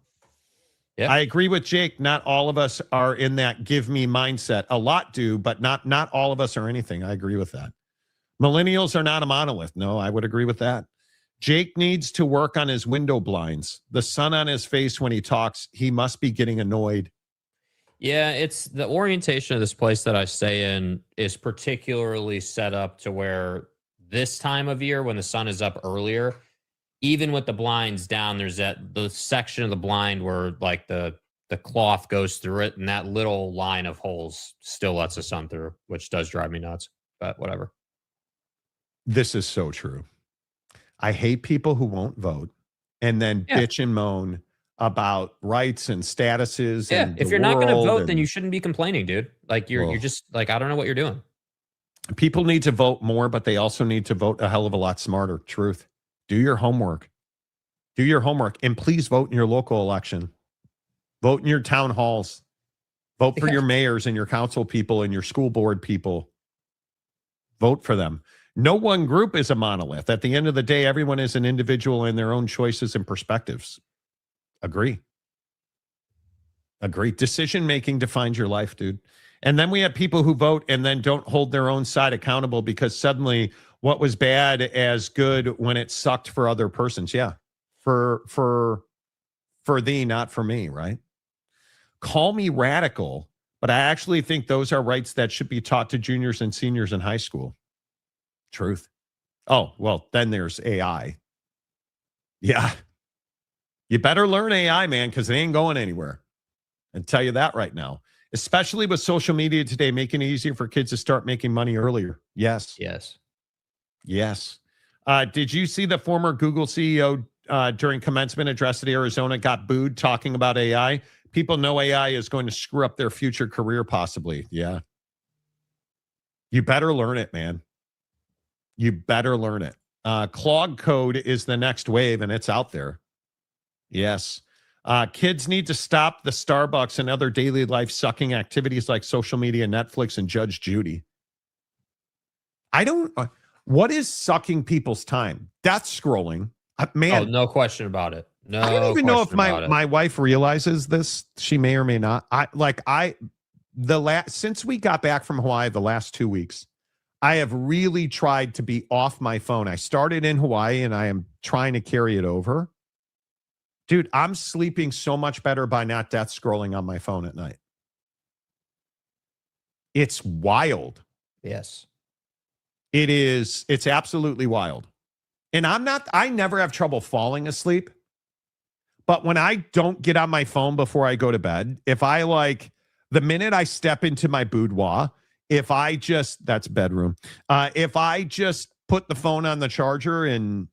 Yep. I agree with Jake. Not all of us are in that give me mindset. A lot do, but not all of us are anything. I agree with that. Millennials are not a monolith. No, I would agree with that. Jake needs to work on his window blinds. The sun on his face when he talks, he must be getting annoyed. Yeah, it's the orientation of this place that I stay in is particularly set up to where this time of year when the sun is up earlier, even with the blinds down, there's the section of the blind where like the cloth goes through it and that little line of holes still lets the sun through, which does drive me nuts, but whatever. This is so true. I hate people who won't vote and then bitch and moan about rights and statuses. Yeah, and if you're not going to vote, then you shouldn't be complaining, dude. Like you're just like, I don't know what you're doing. People need to vote more, but they also need to vote a hell of a lot smarter. Truth. Do your homework. Do your homework. And please vote in your local election. Vote in your town halls. Vote for your mayors and your council people and your school board people. Vote for them. No one group is a monolith. At the end of the day, everyone is an individual in their own choices and perspectives. Agree. Decision-making defines your life, dude. And then we have people who vote and then don't hold their own side accountable because suddenly what was bad as good when it sucked for other persons. Yeah. For thee, not for me, right? Call me radical, but I actually think those are rights that should be taught to juniors and seniors in high school. Truth. Oh, well, then there's AI. Yeah. You better learn AI, man, because it ain't going anywhere. I'll tell you that right now. Especially with social media today, making it easier for kids to start making money earlier. Yes. Did you see the former Google CEO during commencement address at Arizona got booed talking about AI? People know AI is going to screw up their future career possibly. Yeah. You better learn it, man. You better learn it. Clog code is the next wave, and it's out there. Yes. Kids need to stop the Starbucks and other daily life sucking activities like social media, Netflix, and Judge Judy. What is sucking people's time? That's scrolling. Man. Oh, no question about it. No, I don't even know if my wife realizes this. She may or may not. Since we got back from Hawaii the last 2 weeks, I have really tried to be off my phone. I started in Hawaii and I am trying to carry it over. Dude, I'm sleeping so much better by not death scrolling on my phone at night. It's wild. Yes. It is. It's absolutely wild. And I never have trouble falling asleep. But when I don't get on my phone before I go to bed, if I The minute I step into my boudoir, that's bedroom. If I just put the phone on the charger and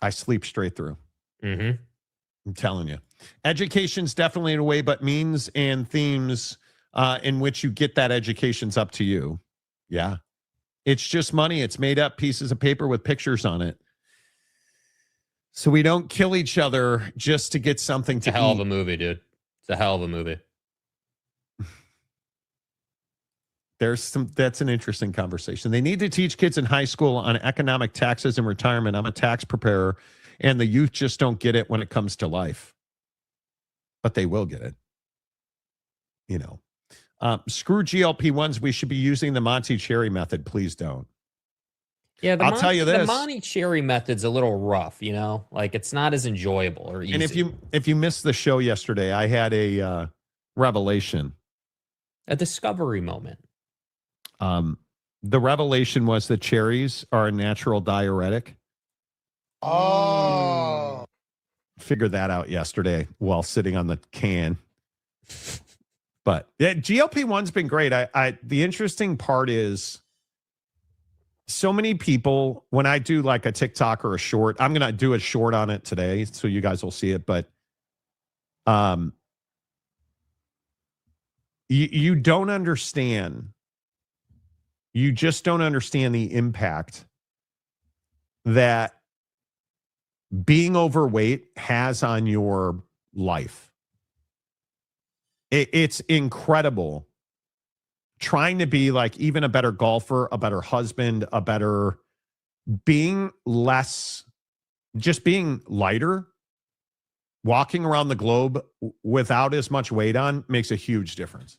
I sleep straight through. Mm-hmm. I'm telling you. Education's definitely in a way, but means and themes in which you get that education's up to you. Yeah. It's just money. It's made up pieces of paper with pictures on it. So we don't kill each other just to get something to eat. It's a hell of a movie, dude. It's a hell of a movie. That's an interesting conversation. They need to teach kids in high school on economic taxes and retirement. I'm a tax preparer, and the youth just don't get it when it comes to life. But they will get it. You know. Screw GLP-1s. We should be using the Monty Cherry method. Please don't. Yeah, I'll tell you this. The Monty Cherry method's a little rough, you know? Like, it's not as enjoyable or easy. And if you missed the show yesterday, I had a revelation. A discovery moment. The revelation was that cherries are a natural diuretic. Oh. Figured that out yesterday while sitting on the can. But yeah, GLP-1's been great. The interesting part is so many people, when I do like a TikTok or a short, I'm going to do a short on it today so you guys will see it. But you don't understand. You just don't understand the impact that being overweight has on your life. It's incredible. Trying to be like even a better golfer, a better husband, being lighter, walking around the globe without as much weight on makes a huge difference.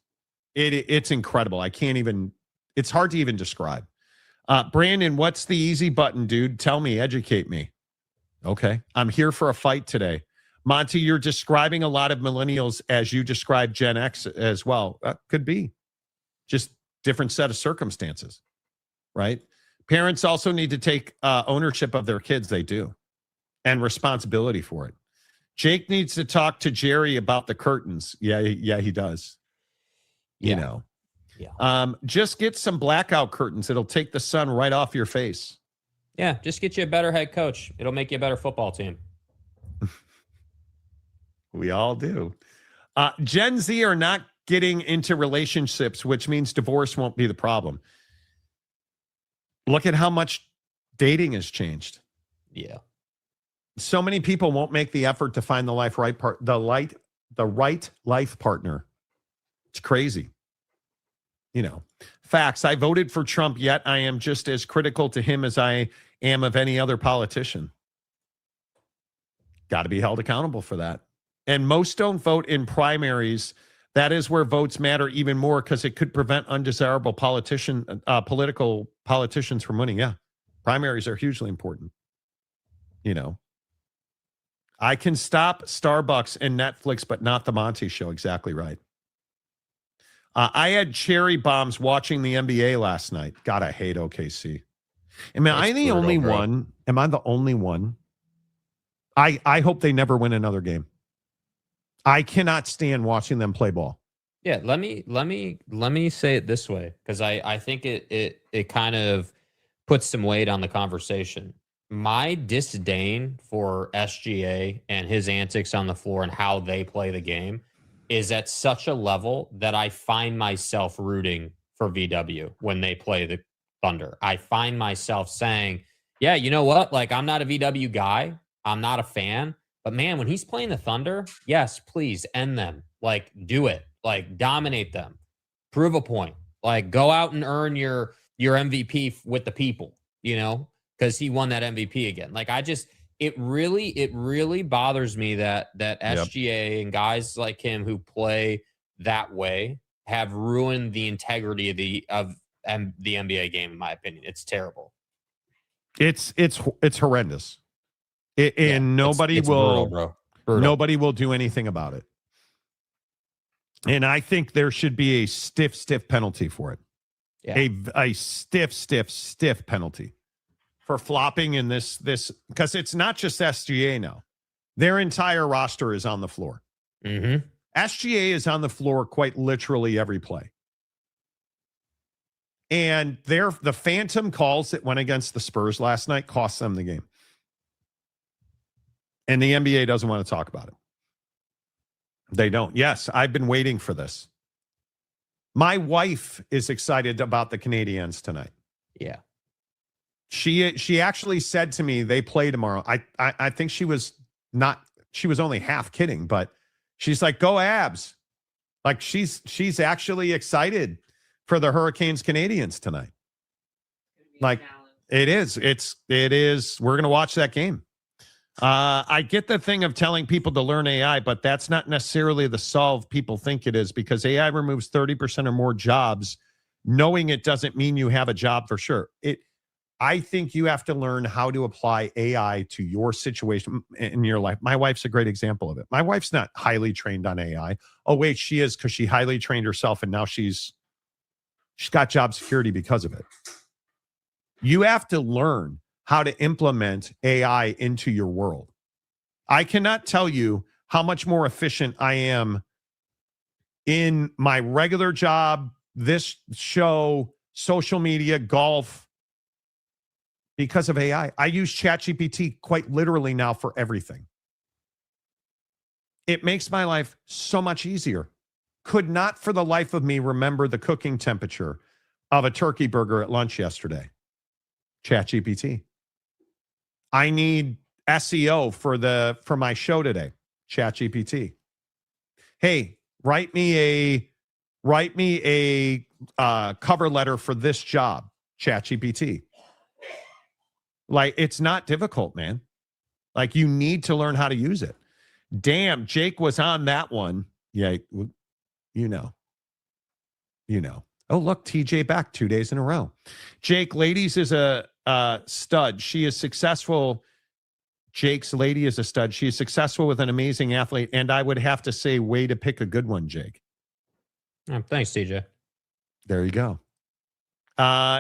It's incredible. It's hard to even describe. Brandon, what's the easy button, dude? Tell me, educate me. Okay. I'm here for a fight today. Monty, you're describing a lot of millennials as you describe Gen X as well. Could be. Just different set of circumstances, right? Parents also need to take ownership of their kids. They do. And responsibility for it. Jake needs to talk to Jerry about the curtains. Yeah, he does. Yeah. You know. Yeah. Just get some blackout curtains. It'll take the sun right off your face. Yeah, just get you a better head coach. It'll make you a better football team. We all do. Gen Z are not getting into relationships, which means divorce won't be the problem. Look at how much dating has changed. Yeah. So many people won't make the effort to find the right life partner. It's crazy. You know, facts. I voted for Trump, yet I am just as critical to him as I am of any other politician. Got to be held accountable for that. And most don't vote in primaries. That is where votes matter even more because it could prevent undesirable political politicians from winning. Yeah. Primaries are hugely important. You know, I can stop Starbucks and Netflix, but not the Monty Show. Exactly right. I had cherry bombs watching the NBA last night. God, I hate OKC. Am I the only one? Am I the only one? I hope they never win another game. I cannot stand watching them play ball. Yeah, let me say it this way, because I think it kind of puts some weight on the conversation. My disdain for SGA and his antics on the floor and how they play the game is at such a level that I find myself rooting for VW when they play the Thunder. I find myself saying, yeah, you know what? Like, I'm not a VW guy. I'm not a fan. But man, when he's playing the Thunder, yes, please end them. Like, do it. Like, dominate them. Prove a point. Like, go out and earn your MVP with the people, you know, because he won that MVP again. Like, it really bothers me that SGA and guys like him who play that way have ruined the integrity of the NBA game, in my opinion. It's terrible. It's horrendous. And nobody it's will brutal, bro. Nobody will do anything about it. And I think there should be a stiff penalty for it. Yeah. A stiff penalty for flopping in this because it's not just SGA now. Their entire roster is on the floor. Mm-hmm. SGA is on the floor quite literally every play. And the phantom calls that went against the Spurs last night cost them the game. And the NBA doesn't want to talk about it. They don't. Yes, I've been waiting for this. My wife is excited about the Canadiens tonight. Yeah. She actually said to me, they play tomorrow. I think she was only half kidding, but she's like, go Abs. Like she's actually excited for the Hurricanes Canadiens tonight. Like it is. We're going to watch that game. I get the thing of telling people to learn AI, but that's not necessarily the solve people think it is, because AI removes 30% or more jobs. Knowing it doesn't mean you have a job for sure. I think you have to learn how to apply AI to your situation in your life. My wife's a great example of it. My wife's not highly trained on AI. Oh, wait, she is, because she highly trained herself, and now she's got job security because of it. You have to learn how to implement AI into your world. I cannot tell you how much more efficient I am in my regular job, this show, social media, golf, because of AI. I use ChatGPT quite literally now for everything. It makes my life so much easier. Could not for the life of me remember the cooking temperature of a turkey burger at lunch yesterday. ChatGPT. I need SEO for my show today. ChatGPT. Hey, write me a cover letter for this job. ChatGPT. Like, it's not difficult, man. Like, you need to learn how to use it. Damn, Jake was on that one. Yeah, you know. Oh, look, TJ back 2 days in a row. Jake, ladies is a stud. She is successful. Jake's lady is a stud. She is successful with an amazing athlete. And I would have to say, way to pick a good one, Jake. Thanks, TJ. There you go.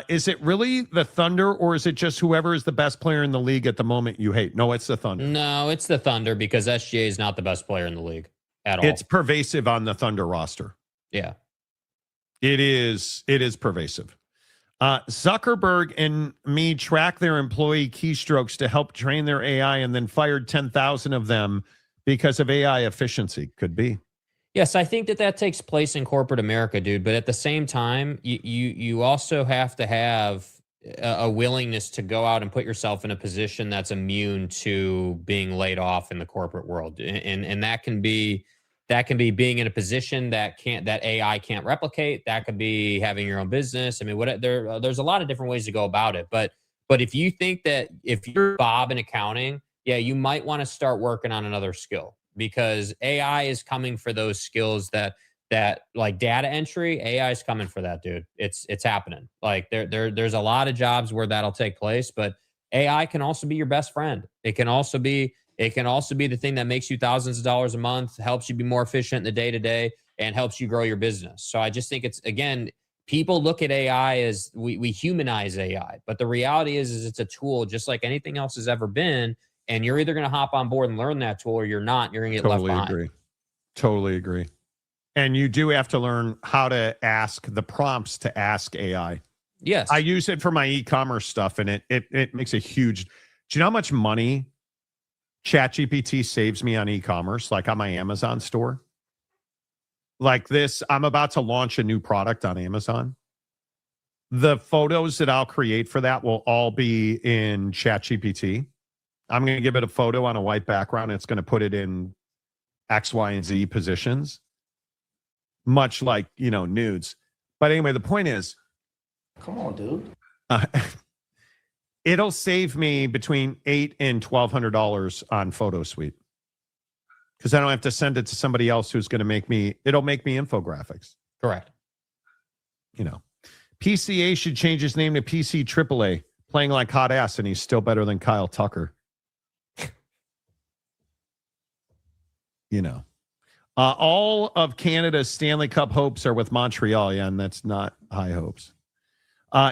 Is it really the Thunder, or is it just whoever is the best player in the league at the moment you hate? No, it's the Thunder. No, it's the Thunder, because SGA is not the best player in the league at all. It's pervasive on the Thunder roster. Yeah. It is pervasive. Zuckerberg and me track their employee keystrokes to help train their AI, and then fired 10,000 of them because of AI efficiency. Could be. Yes, I think that takes place in corporate America, dude. But at the same time, you also have to have a willingness to go out and put yourself in a position that's immune to being laid off in the corporate world, and that can be being in a position that AI can't replicate. That could be having your own business. I mean, there's a lot of different ways to go about it. But if you think that if you're Bob in accounting, yeah, you might want to start working on another skill, because AI is coming for those skills that like data entry. AI is coming for that, dude. It's happening. Like there's a lot of jobs where that'll take place, but AI can also be your best friend. It can also be the thing that makes you thousands of dollars a month, helps you be more efficient in the day-to-day, and helps you grow your business. So I just think it's, again, people look at AI as we humanize AI, but the reality is it's a tool just like anything else has ever been. And you're either going to hop on board and learn that tool, or you're not. You're going to get left behind. Totally agree. And you do have to learn how to ask the prompts to ask AI. Yes. I use it for my e-commerce stuff, and it makes a huge, do you know how much money ChatGPT saves me on e-commerce, like on my Amazon store? Like this, I'm about to launch a new product on Amazon. The photos that I'll create for that will all be in ChatGPT. I'm going to give it a photo on a white background. It's going to put it in X, Y, and Z positions, much like, nudes. But anyway, the point is, come on, dude. It'll save me between $800 and $1,200 on Photo Suite, because I don't have to send it to somebody else who's going to it'll make me infographics. Correct. PCA should change his name to PC AAA, playing like hot ass, and he's still better than Kyle Tucker. All of Canada's Stanley Cup hopes are with Montreal. Yeah, and that's not high hopes.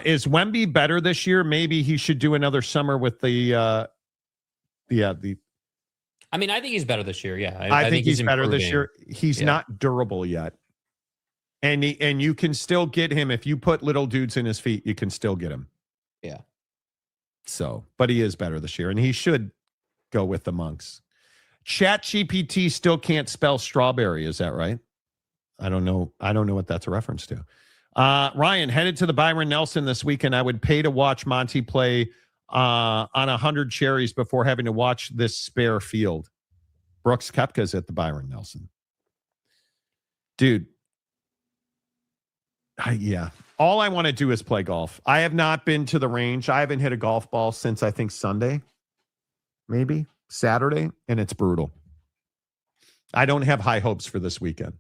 Is Wemby better this year? Maybe he should do another summer with the I mean, I think he's better this year. Yeah, I think he's better this improving. year. He's Yeah. not durable yet. And you can still get him if you put little dudes in his feet, you can still get him. Yeah. So, but he is better this year, and he should go with the Monks. ChatGPT still can't spell strawberry. Is that right? I don't know. I don't know what that's a reference to. Ryan, headed to the Byron Nelson this weekend. I would pay to watch Monty play on 100 cherries before having to watch this spare field. Brooks Koepka's at the Byron Nelson. Dude. Yeah. All I want to do is play golf. I have not been to the range. I haven't hit a golf ball since I think Sunday, maybe Saturday, and it's brutal. I don't have high hopes for this weekend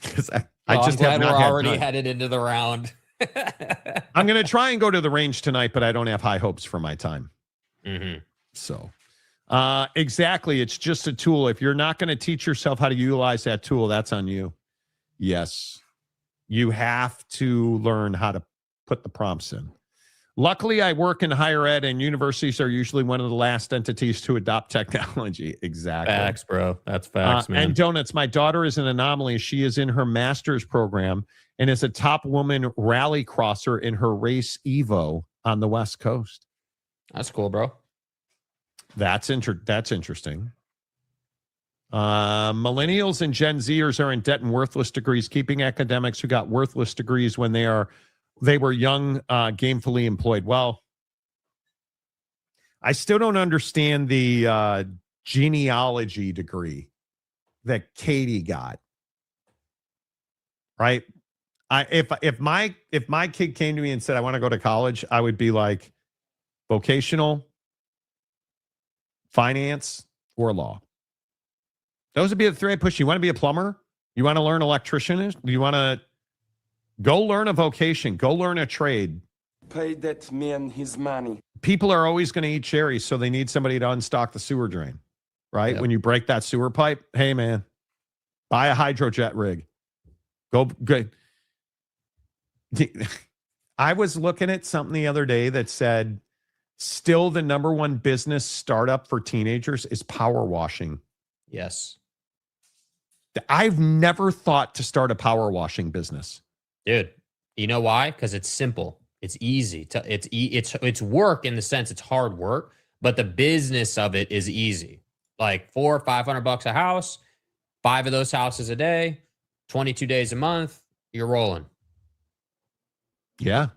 because I just have not we're had already time. headed into the round. I'm going to try and go to the range tonight, but I don't have high hopes for my time. Mm-hmm. So, exactly. It's just a tool. If you're not going to teach yourself how to utilize that tool, that's on you. Yes. You have to learn how to put the prompts in. Luckily, I work in higher ed, and universities are usually one of the last entities to adopt technology. Exactly. Facts, bro. That's facts, man. And donuts. My daughter is an anomaly. She is in her master's program and is a top woman rally crosser in her race Evo on the West Coast. That's cool, bro. That's interesting. Millennials and Gen Zers are in debt and worthless degrees, keeping academics who got worthless degrees when they were young, gainfully employed. Well, I still don't understand the genealogy degree that Katie got. Right? If my kid came to me and said I want to go to college, I would be like vocational, finance, or law. Those would be the three I push. You want to be a plumber? You want to learn electrician? You want to go learn a vocation? Go learn a trade. Pay that man his money. People are always going to eat cherries, so they need somebody to unstock the sewer drain, right? Yep. When you break that sewer pipe, hey, man, buy a hydrojet rig. Go good. I was looking at something the other day that said still the number one business startup for teenagers is power washing. Yes. I've never thought to start a power washing business. Dude, you know why? Because it's simple. It's easy. It's work in the sense it's hard work, but the business of it is easy. Like $400 or $500 a house, 5 of those houses a day, 22 days a month, you're rolling. Yeah.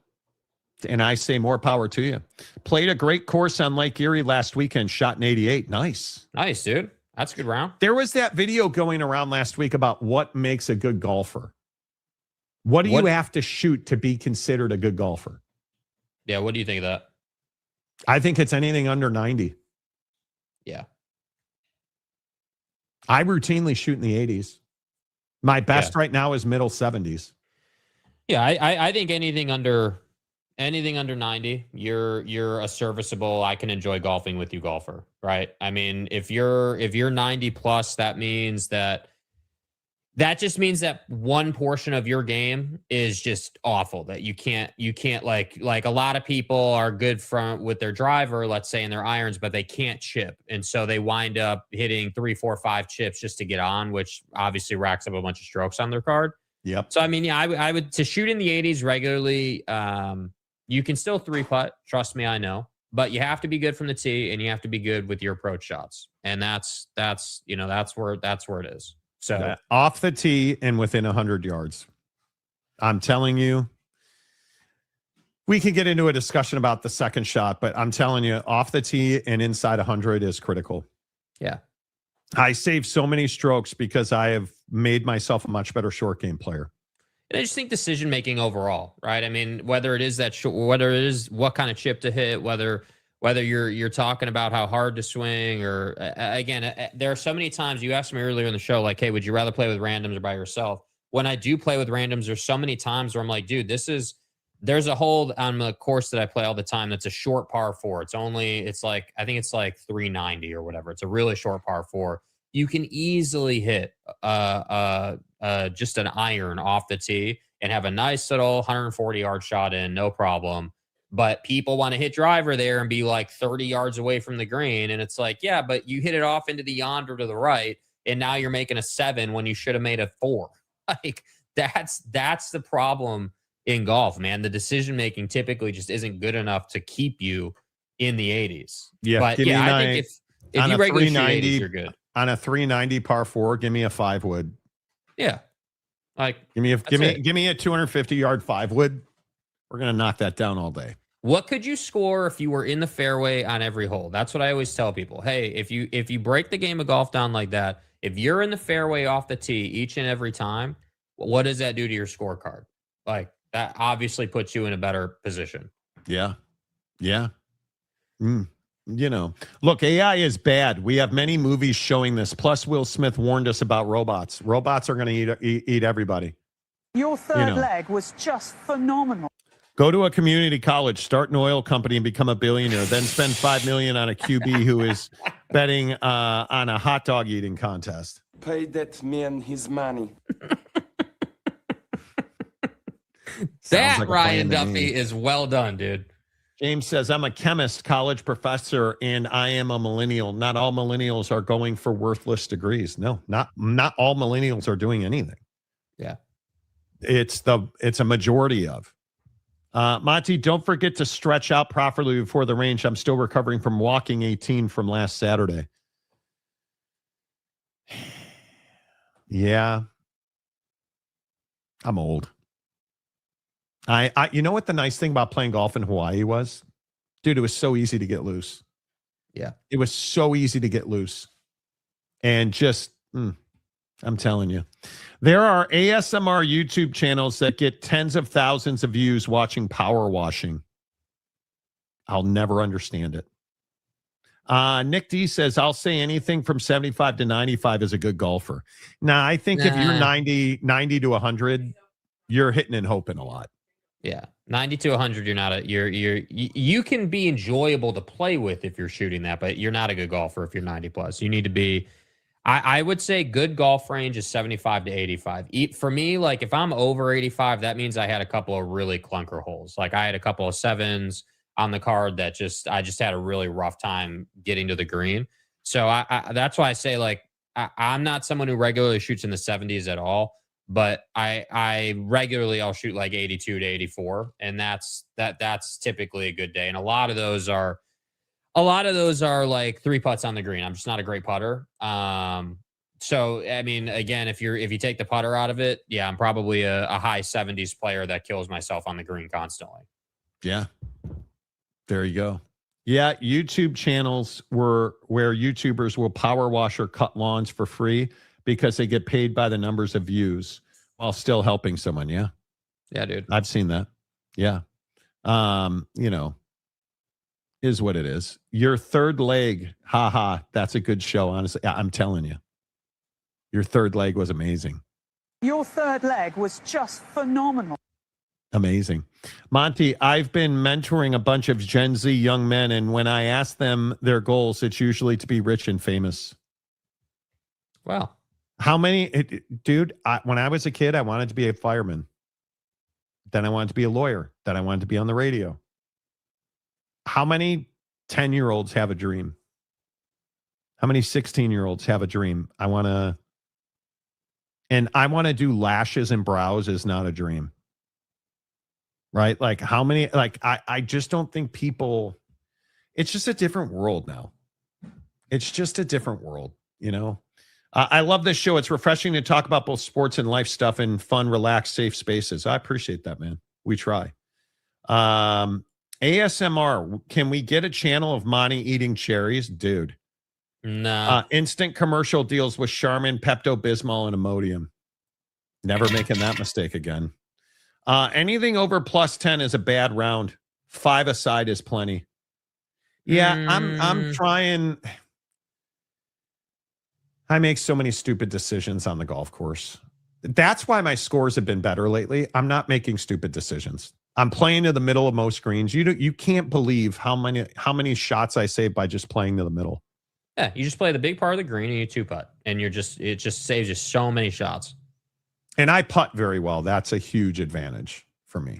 And I say more power to you. Played a great course on Lake Erie last weekend, shot an 88. Nice. Nice, dude. That's a good round. There was that video going around last week about what makes a good golfer. What do you have to shoot to be considered a good golfer? Yeah, what do you think of that? I think it's anything under 90. Yeah. I routinely shoot in the 80s. My best right now is middle 70s. Yeah, I think anything under 90, you're a serviceable, I can enjoy golfing with you golfer, right? I mean, if you're 90 plus, that just means that one portion of your game is just awful, that you can't like a lot of people are good with their driver, let's say, in their irons, but they can't chip. And so they wind up hitting 3, 4, 5 chips just to get on, which obviously racks up a bunch of strokes on their card. Yep. So, I mean, yeah, I would to shoot in the 80s regularly. You can still 3-putt. Trust me, I know. But you have to be good from the tee, and you have to be good with your approach shots. And that's where it is. So off the tee and within 100 yards. I'm telling you, we can get into a discussion about the second shot, but I'm telling you, off the tee and inside 100 is critical. Yeah. I saved so many strokes because I have made myself a much better short game player. And I just think decision making overall, right? I mean, whether it is whether it is what kind of chip to hit, whether you're talking about how hard to swing, or again, there are so many times you asked me earlier in the show, like, hey, would you rather play with randoms or by yourself? When I do play with randoms, there's so many times where I'm like, dude, there's a hole on the course that I play all the time that's a short par 4. I think it's like 390 or whatever. It's a really short par 4. You can easily hit just an iron off the tee and have a nice little 140-yard shot in, no problem. but people want to hit driver there and be like 30 yards away from the green. And it's like, yeah, but you hit it off into the yonder to the right, and now you're making a 7 when you should have made a 4. Like that's the problem in golf, man. The decision making typically just isn't good enough to keep you in the 80s. Yeah, but yeah, I think if you regularly shoot 80s, you're good. On a 390 par 4, give me a 5 wood. Yeah. Like give me a 250-yard 5 wood. We're gonna knock that down all day. What could you score if you were in the fairway on every hole? That's what I always tell people. Hey, if you break the game of golf down like that, if you're in the fairway off the tee each and every time, what does that do to your scorecard? Like that obviously puts you in a better position. Yeah. Yeah. Look, AI is bad. We have many movies showing this. Plus, Will Smith warned us about robots. Robots are going to eat everybody. Your third leg was just phenomenal. Go to a community college, start an oil company, and become a billionaire. Then spend $5 million on a QB who is betting on a hot dog eating contest. Pay that man his money. That like Ryan Duffy is well done, dude. James says, I'm a chemist, college professor, and I am a millennial. Not all millennials are going for worthless degrees. No, not all millennials are doing anything. Yeah. It's a majority of. Monty, don't forget to stretch out properly before the range. I'm still recovering from walking 18 from last Saturday. Yeah. I'm old. You know what the nice thing about playing golf in Hawaii was? Dude, it was so easy to get loose. Yeah. It was so easy to get loose. And just, I'm telling you. There are ASMR YouTube channels that get tens of thousands of views watching power washing. I'll never understand it. Nick D says, I'll say anything from 75 to 95 is a good golfer. Now, I think if you're 90 to 100, you're hitting and hoping a lot. Yeah. 90 to 100, you're not you can be enjoyable to play with if you're shooting that, but you're not a good golfer if you're 90 plus. You need to be, I would say good golf range is 75 to 85. For me, like if I'm over 85, that means I had a couple of really clunker holes. Like I had a couple of 7s on the card that I just had a really rough time getting to the green. So that's why I say like, I'm not someone who regularly shoots in the 70s at all. But I regularly I'll shoot like 82 to 84, and that's typically a good day. And a lot of those are like 3 putts on the green. I'm just not a great putter. So I mean, again, if you take the putter out of it, yeah, I'm probably a high 70s player that kills myself on the green constantly. Yeah, there you go. Yeah, YouTube channels where YouTubers will power wash or cut lawns for free because they get paid by the numbers of views while still helping someone. Yeah. Yeah, dude. I've seen that. Yeah. Is what it is. Your third leg. Haha. That's a good show. Honestly, I'm telling you, your third leg was amazing. Your third leg was just phenomenal. Amazing. Monty, I've been mentoring a bunch of Gen Z young men, and when I ask them their goals, it's usually to be rich and famous. Wow. How many, dude, when I was a kid, I wanted to be a fireman. Then I wanted to be a lawyer. Then I wanted to be on the radio. How many 10-year-olds have a dream? How many 16-year-olds have a dream? I want to do lashes and brows is not a dream. Right? Like how many, like I just don't think people, it's just a different world now. It's just a different world, you know? I love this show. It's refreshing to talk about both sports and life stuff in fun, relaxed, safe spaces. I appreciate that, man. We try. ASMR, can we get a channel of Monty eating cherries? Dude. No. Instant commercial deals with Charmin, Pepto-Bismol, and Imodium. Never making that mistake again. Anything over plus 10 is a bad round. 5 aside is plenty. Yeah, I'm trying. I make so many stupid decisions on the golf course. That's why my scores have been better lately. I'm not making stupid decisions. I'm playing to the middle of most greens. You can't believe how many shots I save by just playing to the middle. Yeah, you just play the big part of the green and you 2-putt, and it just saves you so many shots. And I putt very well. That's a huge advantage for me.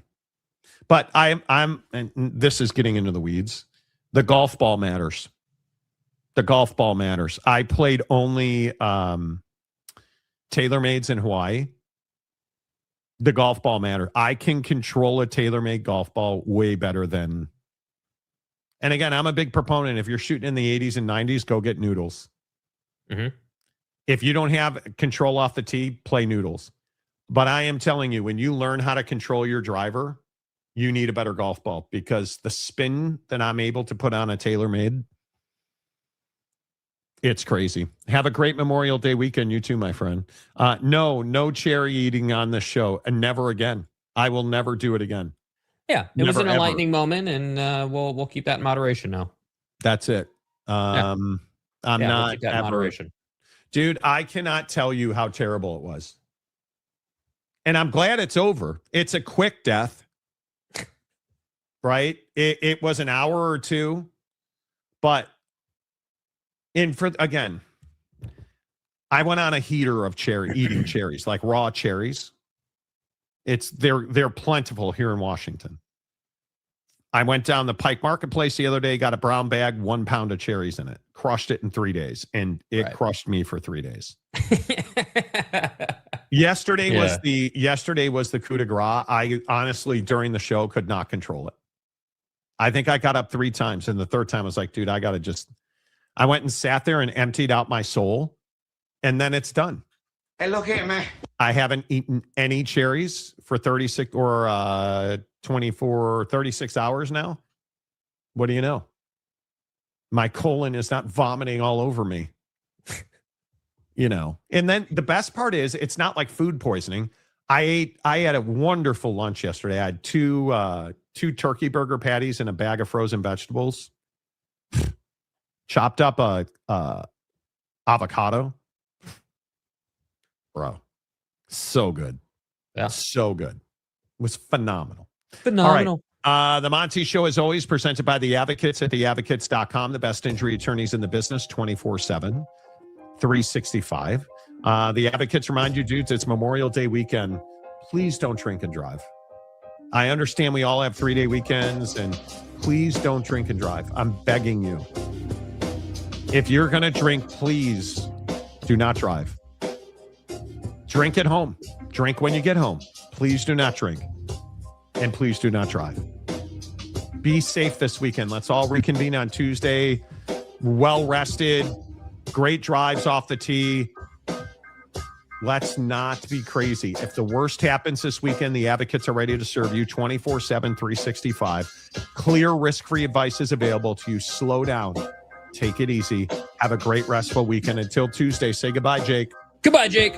But I'm, and this is getting into the weeds. The golf ball matters. The golf ball matters. I played only TaylorMades in Hawaii. The golf ball matters. I can control a TaylorMade golf ball way better than. And again, I'm a big proponent. If you're shooting in the 80s and 90s, go get noodles. Mm-hmm. If you don't have control off the tee, play noodles. But I am telling you, when you learn how to control your driver, you need a better golf ball, because the spin that I'm able to put on a TaylorMade, it's crazy. Have a great Memorial Day weekend. You too, my friend. No cherry eating on this show, and never again. I will never do it again. Yeah, it was an enlightening moment, and we'll keep that in moderation now. That's it. I'm we'll not keep that in moderation. Dude, I cannot tell you how terrible it was. And I'm glad it's over. It's a quick death, right? It was an hour or two, but again, I went on a heater of eating cherries, like raw cherries. They're plentiful here in Washington. I went down the Pike Marketplace the other day, got a brown bag, 1 pound of cherries in it, crushed it in 3 days, and it crushed me for 3 days. Yesterday was the coup de grace. I honestly, during the show, could not control it. I think I got up 3 times, and the third time I was like, dude, I went and sat there and emptied out my soul, and then it's done. Hey, look here, man. I haven't eaten any cherries for 36 or 36 hours now. What do you know? My colon is not vomiting all over me. And then the best part is, it's not like food poisoning. I had a wonderful lunch yesterday. I had two turkey burger patties and a bag of frozen vegetables. Chopped up a avocado. Bro, so good. Yeah. So good. It was phenomenal. Phenomenal. All right. The Monty Show is always presented by The Advocates at theadvocates.com, the best injury attorneys in the business, 24/7, 365. The Advocates remind you, dudes, it's Memorial Day weekend. Please don't drink and drive. I understand we all have 3-day weekends, and please don't drink and drive. I'm begging you. If you're going to drink, please do not drive. Drink at home. Drink when you get home. Please do not drink. And please do not drive. Be safe this weekend. Let's all reconvene on Tuesday. Well rested. Great drives off the tee. Let's not be crazy. If the worst happens this weekend, the Advocates are ready to serve you 24/7, 365. Clear, risk-free advice is available to you. Slow down. Take it easy. Have a great, restful weekend. Until Tuesday, say goodbye, Jake. Goodbye, Jake.